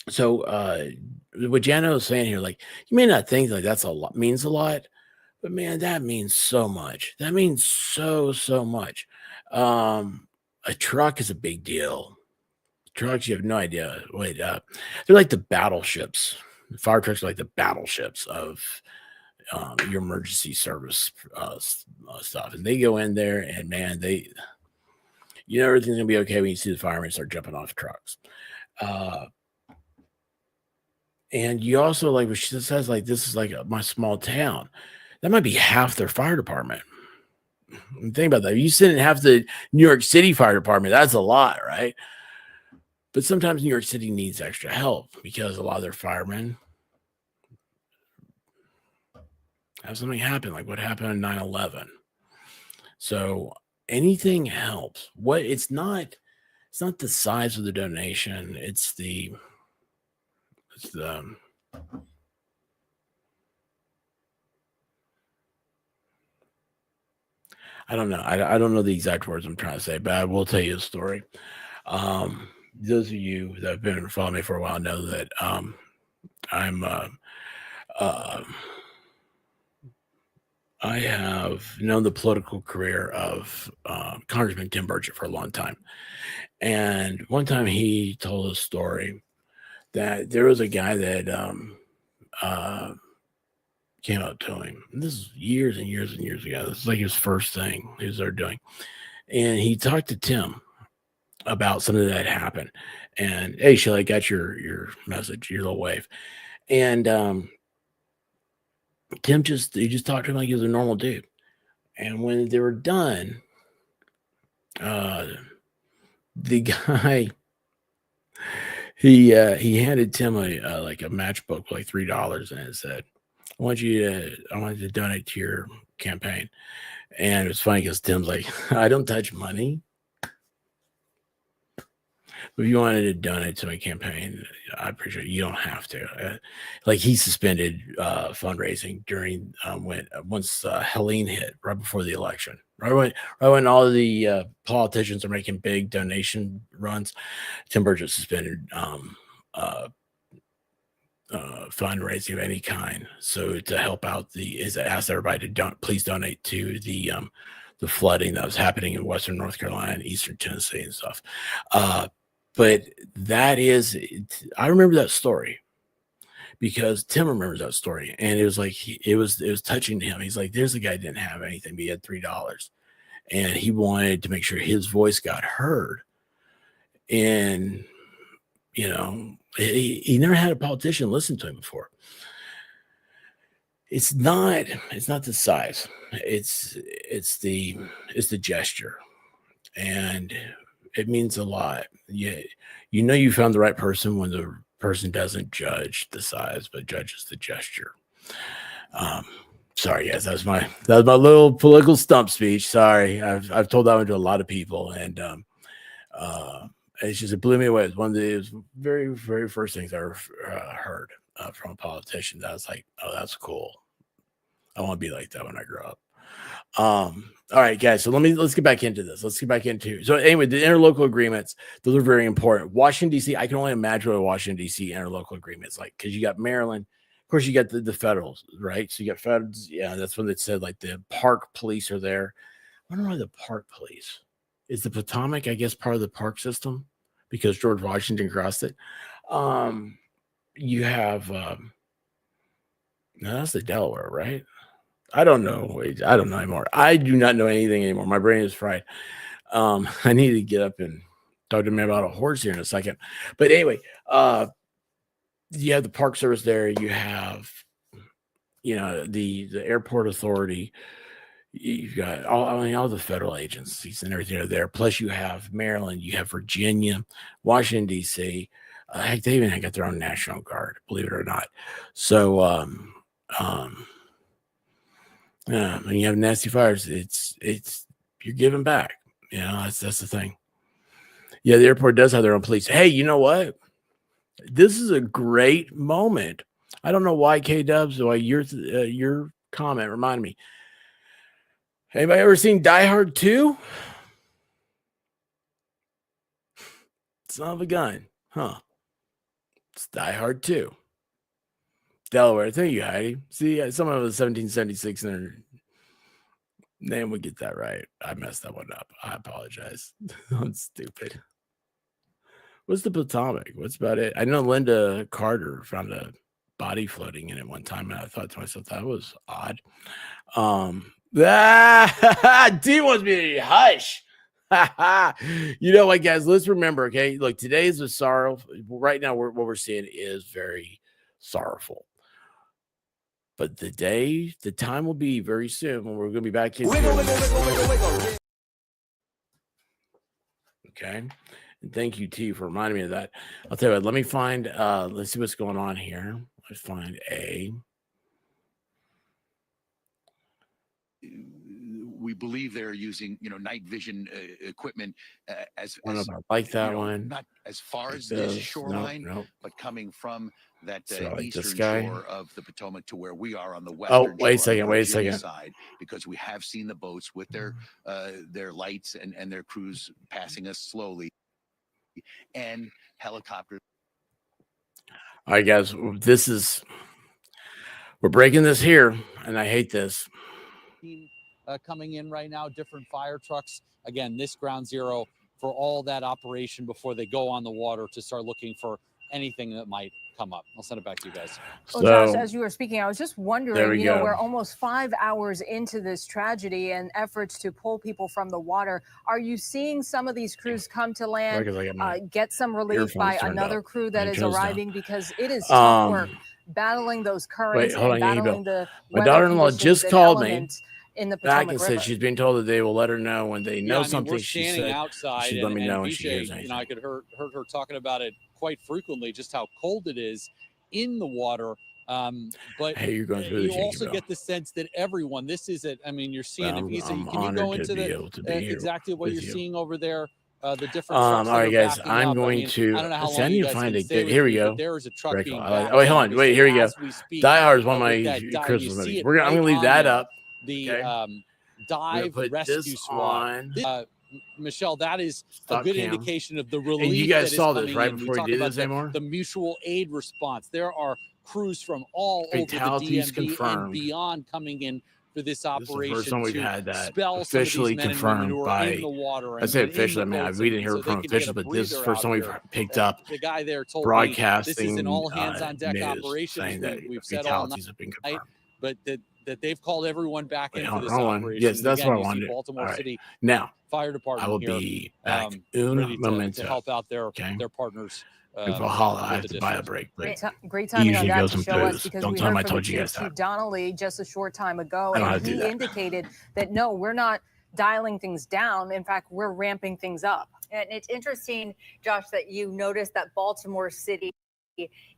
So what Jano is saying here, like, you may not think like that's a lot, means a lot. But man, that means so much. That means so much. A truck is a big deal. Trucks, you have no idea. Wait, they're like the battleships. Fire trucks are like the battleships of your emergency service stuff. And they go in there, and man, everything's gonna be okay when you see the firemen start jumping off trucks. And you also like what she says, like this is like my small town. That might be half their fire department. Think about that. You sit in half the New York City fire department. That's a lot, right? But sometimes New York City needs extra help because a lot of their firemen have something happen, like what happened on 9/11. So anything helps. It's not the size of the donation. It's the It's I don't know. I don't know the exact words I'm trying to say, but I will tell you a story. Those of you that have been following me for a while know that I'm I have known the political career of Congressman Tim Burchett for a long time. And one time he told a story that there was a guy that came up to him. This is years and years and years ago. This is like his first thing he was there doing. And he talked to Tim about something that had happened. And hey, Shelly, I got your message, your little wave. And Tim he just talked to him like he was a normal dude. And when they were done, the guy he handed Tim a like a matchbook with like $3 and it said, I want you to donate to your campaign. And it was funny because Tim's like, I don't touch money. But if you wanted to donate to my campaign, I appreciate it. You don't have to. Like he suspended fundraising during once Helene hit right before the election. Right when all the politicians are making big donation runs, Tim Burchett suspended fundraising of any kind. So to help out asked everybody to please donate to the flooding that was happening in Western North Carolina and Eastern Tennessee and stuff. But I remember that story because Tim remembers that story. And it was like, it was touching to him. He's like, there's a guy who didn't have anything, but he had $3 and he wanted to make sure his voice got heard. And, you know, he never had a politician listen to him before. It's not the size. It's the gesture. And it means a lot. You know you found the right person when the person doesn't judge the size, but judges the gesture. Sorry, guys, that was my little political stump speech. Sorry, I've told that one to a lot of people, and it blew me away. It was one of the very, very first things I ever heard from a politician. That I was like, oh, that's cool. I want to be like that when I grow up. All right, guys. So let's get back into this. So anyway, the interlocal agreements, those are very important. Washington, D.C., I can only imagine what a Washington, D.C. interlocal agreement's like, because you got Maryland. Of course, you got the federals, right? So you got feds. Yeah, that's when it said like the park police are there. I wonder why the park police. Is the Potomac, I guess, part of the park system because George Washington crossed it? You have no, that's the Delaware, right? I don't know. Wait, I don't know anymore. I do not know anything anymore. My brain is fried. I need to get up and talk to me about a horse here in a second. But anyway, you have the Park Service there. You have, the airport authority. You've got all the federal agencies and everything are there. Plus, you have Maryland, you have Virginia, Washington, D.C. Heck, they even got their own National Guard, believe it or not. So, yeah, when you have nasty fires, it's you're giving back. That's the thing. Yeah, the airport does have their own police. Hey, you know what? This is a great moment. I don't know why K-Dubs, why your comment reminded me. Anybody ever seen Die Hard 2? Son of a gun, huh? It's Die Hard 2. Delaware. Thank you, Heidi. See, someone was 1776 in their name would get that right. I messed that one up. I apologize. I'm stupid. What's the Potomac? What's about it? I know Linda Carter found a body floating in it one time, and I thought to myself, that was odd. D wants me to hush. You know what, guys? Let's remember, okay? Look, today is a sorrow. Right now, what we're seeing is very sorrowful. But the time will be very soon when we're going to be back in. Okay. And thank you, T, for reminding me of that. I'll tell you what, let me find, let's see what's going on here. Let's find we believe they're using, night vision equipment as, I don't know if I like that you know, one. not as far Like as this this. shoreline, Nope. but coming from that So I like this eastern guy. shore of the Potomac to where we are on the Oh, western wait a shore, on the second. Wait a Virginia second. side, because we have seen the boats with their lights and their crews passing us slowly, and helicopters. All right, guys. We're breaking this here, and I hate this. Coming in right now, different fire trucks. Again, this ground zero for all that operation before they go on the water to start looking for anything that might come up. I'll send it back to you guys. Well, Josh, as you were speaking, I was just wondering, go. we're almost 5 hours into this tragedy and efforts to pull people from the water. Are you seeing some of these crews come to land, get some relief by another crew that is arriving? Because it is tough work battling those currents and battling the My weather daughter-in-law conditions just and called me elements in the back Potomac and River. said she's being told that they will let her know when they know Yeah, I mean, something. we're She standing said outside, she'd let me know when BJ, she hears anything. I could heard her talking about it quite frequently, just how cold it is in the water. But Hey, you're going through you this, Yankee also Bill. get the sense that everyone, this is it. I mean, you're seeing Well, the visa. I'm Can you go honored into to be the able to be here exactly what with you're you. seeing over there? The different trucks All that right, are guys. backing I'm up. going to. I don't know how See, I long need you to guys find can a stay good. with Here we me, go. but there is a truck Very being cool. backed Wait, hold up. on. You Wait, see here we go. as we speak, Die Hard is one of with my that Christmas you see movies. it I'm right gonna leave on that there. up. The Okay? dive put rescue this squad. on. Michelle, that is a Stop good cam. indication of the And you relief guys that is saw this coming right in. We before you talk did about this anymore. the mutual aid response. There are crews from all over the Fatalities DMV and confirmed. beyond coming in for this This is the first operation time we've to had that spell some of these officially men and women who confirmed are in by. the water I and say in officially. I the mean, boats, we didn't and hear so it they from can get officials, a but this is the breather first out time we've here. picked up The guy there told me this is broadcasting an all hands on deck news operation. saying that We've said all fatalities have been night, confirmed. but that they've called everyone back Wait, in for hold this on. operation. Yes, And that's again, what I you see wanted. Baltimore All right. City Now, Fire I Department will here, be back ready un to help out their partners. If I holla, I with have the to buy a district. break. But Great he timing on usually that goes to and show us poos. because Don't we tell him heard I from the told you chief, guys that. Chief Donnelly, just a short time ago, I don't have and to do he that. indicated that no, we're not dialing things down. In fact, we're ramping things up. And it's interesting, Josh, that you noticed that Baltimore City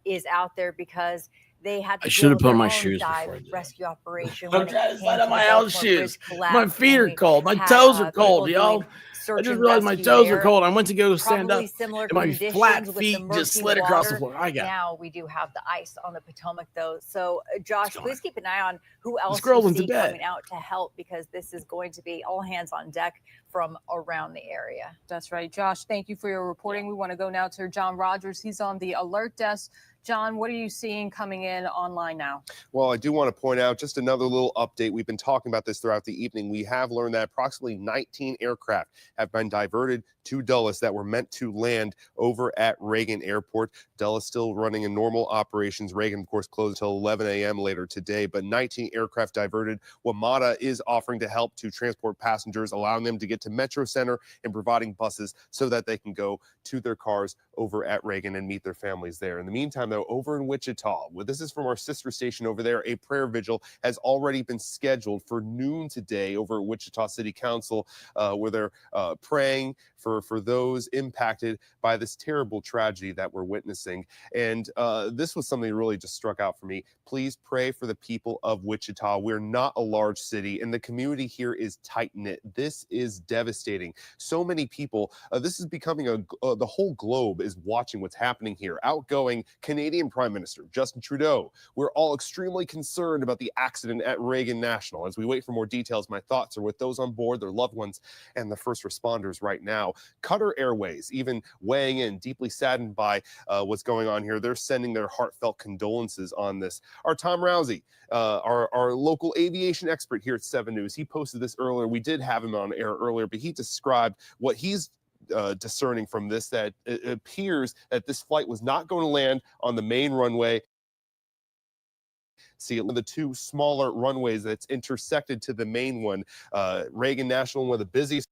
is out there because they had to I should deal have with put their my own shoes dive before I did. rescue operation. I'm when it trying to came slide to on the my house Baltimore Bridge shoes. collapse, My feet when are we cold. My had, toes are people cold, y'all. doing I search just and realized my rescue toes are there. cold. I went to go stand Probably up, similar and my conditions flat with the feet murky just slid across the water. floor. I got Now we do have the ice on the Potomac, though. So, Josh, please keep an eye on who else girl you went to see bed. coming out to help, because this is going to be all hands on deck from around the area. That's right. Josh, thank you for your reporting. We want to go now to John Rogers. He's on the alert desk. John, what are you seeing coming in online now? Well, I do want to point out just another little update. We've been talking about this throughout the evening. We have learned that approximately 19 aircraft have been diverted to Dulles that were meant to land over at Reagan Airport. Dulles still running in normal operations. Reagan, of course, closed until 11 a.m. later today, but 19 aircraft diverted. WMATA is offering to help to transport passengers, allowing them to get to Metro Center and providing buses so that they can go to their cars over at Reagan and meet their families there. In the meantime, though, over in Wichita, well, this is from our sister station over there, a prayer vigil has already been scheduled for noon today over at Wichita City Council, where they're praying for those impacted by this terrible tragedy that we're witnessing. And this was something that really just struck out for me. Please pray for the people of Wichita. We're not a large city, and the community here is tight-knit. This is devastating. So many people, this is becoming the whole globe is watching what's happening here. Outgoing Canadian Prime Minister Justin Trudeau, we're all extremely concerned about the accident at Reagan National. As we wait for more details, my thoughts are with those on board, their loved ones, and the first responders right now. Qatar Airways even weighing in, deeply saddened by what's going on here. They're sending their heartfelt condolences on this. Our Tom Rousey, our local aviation expert here at 7 News, he posted this earlier. We did have him on air earlier, but he described what he's discerning from this, that it appears that this flight was not going to land on the main runway. See, the two smaller runways that's intersected to the main one. Reagan National, one of the busiest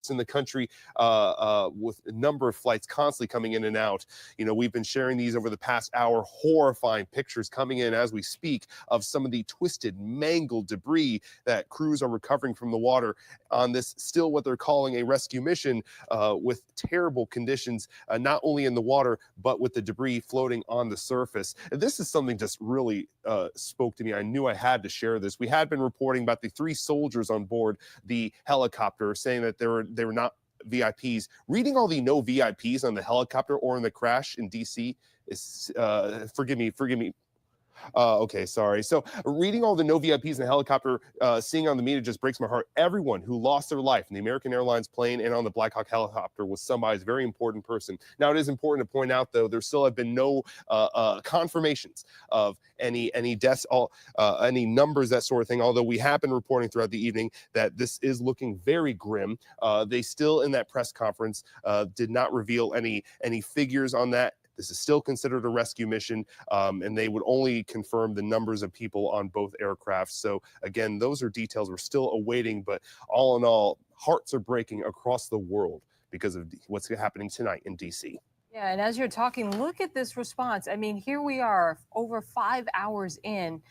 in the country with a number of flights constantly coming in and out. We've been sharing these over the past hour, horrifying pictures coming in as we speak of some of the twisted, mangled debris that crews are recovering from the water on this still what they're calling a rescue mission with terrible conditions, not only in the water, but with the debris floating on the surface. And this is something just really spoke to me. I knew I had to share this. We had been reporting about the 3 soldiers on board the helicopter, saying that they were not VIPs. Reading all the no VIPs on the helicopter or in the crash in DC is forgive me. Okay, sorry. So reading all the no VIPs in the helicopter, seeing on the media just breaks my heart. Everyone who lost their life in the American Airlines plane and on the Black Hawk helicopter was somebody's very important person. Now, it is important to point out, though, there still have been no confirmations of any deaths, any numbers, that sort of thing, although we have been reporting throughout the evening that this is looking very grim. They still, in that press conference, did not reveal any figures on that. This is still considered a rescue mission, and they would only confirm the numbers of people on both aircraft. So again, those are details we're still awaiting, but all in all, hearts are breaking across the world because of what's happening tonight in DC. Yeah, and as you're talking, look at this response. I mean, here we are over 5 hours in,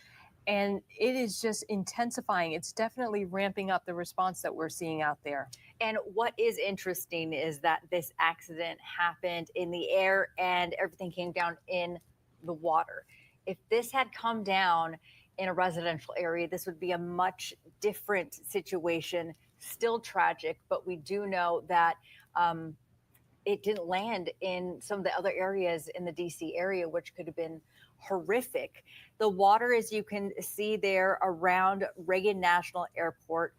and it is just intensifying. It's definitely ramping up the response that we're seeing out there. And what is interesting is that this accident happened in the air and everything came down in the water. If this had come down in a residential area, this would be a much different situation, still tragic, but we do know that it didn't land in some of the other areas in the DC area, which could have been horrific. The water, as you can see there around Reagan National Airport,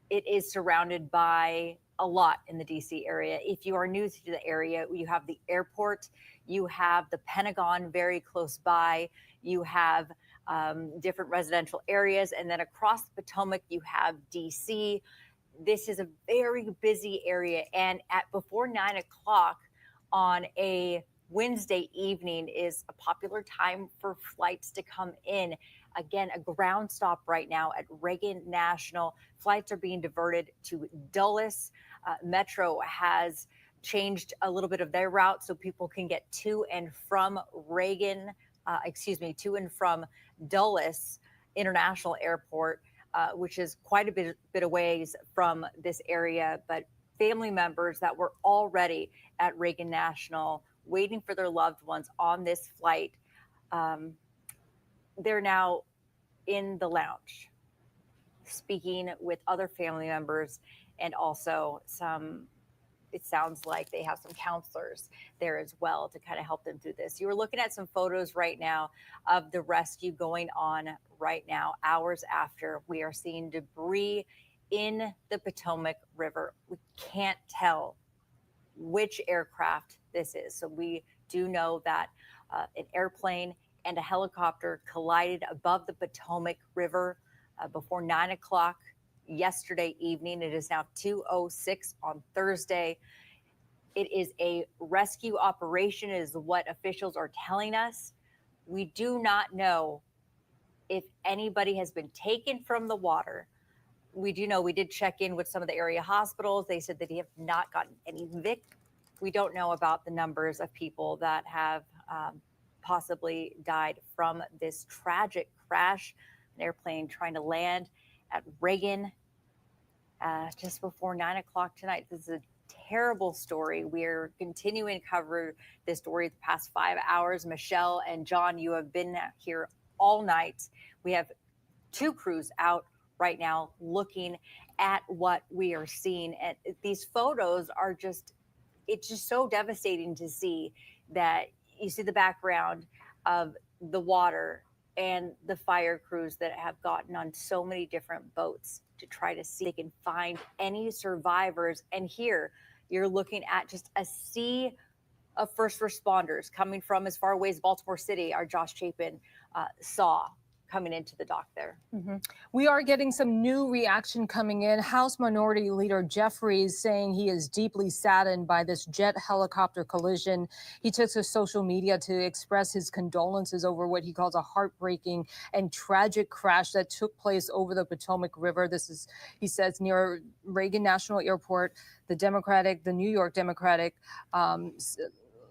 it is surrounded by a lot in the DC area. If you are new to the area, you have the airport, you have the Pentagon very close by, you have different residential areas, and then across the Potomac, you have DC. This is a very busy area, and before 9 o'clock on a Wednesday evening is a popular time for flights to come in. Again, a ground stop right now at Reagan National. Flights are being diverted to Dulles. Metro has changed a little bit of their route so people can get to and from to and from Dulles International Airport, which is quite a bit of ways from this area. But family members that were already at Reagan National waiting for their loved ones on this flight, they're now in the lounge speaking with other family members, and also it sounds like they have some counselors there as well to kind of help them through this. You were looking at some photos right now of the rescue going on right now, hours after. We are seeing debris in the Potomac River. We can't tell which aircraft this is. So we do know that an airplane and a helicopter collided above the Potomac River before 9 o'clock yesterday evening. It is now 2:06 on Thursday. It is a rescue operation, is what officials are telling us. We do not know if anybody has been taken from the water. We do know we did check in with some of the area hospitals. They said that they have not gotten any victims. We don't know about the numbers of people that have possibly died from this tragic crash. An airplane trying to land at Reagan just before 9 o'clock tonight. This is a terrible story. We're continuing to cover this story the past 5 hours. Michelle and John, you have been here all night. We have 2 crews out right now looking at what we are seeing. And these photos are it's just so devastating to see that you see the background of the water and the fire crews that have gotten on so many different boats to try to see if they can find any survivors. And here you're looking at just a sea of first responders coming from as far away as Baltimore City. Our Josh Chapin saw coming into the dock there. We are getting some new reaction coming in. House Minority Leader Jeffries saying he is deeply saddened by this jet helicopter collision. He took to social media to express his condolences over what he calls a heartbreaking and tragic crash that took place over the Potomac River. This is, he says, near Reagan National Airport. The New York Democratic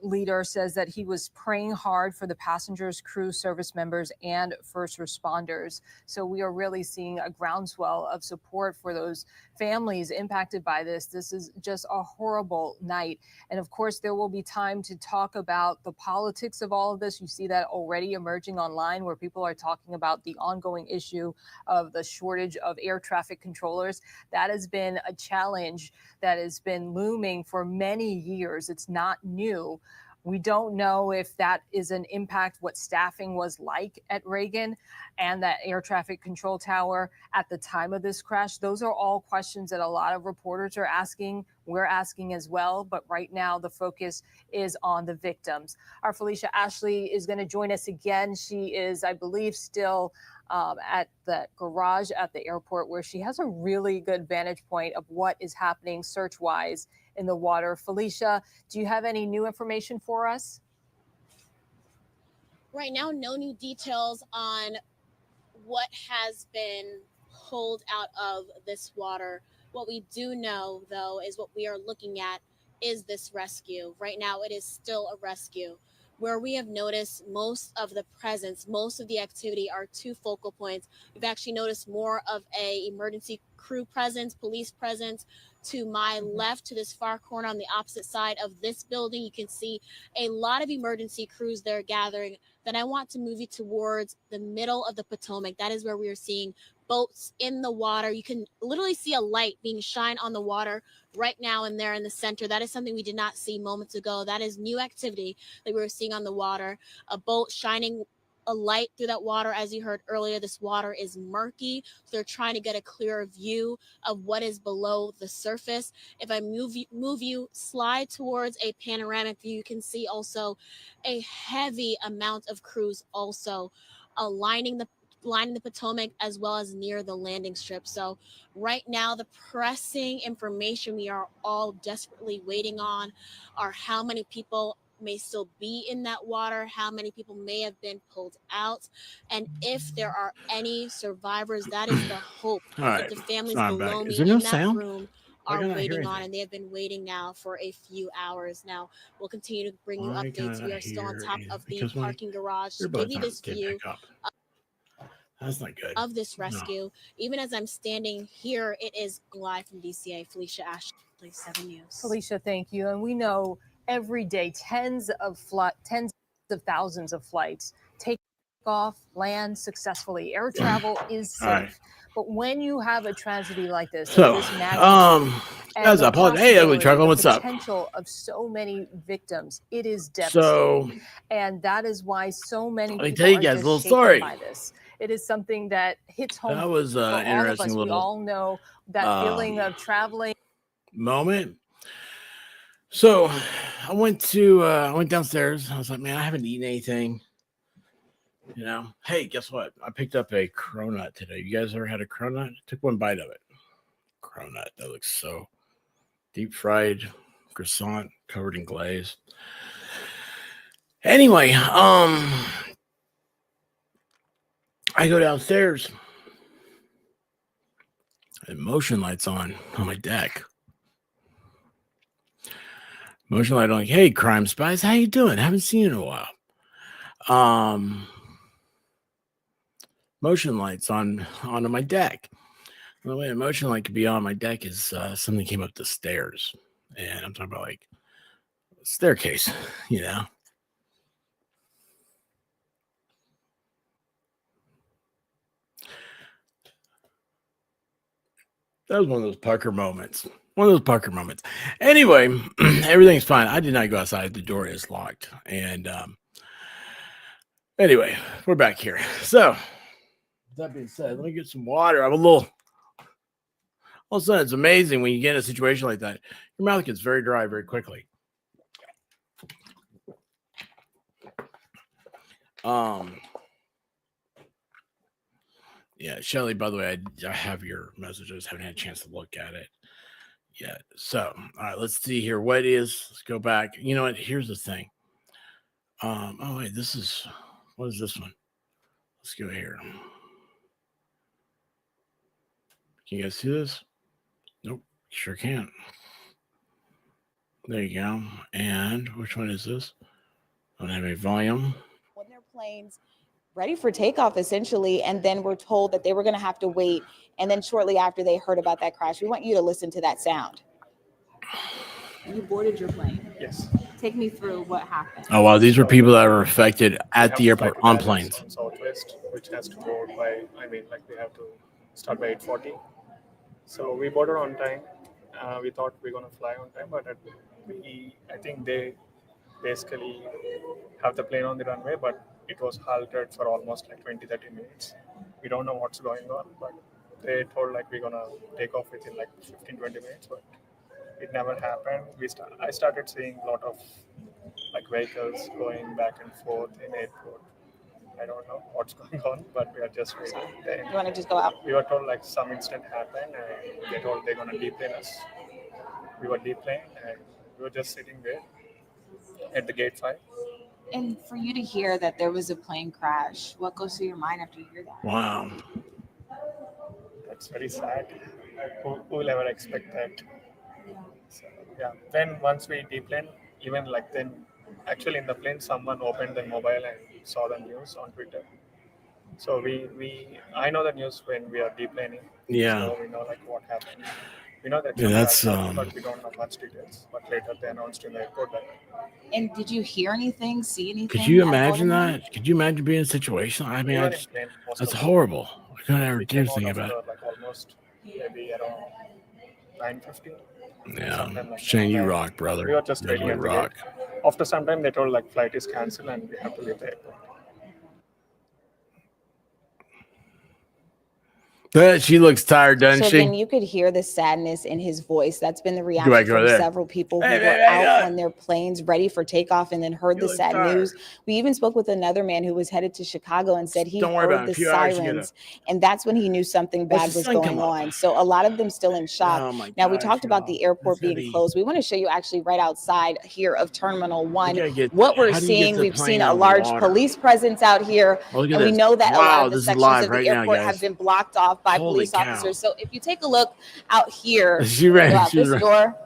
leader says that he was praying hard for the passengers, crew, service members, and first responders. So we are really seeing a groundswell of support for those families impacted by this. This is just a horrible night. And of course, there will be time to talk about the politics of all of this. You see that already emerging online, where people are talking about the ongoing issue of the shortage of air traffic controllers. That has been a challenge that has been looming for many years. It's not new. We don't know if that is an impact, what staffing was like at Reagan and that air traffic control tower at the time of this crash. Those are all questions that a lot of reporters are asking. We're asking as well. But right now, the focus is on the victims. Our Felicia Ashley is going to join us again. She is, I believe, still at the garage at the airport, where she has a really good vantage point of what is happening search-wise in the water. Felicia, do you have any new information for us? Right now, no new details on what has been pulled out of this water. What we do know, though, is what we are looking at is this rescue. Right now, it is still a rescue. Where we have noticed most of the presence, most of the activity are two focal points. We've actually noticed more of a emergency crew presence, police presence. To my left, to this far corner on the opposite side of this building, you can see a lot of emergency crews there gathering. Then I want to move you towards the middle of the Potomac. That is where we are seeing boats in the water. You can literally see a light being shined on the water right now and there in the center. That is something we did not see moments ago. That is new activity that we were seeing on the water. A boat shining a light through that water. As you heard earlier, this water is murky, so they're trying to get a clearer view of what is below the surface. If I move you, slide towards a panoramic view, you can see also a heavy amount of crews also lining the Potomac, as well as near the landing strip. So right now, the pressing information we are all desperately waiting on are how many people may still be in that water, how many people may have been pulled out, and if there are any survivors. That is the hope that the families below me in that room are waiting on, and they have been waiting now for a few hours. Now, we'll continue to bring you updates. We are still on top of the parking garage to give you this view That's not good. of this rescue. Even as I'm standing here, it is live from DCA. Felicia Ashley, 7 News. Felicia, thank you. And we know every day tens of thousands of flights take off, land successfully. Air travel is safe. Right. But when you have a tragedy like this, So, of this magnitude, guys, and the hey, Ugly Truckle, what's up? potential of so many victims, it is devastating. So, and that is why so many let me people tell you are guys a just little shaken story. by this. It is something that hits home. That was for all of us. interesting We little all know that feeling of traveling. moment. So I went downstairs. I was like, man, I haven't eaten anything. You know, hey, guess what? I picked up a cronut today. You guys ever had a cronut? Took one bite of it. Cronut. That looks so deep fried croissant covered in glaze. Anyway, I go downstairs and motion lights on my deck. Motion light on, like, hey, crime spies, how you doing? Haven't seen you in a while. Motion lights on my deck. The way a motion light could be on my deck is something came up the stairs, and I'm talking about like a staircase, you know. That was one of those pucker moments. Anyway, everything's fine. I did not go outside. The door is locked. And anyway, we're back here. So, that being said, let me get some water. I'm all of a sudden, it's amazing when you get in a situation like that. Your mouth gets very dry very quickly. Yeah, Shelly, by the way, I have your messages. Haven't had a chance to look at it yet. So, all right, let's see here. Let's go back. You know what? Here's the thing. Oh, wait, what is this one? Let's go here. Can you guys see this? Nope, sure can't. There you go. And which one is this? I don't have any volume. When their planes ready for takeoff, essentially, and then we're told that they were going to have to wait. And then shortly after they heard about that crash, we want you to listen to that sound. You boarded your plane. Yes. Take me through what happened. Oh, wow. These were people that were affected at the airport on planes. On Southwest, which has to board by, we have to start by 8:40. So we boarded on time. We thought we were going to fly on time, but I think they basically have the plane on the runway, but it was halted for almost 20-30 minutes. We don't know what's going on, but they told we're going to take off within 15-20 minutes, but it never happened. I started seeing a lot of vehicles going back and forth in airport. I don't know what's going on, but we are just waiting. Then you want to just go out? We were told some incident happened, and they told they're going to deplane us. We were deplaned, and we were just sitting there at the gate 5. And for you to hear that there was a plane crash, what goes through your mind after you hear that? Wow. That's very sad. Who will ever expect that? So, yeah. Then once we deplaned, even then, actually in the plane, someone opened their mobile and saw the news on Twitter. So I know the news when we are deplaning. Yeah. So we know what happened. We know that. Yeah, that's but we don't know much details. But later they announced in the airport that. And did you hear anything, see anything? Could you imagine that? Could you imagine being in a situation? I mean, that's horrible. I couldn't ever do anything about it. Almost maybe around 9:50. Yeah, Shane, you rock, brother. We were just waiting at the gate. After some time, they told flight is cancelled and we have to leave the airport. She looks tired, doesn't she? So then you could hear the sadness in his voice. That's been the reaction from several people who were out on their planes ready for takeoff and then heard the sad news. We even spoke with another man who was headed to Chicago and said he heard the sirens, and that's when he knew something bad was going on. So a lot of them still in shock. Now, we talked about the airport being closed. We want to show you actually right outside here of Terminal 1 what we're seeing. We've seen a large police presence out here, and we know that a lot of the sections of the airport have been blocked off by police officers. So if you take a look out here out this door,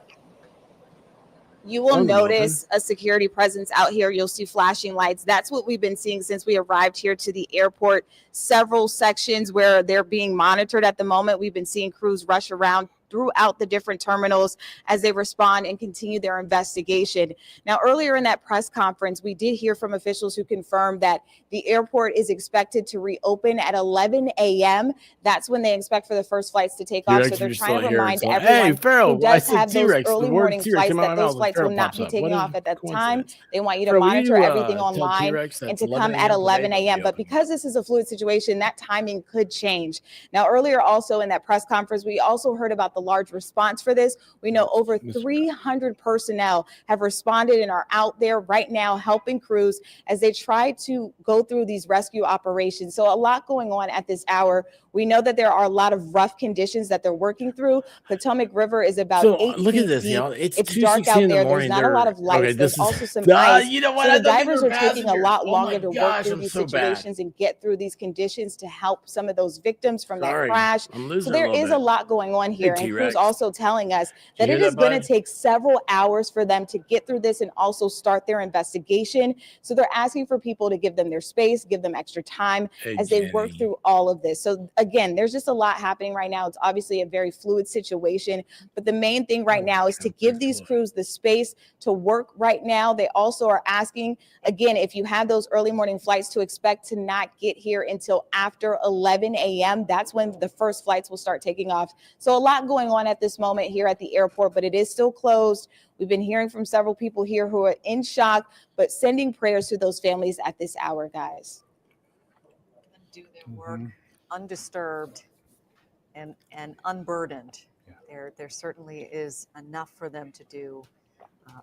you will notice a security presence out here. You'll see flashing lights. That's what we've been seeing since we arrived here to the airport. Several sections where they're being monitored at the moment. We've been seeing crews rush around throughout the different terminals as they respond and continue their investigation. Now, earlier in that press conference, we did hear from officials who confirmed that the airport is expected to reopen at 11 a.m. That's when they expect for the first flights to take off. So they're trying to remind everyone who does have those early morning flights that those flights will not be taking off at that time. They want you to monitor everything online and to come at 11 a.m. But because this is a fluid situation, that timing could change. Now, earlier also in that press conference, we also heard about the large response for this. We know over 300 personnel have responded and are out there right now helping crews as they try to go through these rescue operations. So a lot going on at this hour. We know that there are a lot of rough conditions that they're working through. Potomac River is about 8 look feet at this, deep. y'all. It's dark out there. There's not a lot of lights. There's also some ice. You know what? So the divers are taking a lot longer to work through these so situations and get through these conditions to help some of those victims from that crash. So there is a lot going on here. And crews also telling us that it is going to take several hours for them to get through this and also start their investigation. So they're asking for people to give them their space, give them extra time as they work through all of this. So again, there's just a lot happening right now. It's obviously a very fluid situation, but the main thing right now is to give these crews the space to work right now. They also are asking, again, if you have those early morning flights, to expect to not get here until after 11 a.m. That's when the first flights will start taking off. So a lot going on at this moment here at the airport, but it is still closed. We've been hearing from several people here who are in shock, but sending prayers to those families at this hour, guys. Do their work undisturbed and unburdened. There certainly is enough for them to do.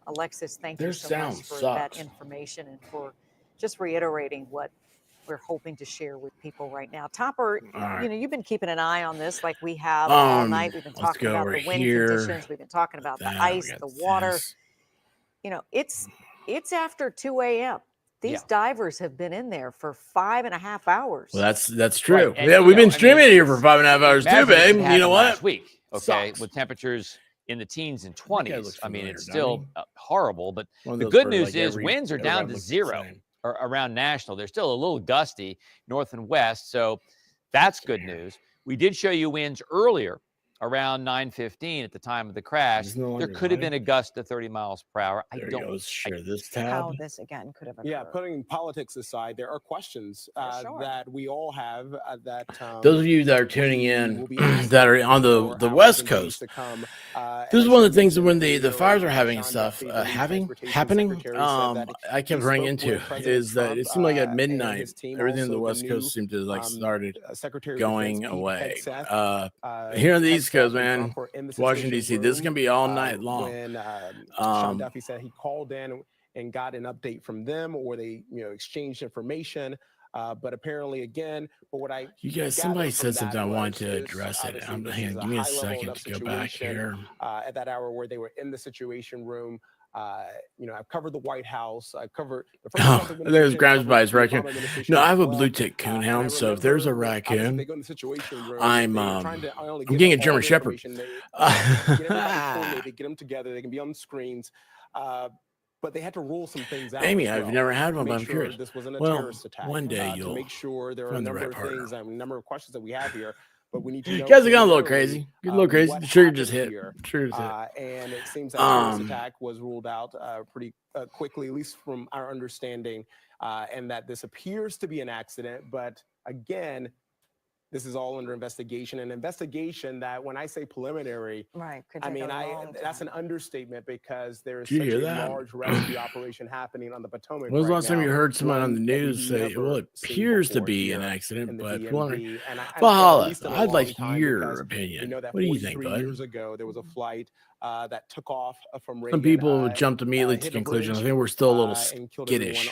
Alexis, thank you so much for that information and for just reiterating what we're hoping to share with people right now. Topper, right. you've been keeping an eye on this like we have all night. We've been Let's talking go about over the wind here. conditions. We've been talking about the ice, the water. This. It's after 2 a.m. These divers have been in there for 5.5 hours. Well, that's true. Right. Yeah, we've been streaming here for 5.5 hours too, babe. You know what? Last week, okay, Sucks. with temperatures in the teens and 20s. I mean, it's doesn't still horrible, but One of the those good where, news like, is winds are down everyone to looks the 0 same. or around national. They're still a little gusty north and west, so that's good news. We did show you winds earlier around 9:15 at the time of the crash. There could have been a gust to 30 miles per hour. I don't share this tab. How this again could have occurred. Yeah, putting politics aside, there are questions that we all have that Those of you that are tuning in that are on the West Coast, this is one of the things that when the fires are having stuff happening, I kept running into is that it seemed like at midnight, everything on the West Coast seemed to like started going away. Here on the East Coast, man, Washington, D.C., this is going to be all night long. When Sean Duffy said he called in and got an update from them, or they exchanged information. But apparently, again, you guys, somebody said something. I wanted to address it. Hang on, give me a second to go back here. At that hour where they were in the Situation Room. I've covered the White House. I've covered the first there's Grimes by his raccoon. No, I have a blue tick coonhound, so if there's a raccoon, I'm getting a German Shepherd. They get them together. They can be on the screens. But they had to rule some things out. Amy, I've never had one, but I'm curious. This wasn't a well, terrorist attack. One day you'll to make sure there are a number of things, a number of questions that we have here. But we need to know. You guys are going a little crazy. You're a little crazy. The trigger just hit. And it seems that the terrorist attack was ruled out pretty quickly, at least from our understanding, and that this appears to be an accident. But again, this is all under investigation. An investigation that, when I say preliminary, that's an understatement, because there is such a large rescue operation happening on the Potomac. When was the last time you heard someone on the news say, well, it appears to be an accident, but Valhalla, I'd like your opinion. What do you think, bud? Years ago, there was a flight that took off from Reagan. Some people jumped immediately to conclusion. I think we're still a little skittish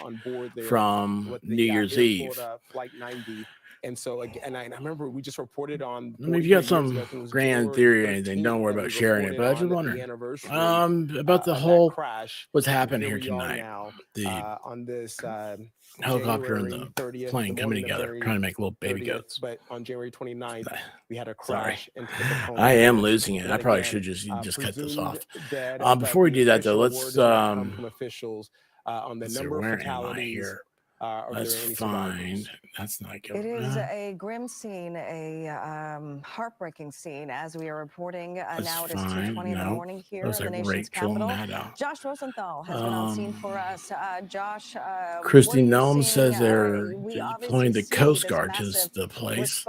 from New Year's Eve. Flight 90. And so, and I remember we just reported on. I mean, if you got some grand theory or anything, don't worry about sharing it. But I just wondering about the whole crash. What's happened here tonight? The on this helicopter and the plane coming together, trying to make little baby goats. But on January 29th, we had a crash. I am losing it. I probably should just cut this off. Before we do that, though, let's from officials on the number of fatalities here. Let's find. That's not good. It is a grim scene, a heartbreaking scene, as we are reporting. Now it is 2:20 in the morning here in the nation's capital. Josh Rosenthal has been on scene for us. Josh, Christy Nelm says they're deploying the Coast Guard to the place.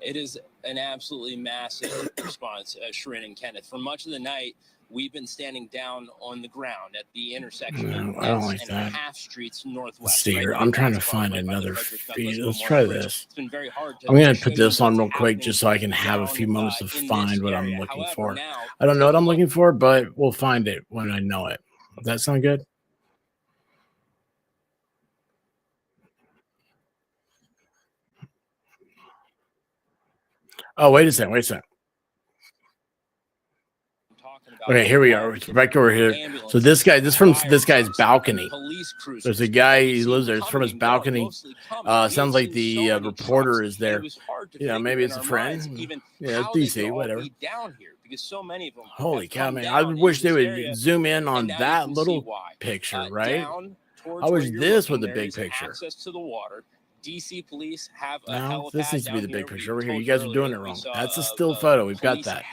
It is an absolutely massive response, Sharon and Kenneth. For much of the night, we've been standing down on the ground at the intersection of half streets northwest. Let's see here. I'm trying to find another feed. Let's try this. It's been very hard. I'm going to put this on real quick just so I can have a few moments to find what I'm looking for. I don't know what I'm looking for, but we'll find it when I know it. Does that sound good? Oh, wait a second. Okay, here we are. It's back over here. So this guy's balcony. There's a guy, he lives there. It's from his balcony. Sounds like the reporter is there. Yeah, maybe it's a friend. Yeah, it's DC, whatever. Holy cow, man. I wish they would zoom in on that little picture, right? I wish this was the big picture. DC police have a no, this needs to be the big picture over here. You guys are doing it wrong. That's a still photo. We've got that.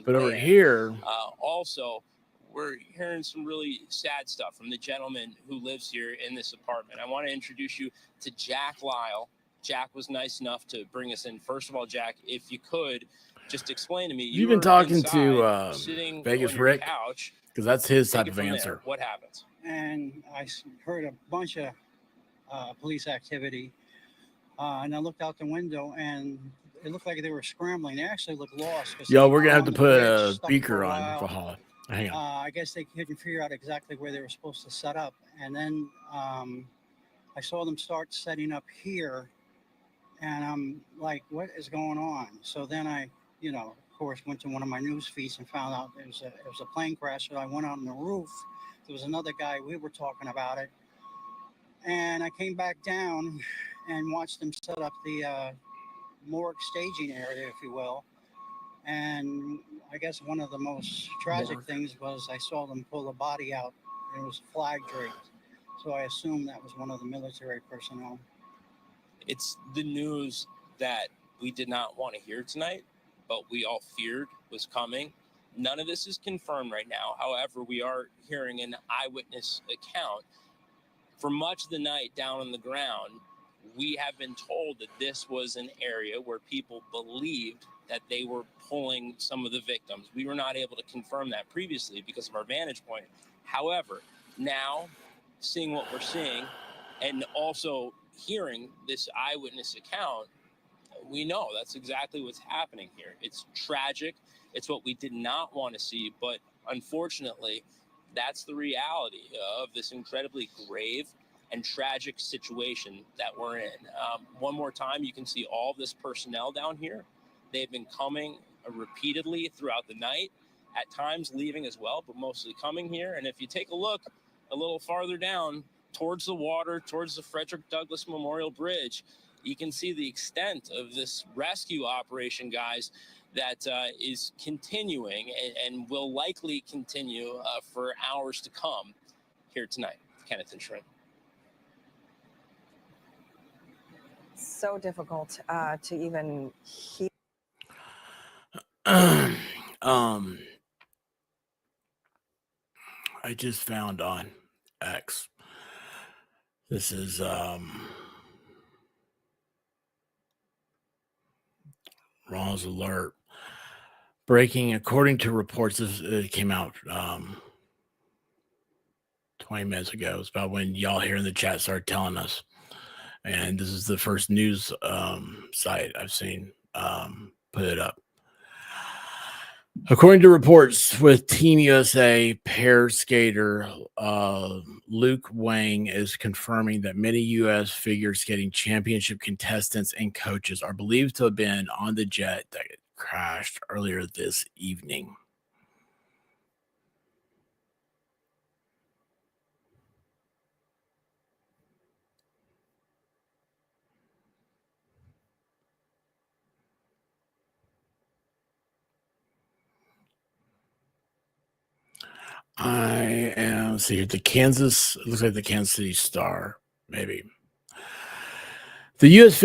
But over here, also, we're hearing some really sad stuff from the gentleman who lives here in this apartment. I want to introduce you to Jack Lyle. Jack was nice enough to bring us in. First of all, Jack, if you could just explain to me. You've been talking to Vegas Rick, because that's his type of answer. What happens? And I heard a bunch of police activity, and I looked out the window, and it looked like they were scrambling. They actually looked lost. Yo, we're gonna have to put a speaker on Valhalla. Hang on. I guess they couldn't figure out exactly where they were supposed to set up. And then I saw them start setting up here. And I'm like, what is going on? So then I, of course, went to one of my news feeds and found out it was a plane crash. So I went out on the roof. There was another guy. We were talking about it. And I came back down and watched them set up the morgue staging area, if you will. And I guess one of the most tragic things was I saw them pull a body out. And it was flag draped. So I assumed that was one of the military personnel. It's the news that we did not want to hear tonight, but we all feared was coming. None of this is confirmed right now. However, we are hearing an eyewitness account. For much of the night down on the ground, we have been told that this was an area where people believed that they were pulling some of the victims. We were not able to confirm that previously because of our vantage point. However, now seeing what we're seeing and also hearing this eyewitness account, we know that's exactly what's happening here. It's tragic. It's what we did not want to see, but unfortunately, that's the reality of this incredibly grave and tragic situation that we're in. One more time, you can see all this personnel down here. They've been coming repeatedly throughout the night, at times leaving as well, but mostly coming here. And if you take a look a little farther down towards the water, towards the Frederick Douglass Memorial Bridge, you can see the extent of this rescue operation, guys, that is continuing and will likely continue for hours to come here tonight. Kenneth and Shrin. So difficult to even hear. I just found on X. This is Ronald's alert. Breaking, according to reports, it came out 20 minutes ago. It's about when y'all here in the chat started telling us. And this is the first news site I've seen put it up. According to reports with Team USA pair skater Luke Wang is confirming that many U.S. figure skating championship contestants and coaches are believed to have been on the jet that crashed earlier this evening. I am see it looks like the Kansas City Star, maybe. The U.S.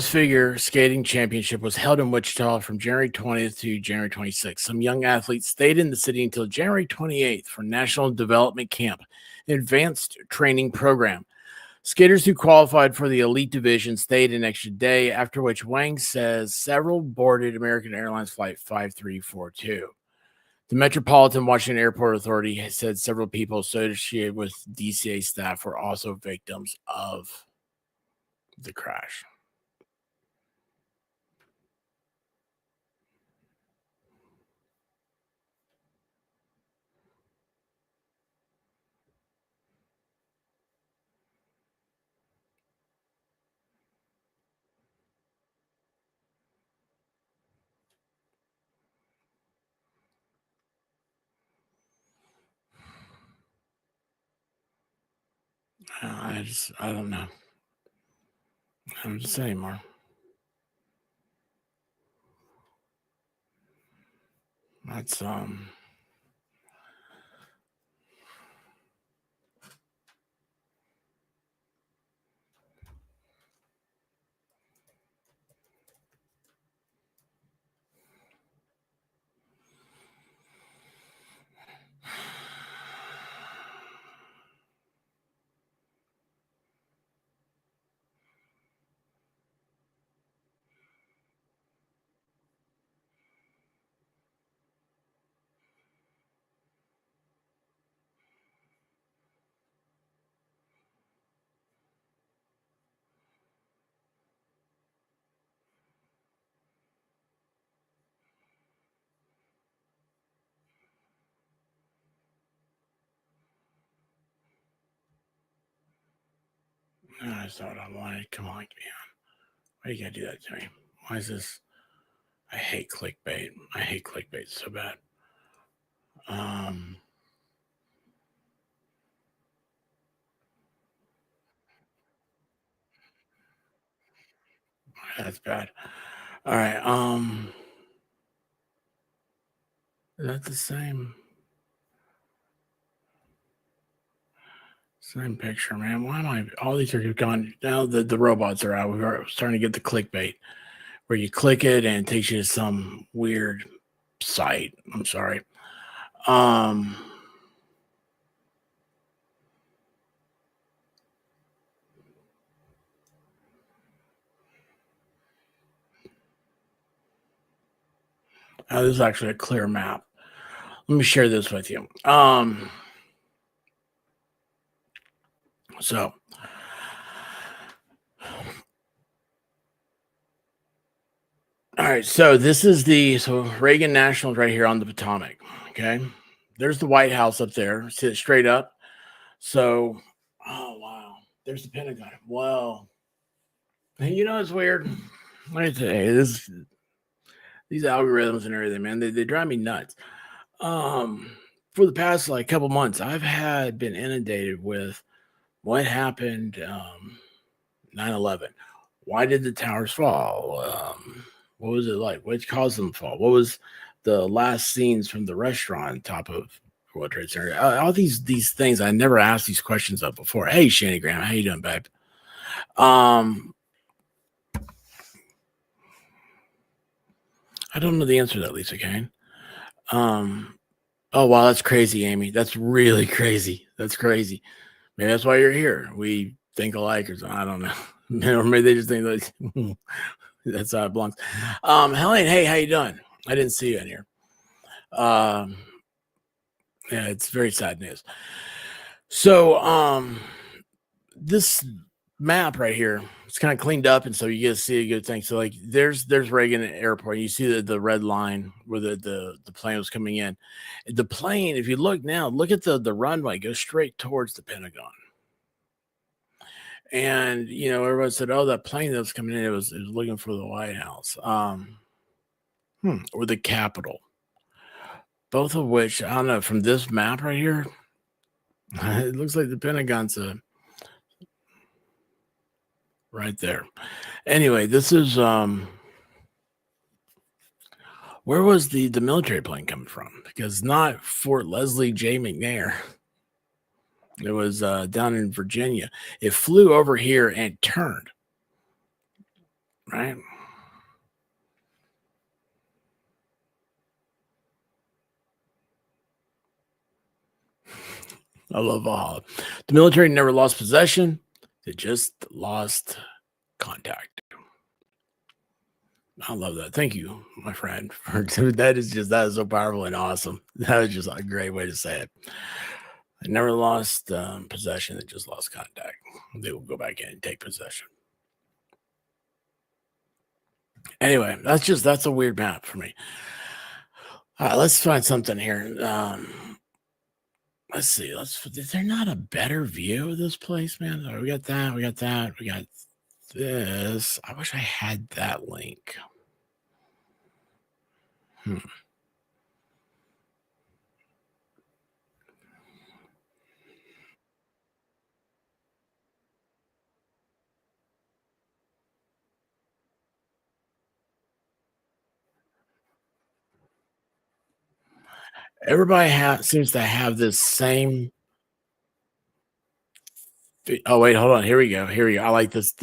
figure skating championship was held in Wichita from January 20th to January 26th. Some young athletes stayed in the city until January 28th for National Development Camp, an advanced training program. Skaters who qualified for the elite division stayed an extra day, after which Wang says several boarded American Airlines Flight 5342. The Metropolitan Washington Airport Authority has said several people associated with DCA staff were also victims of the crash. I don't know. I don't say anymore. That's That's not what I wanted. Come on, man. Why you gotta do that to me? Why is this? I hate clickbait. I hate clickbait so bad. That's bad. All right. Is that the same? Same picture, man. Why am I? All these are gone. Now the robots are out. We're starting to get the clickbait where you click it and it takes you to some weird site. I'm sorry. This is actually a clear map. Let me share this with you. So all right, so this is so Reagan National right here on the Potomac. Okay, there's the White House up there. See it straight up. So, oh wow, there's the Pentagon. Wow, and you know it's weird. Let me tell you, these algorithms and everything, man, they drive me nuts. For the past like couple months, I've been inundated with what happened 9/11. Why did the towers fall? What was it like? What caused them to fall? What was the last scenes from the restaurant on top of World Trade Center? All these things I never asked these questions of before. Hey, Shanny Graham, how you doing, babe? I don't know the answer to that, Lisa Kane. Oh wow, that's crazy, Amy. That's really crazy. That's crazy. Maybe that's why you're here. We think alike, or something. I don't know. Or maybe they just think like that's how it belongs. Helene, hey, how you doing? I didn't see you in here. Yeah, it's very sad news. So, this map right here, it's kind of cleaned up, and so you get to see a good thing. So, like, there's Reagan Airport. You see the red line where the plane was coming in. The plane, if you look now, look at the runway, goes straight towards the Pentagon. And everyone said, "Oh, that plane that was coming in, it was looking for the White House, or the Capitol." Both of which, I don't know. From this map right here, it looks like the Pentagon's right there. Anyway, this is where was the military plane coming from? Because not Fort Leslie J. McNair. It was down in Virginia. It flew over here and turned. Right. I love Valhalla. The military never lost possession. They just lost contact. I love that. Thank you, my friend. That is so powerful and awesome. That is just a great way to say it. They never lost possession. They just lost contact. They will go back in and take possession. Anyway, that's a weird map for me. All right, let's find something here. Let's see. Is there not a better view of this place, man? We got that. We got that. We got this. I wish I had that link. Everybody seems to have this same. Oh wait, hold on. Here we go. I like this.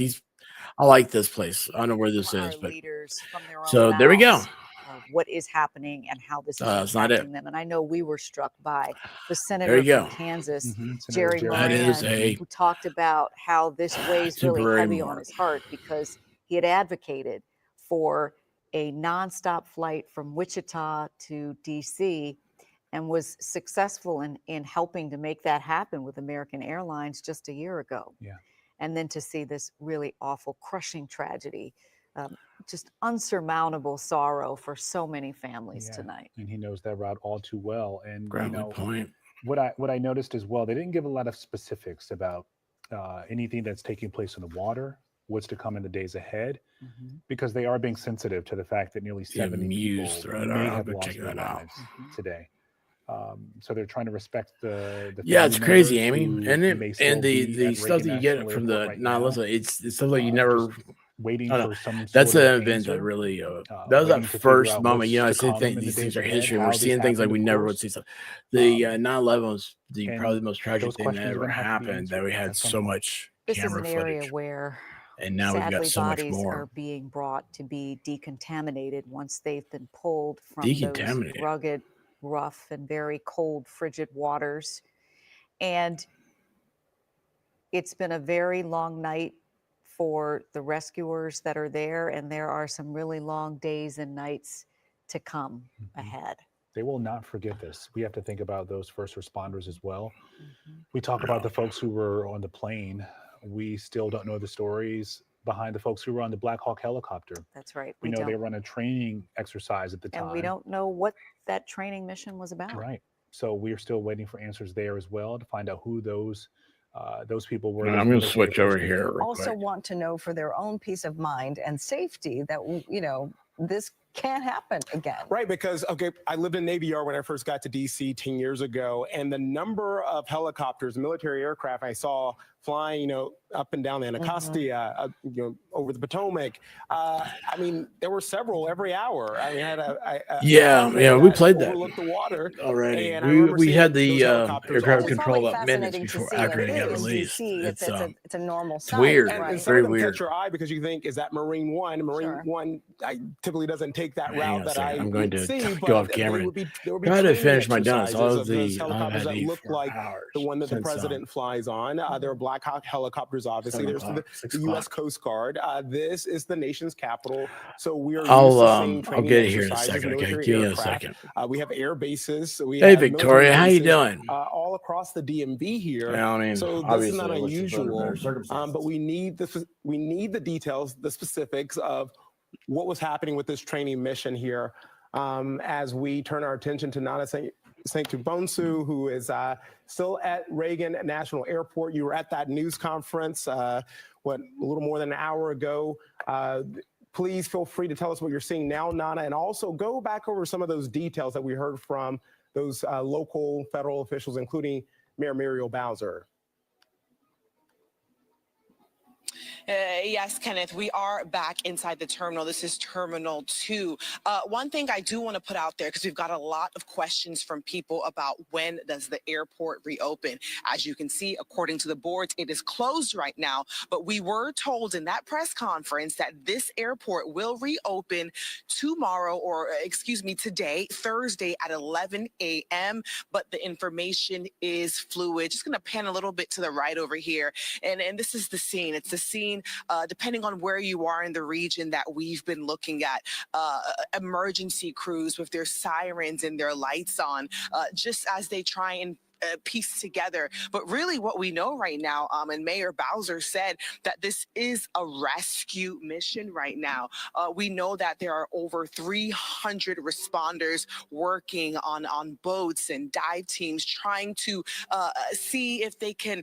I like this place. I don't know where this is, but leaders from their own so there we go. What is happening and how this is That's not it. impacting them. And I know we were struck by the There senator you go. from Kansas, Senator Jerry Jerry. That is Moran, who talked about how this weighs really temporary heavy on mark. his heart because he had advocated for a nonstop flight from Wichita to DC and was successful in helping to make that happen with American Airlines just a year ago. Yeah. And then to see this really awful, crushing tragedy, just unsurmountable sorrow for so many families tonight. And he knows that route all too well. And Point. what I noticed as well, they didn't give a lot of specifics about anything that's taking place in the water, what's to come in the days ahead, because they are being sensitive to the fact that nearly 70 people may have lost their lives today. So they're trying to respect the it's crazy, Amy, and the stuff that you get from the it's stuff like you never waiting for some. That's an event that really that was that first moment. I think these things are history. We're seeing things like we never would see stuff. The 9/11 was probably the most tragic thing that ever happened. That we had so much camera This is an area footage. where And now we've got so much more. Bodies are being brought to be decontaminated once they've been pulled from those rugged, rough, and very cold, frigid waters. And it's been a very long night for the rescuers that are there, and there are some really long days and nights to come ahead. They will not forget this. We have to think about those first responders as well. We talk about the folks who were on the plane. We still don't know the stories behind the folks who were on the Black Hawk helicopter. That's right. We know they were on a training exercise at the time. And we don't know what that training mission was about. Right. So we're still waiting for answers there as well to find out who those people were. I'm going to switch over here real also quick. Want to know for their own peace of mind and safety that, this can't happen again. Right, because, I lived in Navy Yard when I first got to D.C. 10 years ago, and the number of helicopters, military aircraft I saw flying, up and down the Anacostia, over the Potomac. There were several every hour. I had we played that overlooked the water already. And we had the aircraft control about minutes before after it got released. It's a normal it's sight. weird. And It's some very of them weird. catch your eye because you think, is that Marine One? Marine One typically doesn't take that route that I'm going to see. go off camera. Try to finish my donuts. All of the helicopters that look like the one that the president flies on. There are Black Hawk helicopters, obviously. There's the U.S. Coast Guard. This is the nation's capital. So we are I'll get it here in a second. Okay, give me a second. We have air bases. Hey, Victoria, how you doing? All across the DMV here. Yeah, so this is not unusual. But we need the details, the specifics of what was happening with this training mission here. As we turn our attention to Nana Sanktu Bonsu, who is still at Reagan National Airport. You were at that news conference, a little more than an hour ago. Please feel free to tell us what you're seeing now, Nana, and also go back over some of those details that we heard from those local federal officials, including Mayor Muriel Bowser. Yes, Kenneth, we are back inside the terminal. This is Terminal 2. One thing I do want to put out there, because we've got a lot of questions from people about when does the airport reopen. As you can see, according to the boards, it is closed right now. But we were told in that press conference that this airport will reopen tomorrow, or excuse me, today, Thursday at 11 a.m. But the information is fluid. Just going to pan a little bit to the right over here. And this is the scene. It's the scene, depending on where you are in the region, that we've been looking at. Emergency crews with their sirens and their lights on, just as they try and piece together. But really what we know right now, and Mayor Bowser said that this is a rescue mission right now. We know that there are over 300 responders working on boats and dive teams trying to see if they can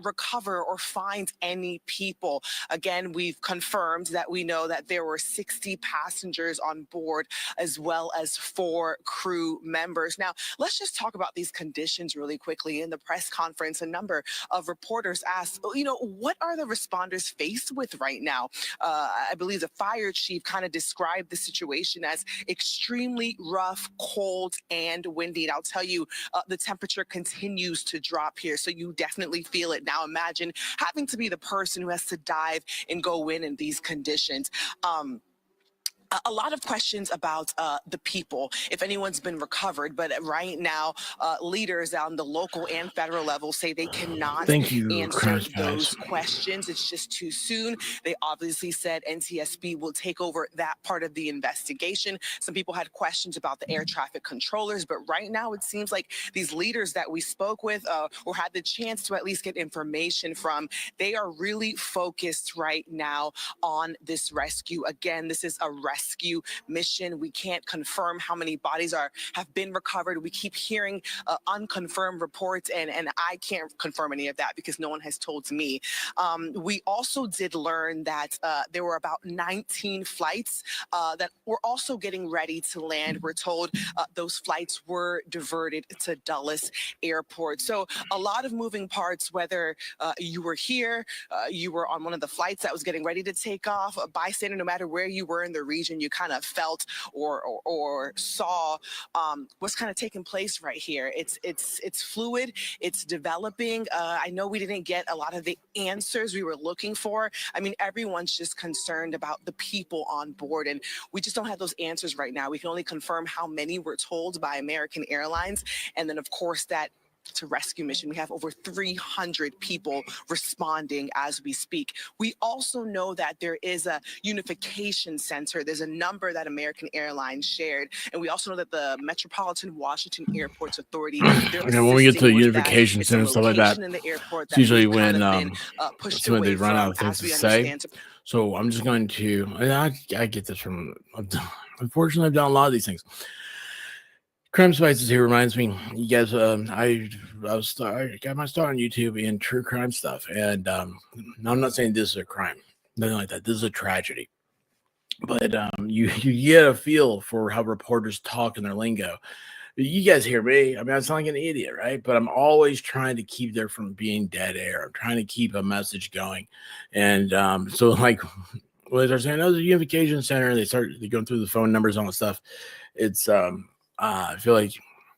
recover or find any people. Again, we've confirmed that we know that there were 60 passengers on board as well as 4 crew members. Now, let's just talk about these conditions really quickly. In the press conference, a number of reporters asked, what are the responders faced with right now? I believe the fire chief kind of described the situation as extremely rough, cold, and windy. And I'll tell you, the temperature continues to drop here, so you definitely feel it. Now imagine having to be the person who has to dive and go in these conditions. A lot of questions about the people, if anyone's been recovered, but right now, leaders on the local and federal level say they cannot answer those questions. It's just too soon. They obviously said NTSB will take over that part of the investigation. Some people had questions about the air traffic controllers, but right now it seems like these leaders that we spoke with or had the chance to at least get information from, they are really focused right now on this rescue. Again, this is a rescue rescue mission. We can't confirm how many bodies have been recovered. We keep hearing unconfirmed reports, and I can't confirm any of that because no one has told me. We also did learn that there were about 19 flights that were also getting ready to land. We're told those flights were diverted to Dulles Airport. So a lot of moving parts, whether you were here, you were on one of the flights that was getting ready to take off, a bystander, no matter where you were in the region, you kind of felt or saw what's kind of taking place right here. It's fluid, it's developing. I know we didn't get a lot of the answers we were looking for. I mean, everyone's just concerned about the people on board, and we just don't have those answers right now. We can only confirm how many were told by American Airlines, and then of course that to rescue mission. We have over 300 people responding as we speak. We also know that there is a unification center. There's a number that American Airlines shared. And we also know that the Metropolitan Washington Airports Authority, okay, when we get to the unification center and stuff like that, it's usually when they run out of things to say. So I'm just going to, and I get this from, unfortunately, I've done a lot of these things. Crime Spices here reminds me, you guys, I got my start on YouTube in true crime stuff. And I'm not saying this is a crime, nothing like that. This is a tragedy. But you get a feel for how reporters talk in their lingo. You guys hear me. I mean, I sound like an idiot, right? But I'm always trying to keep there from being dead air. I'm trying to keep a message going. And so like when they're saying, oh, the unification center, they're going through the phone numbers and all that stuff. It's I feel like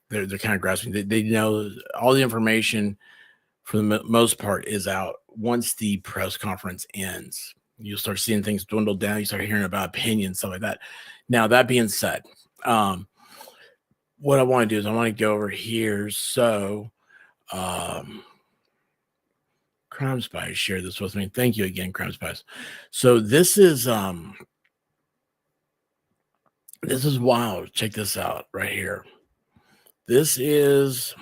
they're kind of grasping. They know all the information for the most part is out. Once the press conference ends, you'll start seeing things dwindle down. You start hearing about opinions, stuff like that. Now, that being said, what I want to do is I want to go over here. So, Crime Spies shared this with me. Thank you again, Crime Spies. So this is wild. Check this out right here. This is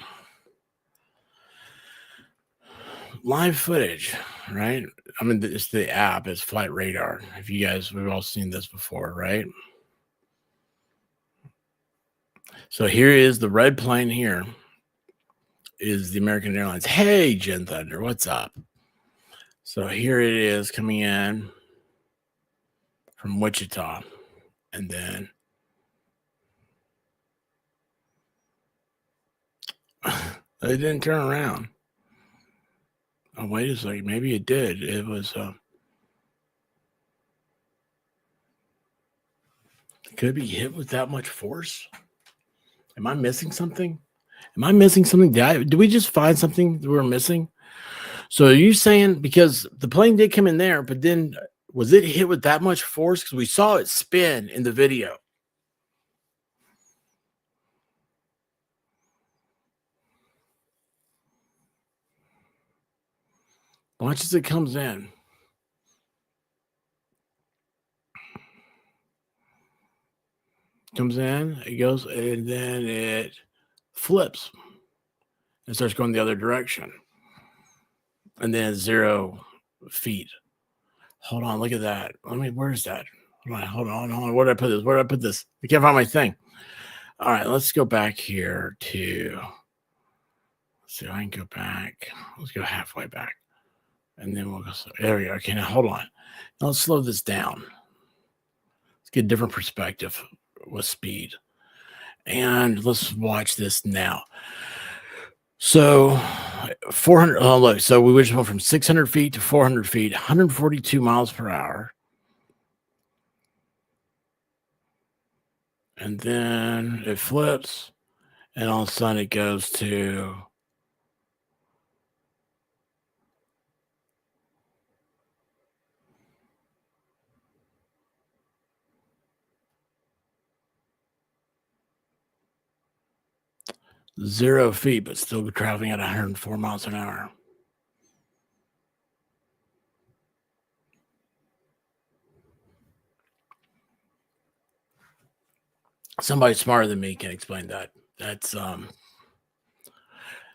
live footage, right? I mean, it's the app, it's Flight Radar. If you guys, we've all seen this before, right? So here is the red plane here is the American Airlines. Hey, Jen Thunder, what's up? So here it is coming in from Wichita. And then they didn't turn around. Oh, wait a second. Maybe it did. It was, could it be hit with that much force? Am I missing something? Am I missing something? Did we just find something that we're missing? So are you saying because the plane did come in there, but then was it hit with that much force? Because we saw it spin in the video. Watch as it comes in. Comes in, it goes, and then it flips and starts going the other direction. And then 0 feet. Hold on, look at that. Where's that? Hold on. Where did I put this? I can't find my thing. All right, let's go back here to, let's see if I can go back. Let's go halfway back. And then we'll go, there we go. Okay, now hold on. Now let's slow this down. Let's get a different perspective with speed. And let's watch this now. So 400, oh look, so we just went from 600 feet to 400 feet, 142 miles per hour. And then it flips, and all of a sudden it goes to 0 feet, but still traveling at 104 miles an hour. Somebody smarter than me can explain that. That's but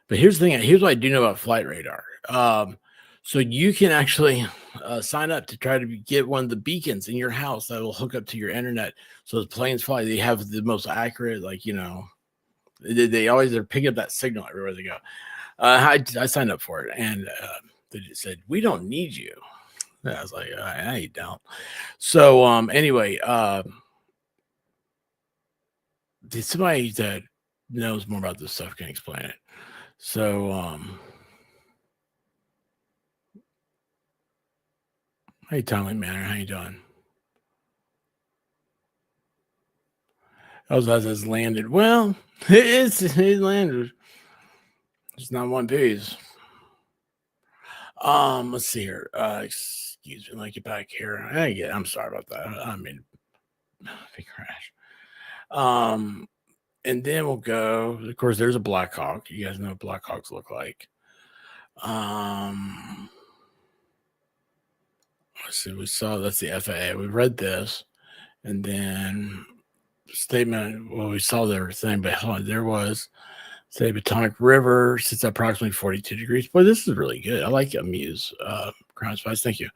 here's the thing. Here's what I do know about Flight Radar. So you can actually sign up to try to get one of the beacons in your house that will hook up to your internet. So as planes fly, they have the most accurate, like, they always are picking up that signal everywhere they go. I signed up for it, and they just said, we don't need you. And I was like, I you don't. So anyway, somebody that knows more about this stuff can explain it. So hey, Tommy Manor, how you doing? Has landed. Well, it landed. It's not one piece. Let's see here. Excuse me, let me get back here. I'm sorry about that. I mean, big crash. And then we'll go. Of course, there's a Black Hawk. You guys know what Black Hawks look like. Let's see. We saw that's the FAA. We read this, and then statement. Well, we saw their thing, but hold on, there was. Say Potomac River sits at approximately 42 degrees. Boy, this is really good. I like Muse Crown Spice. Thank you.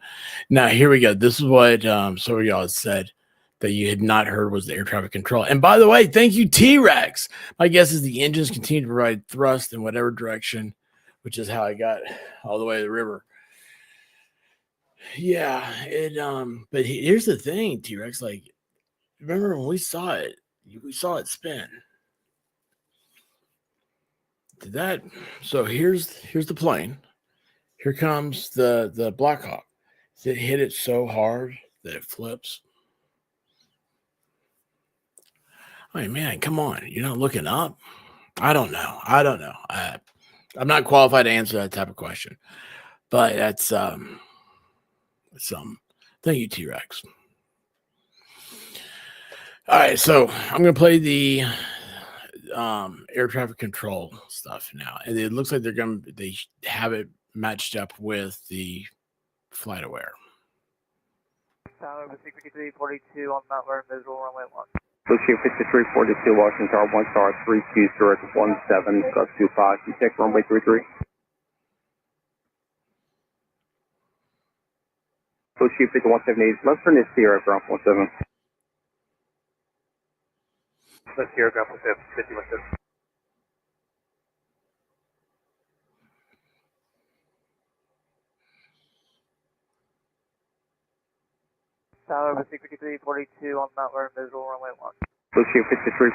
Now, here we go. This is what some of y'all had said that you had not heard was the air traffic control. And by the way, thank you, T-Rex. My guess is the engines continue to provide thrust in whatever direction, which is how I got all the way to the river. Yeah, but here's the thing, T-Rex. Like, remember when we saw it spin. Did that? So here's the plane. Here comes the Black Hawk. It hit it so hard that it flips. I mean, man, come on. You're not looking up? I don't know. I'm not qualified to answer that type of question. But that's thank you, T-Rex. All right, so I'm gonna play the air traffic control stuff now, and it looks like they have it matched up with the flight aware. Tower 5342 on Mount Vernon, visual runway 1. Associate 5342, Washington Tower 1 star 32 Zurich 17, gust 25, you check runway 33. Associate 5178, let's turn this Sierra ground 17. Let's Sierra ground 5117. Tower 5342 on Mount Vernon, visual runway 1. Associate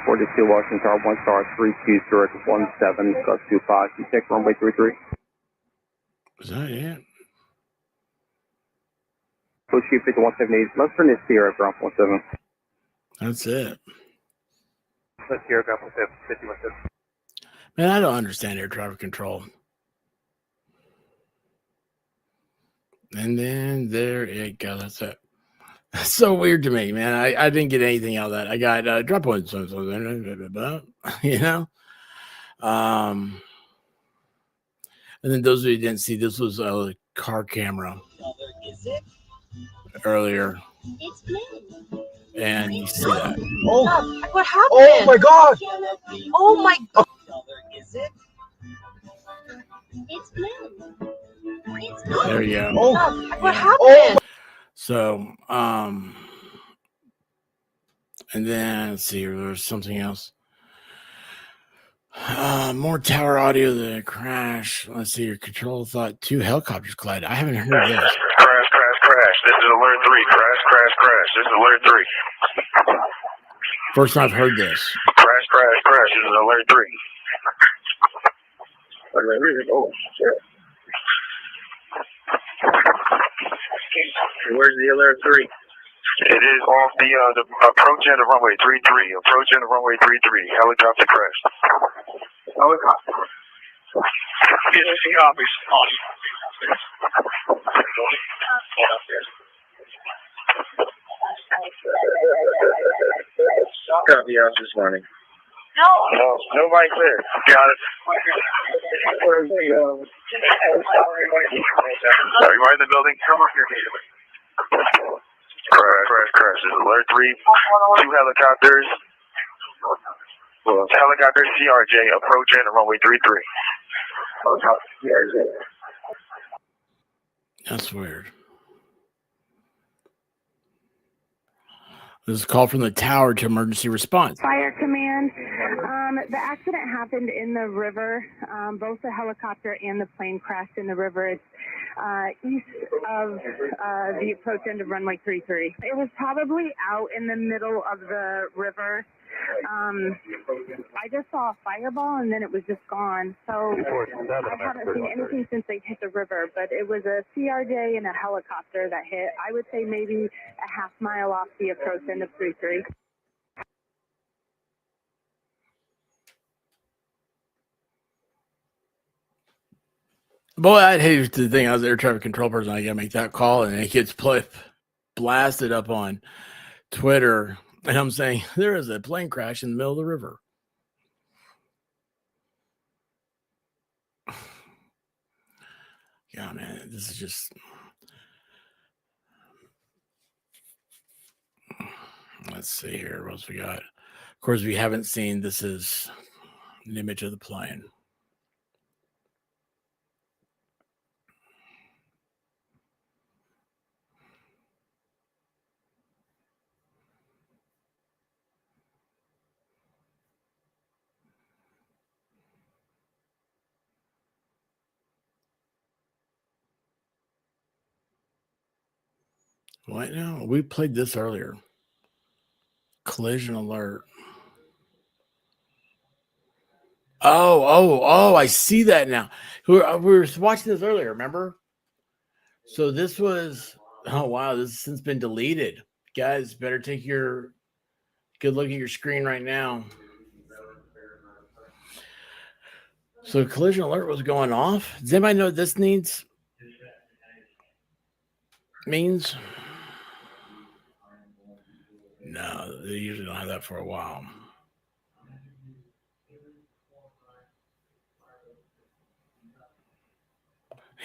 5342, Washington Tower 1 star 32 Zurich 17, gust 25, you check runway 33. Is that it? Associate 5178, let's turn this Sierra ground 17. That's it. Let's Sierra ground 5117. Man, I don't understand air traffic control. And then there it goes. That's it. That's so weird to me, man. I didn't get anything out of that. I got drop points, you know. And then those of you who didn't see, this was a car camera earlier. And you see that. Oh, what happened? Oh my God! Oh my God! It's blue. There you go. Oh, what happened? So, and then let's see, there's something else. More tower audio, the crash. Let's see, your control thought 2 helicopters collided. I haven't heard this. Crash. This is alert 3. Crash. This is alert 3. First time I've heard this. Crash. This is alert 3. Oh, shit. Where's the alert 3? It is off the approach end of runway 33. Approach end of runway 33. Helicopter crash. Helicopter. Copies. Copy out this morning. No mic clear. Got it. Are you in the building? Come up here. Crash. This is alert 3. 2 helicopters. Helicopter CRJ approaching runway 33. That's weird. This is a call from the tower to emergency response. Fire command. The accident happened in the river. Both the helicopter and the plane crashed in the river. It's east of the approach end of runway 33. It was probably out in the middle of the river. I just saw a fireball and then it was just gone. So I haven't seen anything since they hit the river, but it was a CRJ and a helicopter that hit. I would say maybe a half mile off the approach end of 33. Boy, I'd hate to think I was the air traffic control person. I gotta make that call, and it gets blasted up on Twitter. And I'm saying there is a plane crash in the middle of the river. Yeah, man, this is just. Let's see here. What else we got? Of course, we haven't seen. This is an image of the plane. What now? We played this earlier. Collision alert. Oh, I see that now. We were watching this earlier, remember? So this was, oh, wow, this has since been deleted. Guys, better take your good look at your screen right now. So collision alert was going off. Does anybody know what this means? No, they usually don't have that for a while.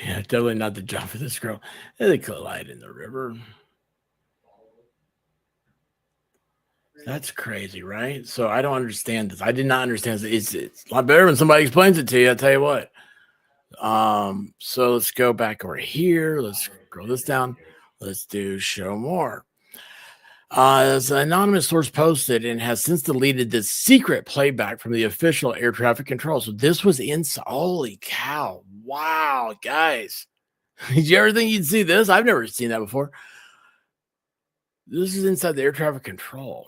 Yeah, definitely not the job for this girl. They collide in the river. That's crazy, right? So I don't understand this. I did not understand this. It's a lot better when somebody explains it to you. I'll tell you what. So let's go back over here. Let's scroll this down. Let's do show more. As an anonymous source posted and has since deleted this secret playback from the official air traffic control. So this was inside. Holy cow. Wow, guys. Did you ever think you'd see this? I've never seen that before. This is inside the air traffic control.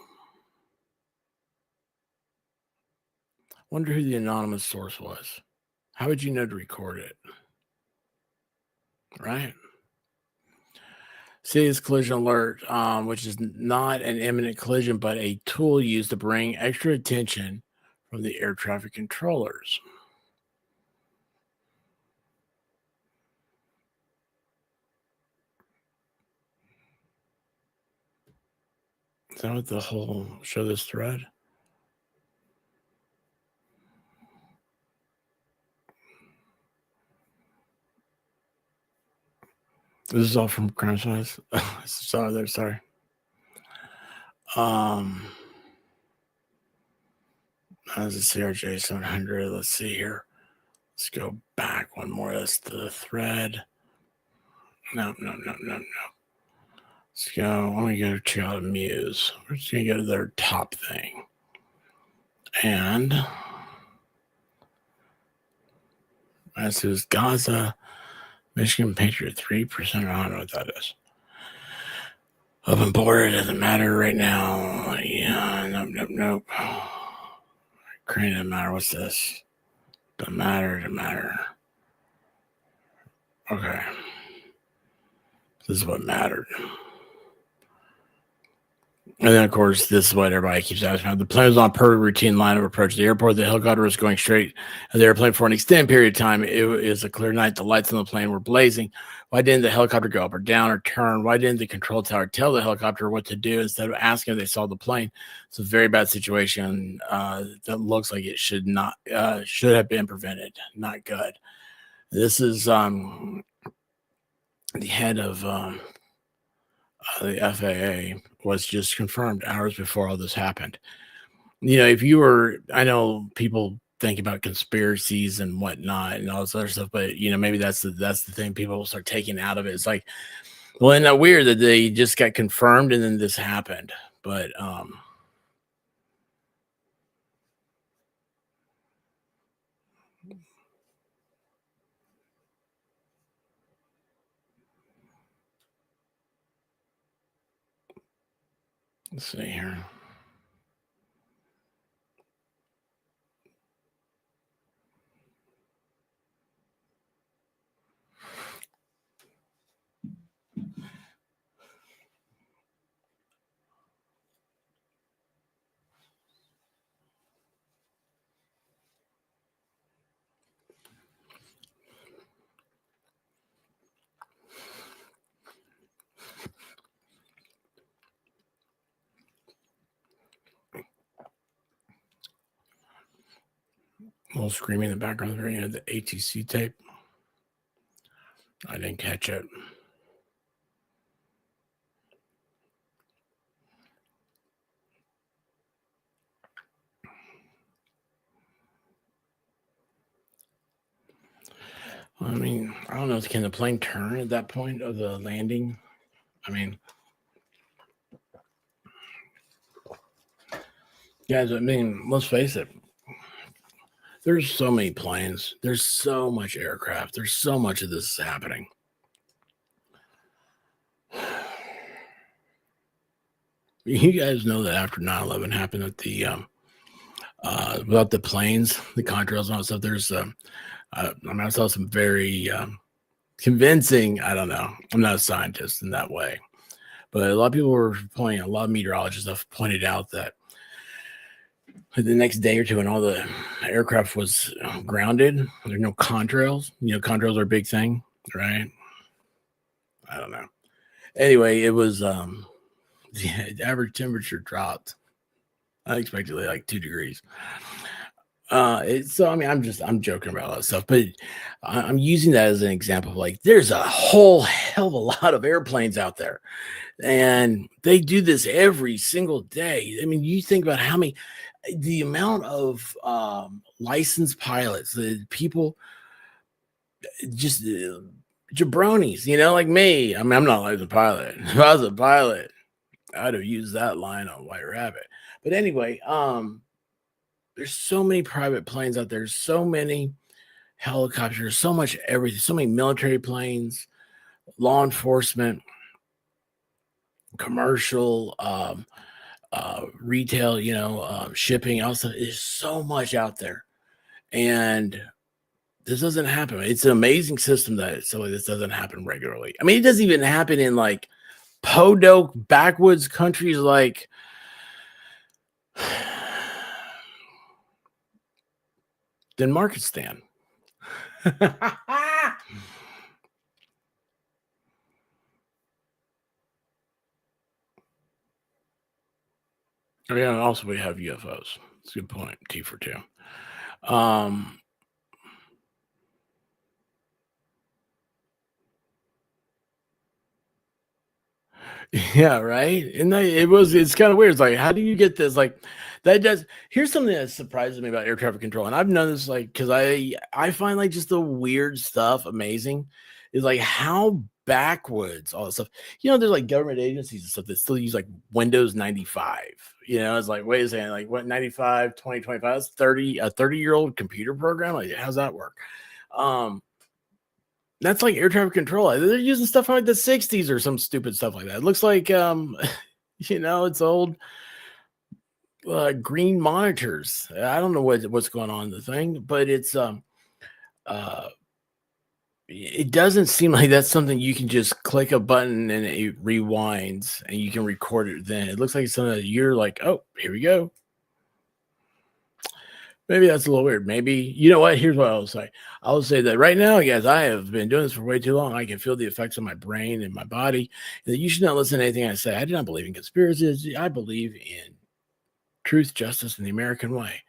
Wonder who the anonymous source was. How would you know to record it? Right? See this collision alert, which is not an imminent collision, but a tool used to bring extra attention from the air traffic controllers. Is that what the whole show this thread? This is all from Crime Size. Sorry there, sorry. That's a CRJ 700. Let's see here. Let's go back one more. That's the thread. No. Let's go. Let me go check out Muse. We're just going to go to their top thing. And this is Gaza, Michigan Patriot 3%. I don't know what that is. Open border, it doesn't matter right now. Yeah, nope. Ukraine doesn't matter. What's this? Doesn't matter. Okay. This is what mattered. And then, of course, this is what everybody keeps asking about. The plane was on a perfect routine line of approach to the airport. The helicopter was going straight at the airplane for an extended period of time. It was a clear night. The lights on the plane were blazing. Why didn't the helicopter go up or down or turn? Why didn't the control tower tell the helicopter what to do instead of asking if they saw the plane? It's a very bad situation that looks like it should have been prevented. Not good. This is the head of the FAA was just confirmed hours before all this happened. You know, if you were, I know people think about conspiracies and whatnot and all this other stuff. But maybe that's the thing people will start taking out of it. It's like, well, isn't that weird that they just got confirmed and then this happened? But let's see here. A little screaming in the background there, the ATC tape. I didn't catch it. I mean, I don't know. Can the plane turn at that point of the landing? I mean, guys, let's face it. There's so many planes. There's so much aircraft. There's so much of this happening. You guys know that after 9/11 happened at the about the planes, the contrails and all that stuff, there's I saw some very convincing, I don't know, I'm not a scientist in that way, but a lot of people were pointing, a lot of meteorologists have pointed out that the next day or two when all the aircraft was grounded, there's no contrails. Contrails are a big thing, right? I don't know. Anyway, it was the average temperature dropped unexpectedly like 2 degrees. I'm joking about all that stuff, but I'm using that as an example of like there's a whole hell of a lot of airplanes out there, and they do this every single day. I mean, you think about the amount of licensed pilots, the people, just jabronis, like me. I mean, I'm not like a pilot. If I was a pilot, I'd have used that line on White Rabbit. But anyway, there's so many private planes out there, so many helicopters, so much everything, so many military planes, law enforcement, commercial, retail, shipping. Also, there's so much out there, and this doesn't happen. It's an amazing system that this doesn't happen regularly. I mean, it doesn't even happen in like podunk backwoods countries like Denmarkistan. Oh, yeah, and also we have UFOs. That's a good point. T for 2. Yeah, right. And it's kind of weird. It's like, how do you get this? Like, here's something that surprises me about air traffic control. And I've known this, like, because I find like just the weird stuff amazing, is like how backwoods all this stuff. There's like government agencies and stuff that still use like Windows 95. It's like, wait a second, like what, 95, 2025? That's 30-year-old computer program. Like, how's that work? That's like air traffic control. They're using stuff from like the 60s or some stupid stuff like that. It looks like, it's old green monitors. I don't know what's going on in the thing, but it's it doesn't seem like that's something you can just click a button and it rewinds and you can record it then. It looks like it's something that you're like, oh, here we go. Maybe that's a little weird. Maybe, you know what? Here's what I'll say. I'll say that right now, guys, I have been doing this for way too long. I can feel the effects on my brain and my body. And you should not listen to anything I say. I do not believe in conspiracies. I believe in truth, justice, and the American way.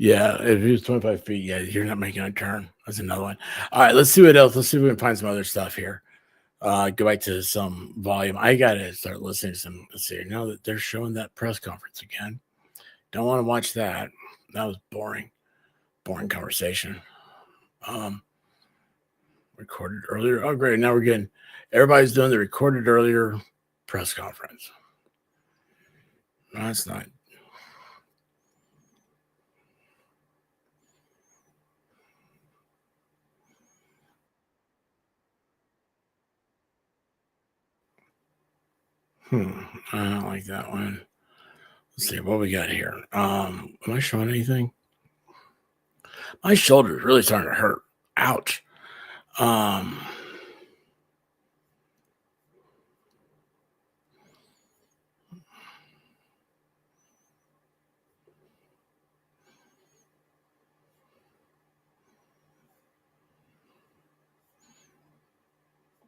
Yeah, if he was 25 feet, yeah, you're not making a turn. That's another one. All right, let's see what else. Let's see if we can find some other stuff here. Go back to some volume. I got to start listening to some. Let's see. Now that they're showing that press conference again, don't want to watch that. That was boring conversation. Recorded earlier. Oh, great. Now we're getting everybody's doing the recorded earlier press conference. No, that's not. I don't like that one. Let's see what we got here. Am I showing anything? My shoulder is really starting to hurt. Ouch.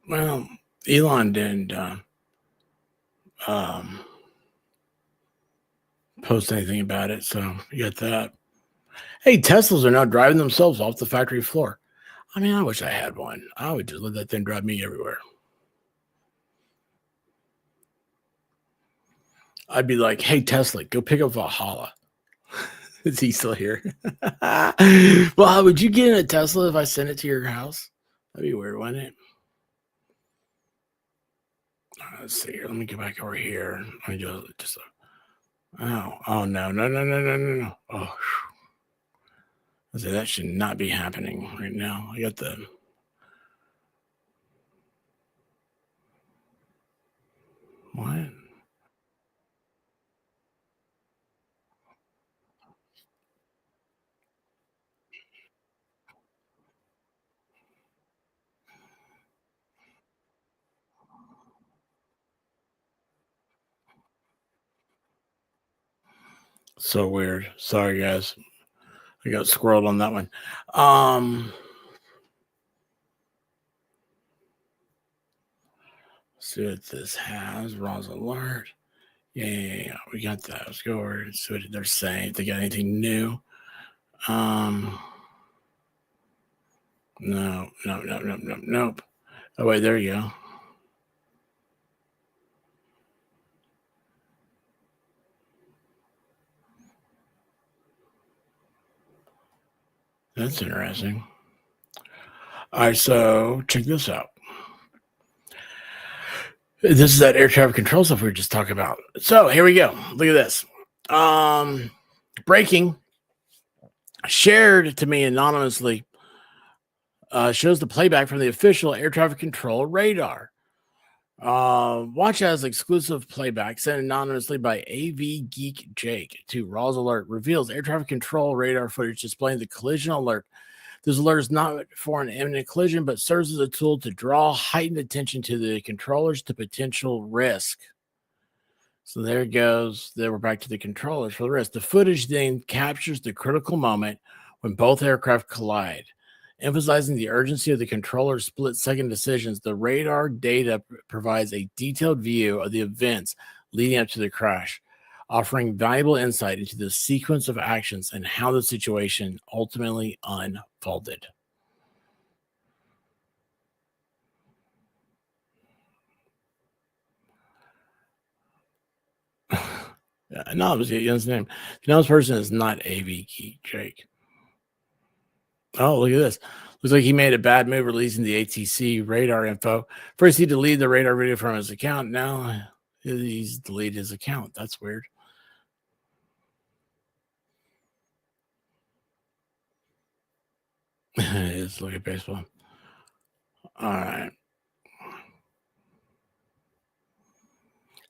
Well, Elon didn't post anything about it, so you got that. Hey, Teslas are now driving themselves off the factory floor. I mean, I wish I had one. I would just let that thing drive me everywhere. I'd be like, hey, Tesla, go pick up Valhalla. Is he still here? Well, would you get in a Tesla if I sent it to your house? That'd be weird, wouldn't it? Let's see here. Let me get back over here. Let me do just oh no. Oh, I say that should not be happening right now. I got the what? So weird. Sorry, guys. I got squirreled on that one. See what this has. Ron's alert. Yeah. We got that. Let's go over and see what they're saying. If they got anything new. No. Nope. Oh, wait, there you go. That's interesting. All right, so check this out. This is that air traffic control stuff we were just talking about. So here we go. Look at this. Breaking, shared to me anonymously, shows the playback from the official air traffic control radar. Watch as exclusive playback sent anonymously by AV Geek Jake to Raw's Alert reveals air traffic control radar footage displaying the collision alert. This alert is not for an imminent collision, but serves as a tool to draw heightened attention to the controllers to potential risk. So there it goes. Then we're back to the controllers for the risk. The footage then captures the critical moment when both aircraft collide. Emphasizing the urgency of the controller's split-second decisions, the radar data provides a detailed view of the events leading up to the crash, offering valuable insight into the sequence of actions and how the situation ultimately unfolded. No, it was his name. The name person is not AV Geek Jake. Oh, look at this. Looks like he made a bad move releasing the ATC radar info. First, he deleted the radar video from his account. Now he's deleted his account. That's weird. It is. Look at baseball. All right.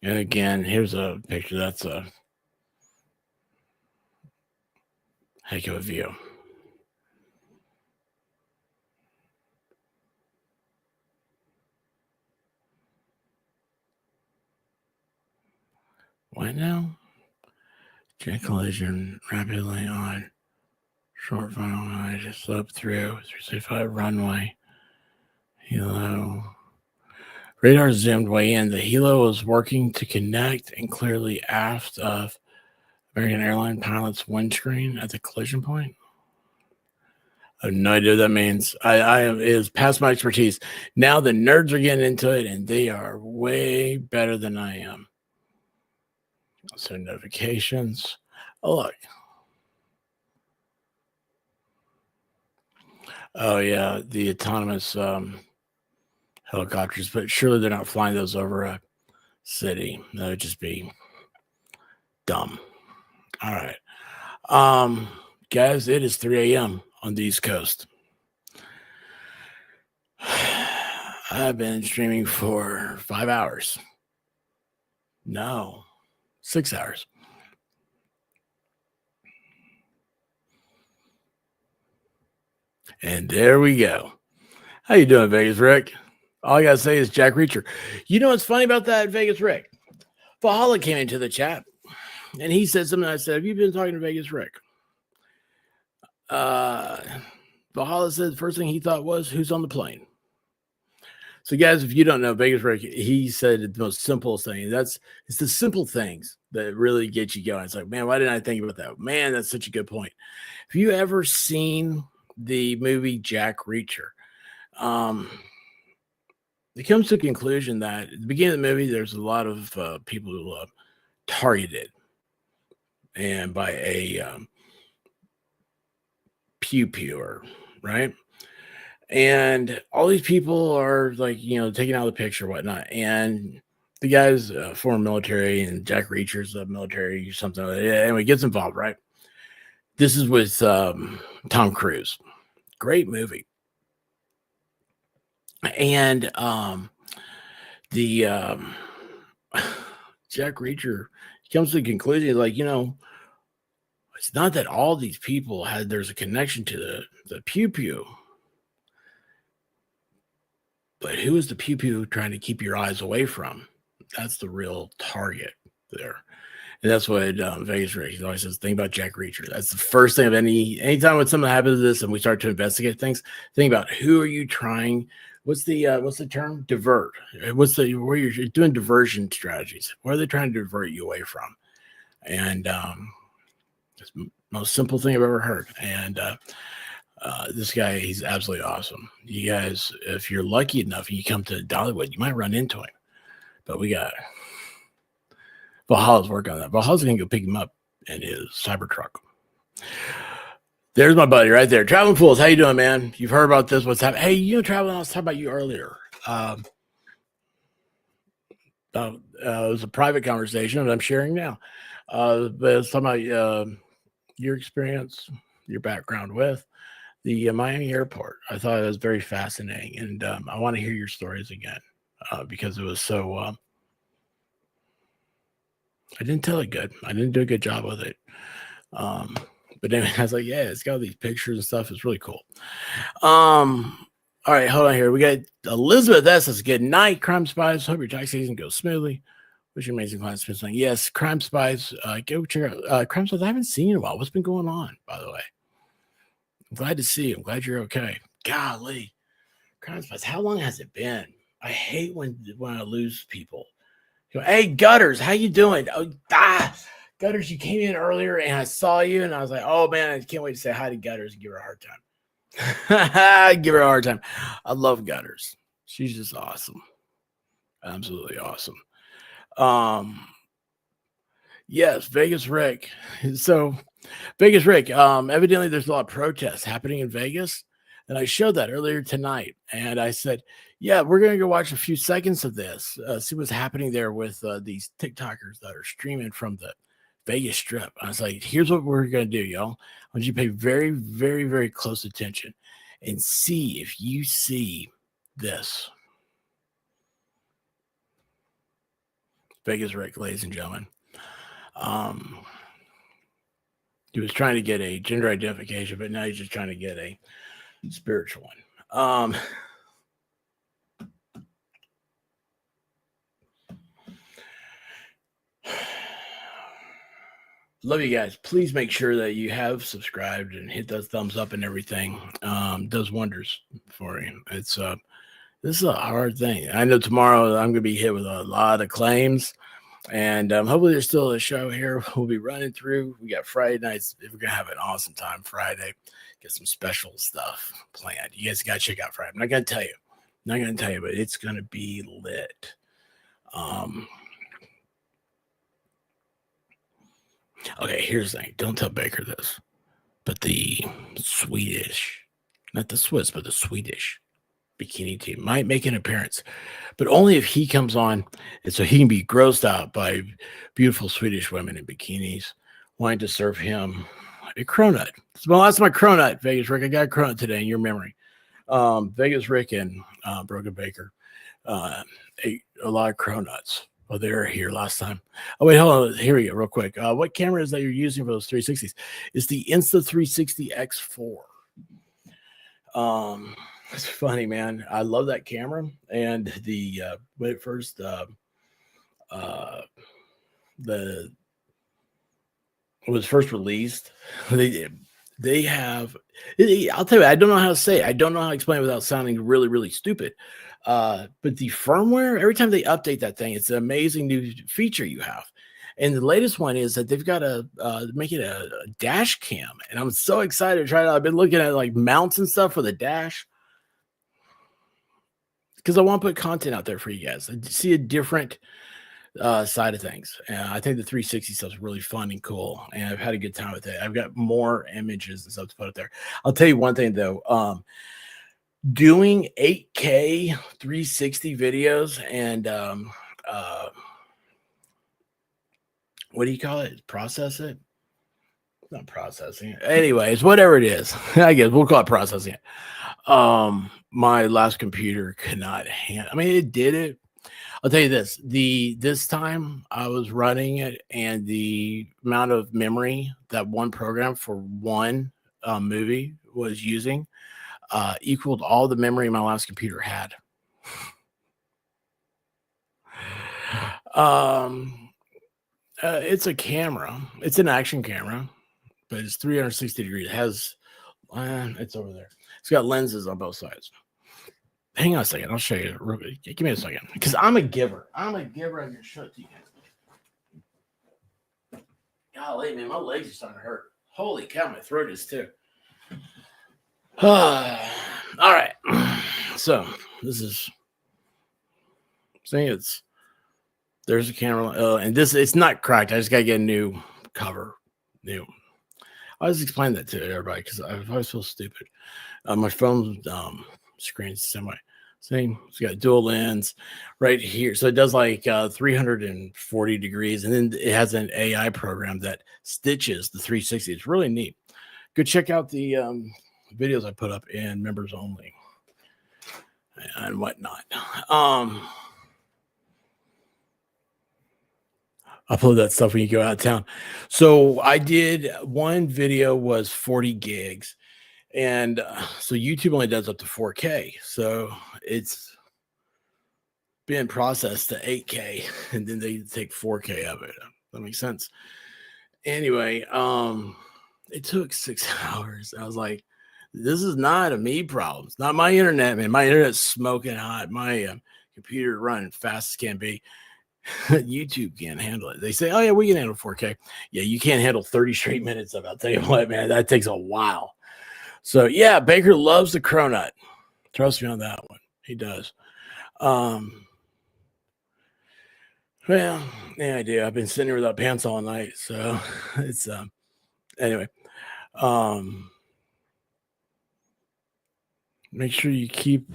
And again, here's a picture. That's a heck of a view. What now? Jet collision rapidly on short final line, slope through 365 runway. Helo. Radar zoomed way in. The helo was working to connect and clearly aft of American airline pilot's windscreen at the collision point. I have no idea what that means. It is past my expertise. Now the nerds are getting into it, and they are way better than I am. So notifications. Oh, look. Oh, yeah, the autonomous helicopters, but surely they're not flying those over a city. That would just be dumb. All right. Guys, it is 3 a.m. on the East Coast. I've been streaming for 5 hours. No, 6 hours. And there we go. How you doing, Vegas Rick? All I got to say is Jack Reacher. You know what's funny about that, Vegas Rick? Valhalla came into the chat, and he said something. I said, have you been talking to Vegas Rick? Valhalla said the first thing he thought was, who's on the plane? So, guys, if you don't know, Vegas Rick, he said the most simplest thing. It's the simple things that really get you going. It's like, man, why didn't I think about that? Man, that's such a good point. Have you ever seen the movie Jack Reacher? It comes to the conclusion that at the beginning of the movie, there's a lot of people who targeted and by a pew-pewer, right? And all these people are like, taking out the picture, whatnot. And the guy's former military, and Jack Reacher's military, something like that. Anyway, gets involved, right? This is with Tom Cruise. Great movie. And the Jack Reacher comes to the conclusion, like, it's not that all these people there's a connection to the pew-pew. But who is the pew-pew trying to keep your eyes away from? That's the real target there. And that's what Vegas Rick always says, think about Jack Reacher. That's the first thing of anytime when something happens to this and we start to investigate things, think about who are you trying, what's the term? Divert. Where you're doing diversion strategies. What are they trying to divert you away from? And it's the most simple thing I've ever heard. And this guy, he's absolutely awesome. You guys, if you're lucky enough and you come to Dollywood, you might run into him. But we got Valhalla's working on that. Valhalla's going to go pick him up in his Cybertruck. There's my buddy right there. Traveling Fools, how you doing, man? You've heard about this. What's happening? Hey, Traveling, I was talking about you earlier. It was a private conversation that I'm sharing now. But it's talking about your experience, your background with the Miami airport. I thought it was very fascinating, and I want to hear your stories again because it was so. I didn't tell it good. I didn't do a good job with it. But anyway, I was like, yeah, it's got all these pictures and stuff. It's really cool. All right, hold on here. We got Elizabeth S. Says, good night, Crime Spies. Hope your tax season goes smoothly. Wish your amazing clients been saying, yes, Crime Spies. Go check out Crime Spies. I haven't seen you in a while. What's been going on, by the way? I'm glad to see you. I'm glad you're okay. Golly. Crime Spies, how long has it been? I hate when I lose people. Hey, Gutters, how you doing? Gutters, you came in earlier and I saw you and I was like, oh man, I can't wait to say hi to Gutters and give her a hard time. Give her a hard time. I love Gutters. She's just awesome. Absolutely awesome. Yes, Vegas Rick. So Vegas Rick, evidently there's a lot of protests happening in Vegas. And I showed that earlier tonight. And I said, yeah, we're going to go watch a few seconds of this, see what's happening there with these TikTokers that are streaming from the Vegas Strip. I was like, here's what we're going to do, y'all. I want you to pay very, very, very close attention and see if you see this. Vegas Rick, ladies and gentlemen. He was trying to get a gender identification, but now he's just trying to get a spiritual one. Love you guys. Please make sure that you have subscribed and hit those thumbs up and everything. Does wonders for you. It's this is a hard thing. I know tomorrow I'm going to be hit with a lot of claims. And hopefully there's still a show here. We'll be running through. We got Friday nights. We're going to have an awesome time Friday. Get some special stuff planned. You guys got to check out Friday. I'm not going to tell you. But it's going to be lit. Okay, here's the thing. Don't tell Baker this. But the Swedish, not the Swiss, but the Swedish bikini team might make an appearance, but only if he comes on, and so he can be grossed out by beautiful Swedish women in bikinis wanting to serve him a cronut. Well, that's my cronut, Vegas Rick. I got a cronut today in your memory. Vegas Rick and Brogan Baker ate a lot of cronuts. Well, they were here last time. Oh, wait, hold on. Here we go, real quick. What camera is that you're using for those 360s? It's the Insta360 X4. It's funny, man. I love that camera. And the when it first it was first released, they have. I'll tell you, I don't know how to say it. I don't know how to explain it without sounding really, really stupid. But the firmware, every time they update that thing, it's an amazing new feature you have. And the latest one is that they've got make it a dash cam, and I'm so excited to try it out. I've been looking at like mounts and stuff for the dash because I want to put content out there for you guys. I see a different side of things. I think the 360 stuff is really fun and cool, and I've had a good time with it. I've got more images and stuff to put up there. I'll tell you one thing though. Doing 8K 360 videos and what do you call it? Process it? Not processing it. Anyways, whatever it is, I guess we'll call it processing it. My last computer could not handle. I mean, it did it. I'll tell you this. This time I was running it, and the amount of memory that one program for one movie was using equaled all the memory my last computer had. It's a camera. It's an action camera, but it's 360 degrees. It has, it's over there. It's got lenses on both sides. Hang on a second. I'll show you. Give me a second. Because I'm a giver. I'm a giver. I can show it to you guys. Golly, man, my legs are starting to hurt. Holy cow, my throat is too. All right. So this is saying there's a camera, and it's not cracked. I just gotta get a new cover. I always explain that to everybody because I always feel stupid. My phone screen's the same way. Same. It's got dual lens right here, so it does like 340 degrees, and then it has an AI program that stitches the 360. It's really neat. Go check out the videos I put up in members only and whatnot. Upload that stuff when you go out of town. So I did one video was 40 gigs, and so YouTube only does up to 4K. So it's been processed to 8K, and then they take 4K of it. That makes sense. Anyway, it took 6 hours. I was like, this is not a me problem. It's not my internet, man. My internet's smoking hot. My computer running fast as can be. YouTube can't handle it. They say, oh, yeah, we can handle 4K. Yeah, you can't handle 30 straight minutes of it. I'll tell you what, man, that takes a while. So, yeah, Baker loves the cronut. Trust me on that one. He does. Well, yeah, I do. I've been sitting here without pants all night. So, it's, anyway. Make sure you keep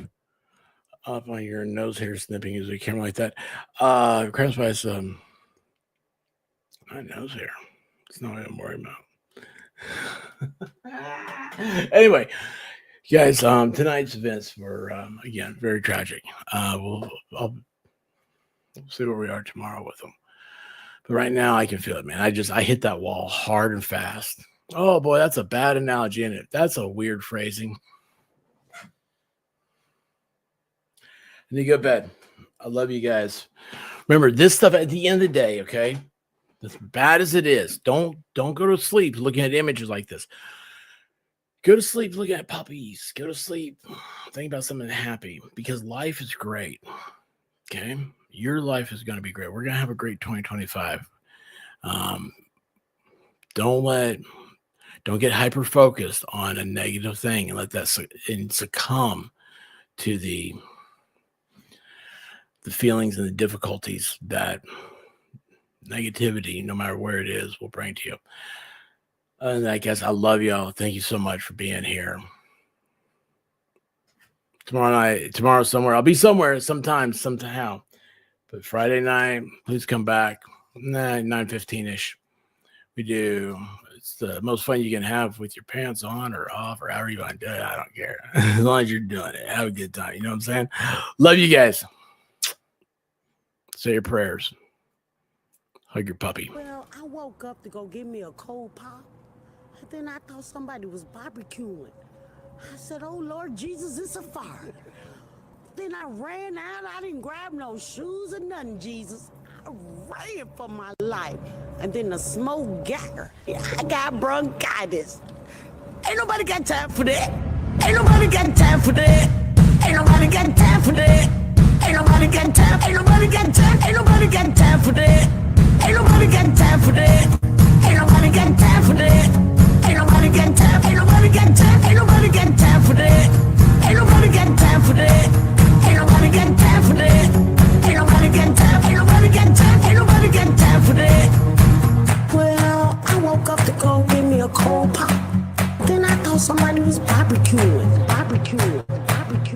up on your nose hair snipping as a camera like that. Crash by some my nose hair. It's not what I'm worried about. Anyway, guys, tonight's events were again very tragic. I'll see where we are tomorrow with them. But right now I can feel it, man. I hit that wall hard and fast. Oh boy, that's a bad analogy, isn't it? That's a weird phrasing. I need to go to bed. I love you guys. Remember, this stuff at the end of the day, okay? As bad as it is, don't go to sleep looking at images like this. Go to sleep looking at puppies. Go to sleep. Think about something happy because life is great. Okay. Your life is going to be great. We're going to have a great 2025. Don't get hyper focused on a negative thing and let that succumb to the feelings and the difficulties that negativity, no matter where it is, will bring to you. And I guess I love y'all. Thank you so much for being here. Tomorrow somewhere. I'll be somewhere sometime, somehow. But Friday night, please come back. 9:15-ish. It's the most fun you can have with your pants on or off or however you want to do it. I don't care. As long as you're doing it. Have a good time. You know what I'm saying? Love you guys. Say your prayers. Hug your puppy. Well, I woke up to go get me a cold pop. And then I thought somebody was barbecuing. I said, oh, Lord Jesus, it's a fire. Then I ran out. I didn't grab no shoes or nothing, Jesus. I ran for my life. And then the smoke got her. I got bronchitis. Ain't nobody got time for that. Ain't nobody got time for that. Ain't nobody got time for that. Ain't nobody got time. Ain't nobody got time. Ain't nobody got time for that. Ain't nobody got time for that. Ain't nobody got time for that. Ain't nobody got time. Ain't nobody got time. Ain't nobody got time for that. Ain't nobody got time for that. Ain't nobody got time for that. Ain't nobody got time. Ain't nobody got time. Ain't nobody got time for that. Well, I woke up to go get me a cold pop. Then I thought somebody was barbecuing.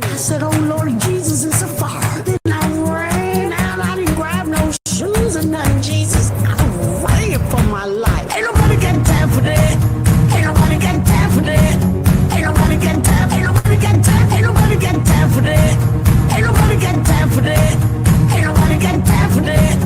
I said, oh Lord Jesus, it's a fire. Then I ran out. I didn't grab no shoes or nothing, Jesus. I ran for my life. Ain't nobody got time for that. Ain't nobody got time for that. Ain't nobody got time. Ain't nobody got time. Ain't nobody got time for that. Ain't nobody got time for that. Ain't nobody got time for that.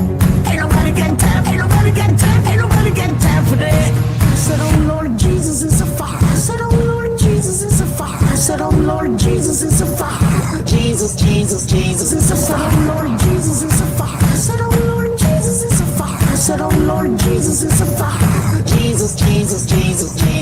Ain't nobody got time. Ain't nobody got time. Ain't nobody got time for that. I said, oh Lord Jesus, it's a fire. I said, oh Lord Jesus, it's a fire. I said, oh Lord Jesus, it's a fire. Jesus, Jesus, Jesus, it's a fire. Oh Lord Jesus, it's a fire. I said, oh Lord Jesus, it's a fire. I said, oh Lord Jesus, it's a fire. Jesus, Jesus, Jesus, Jesus.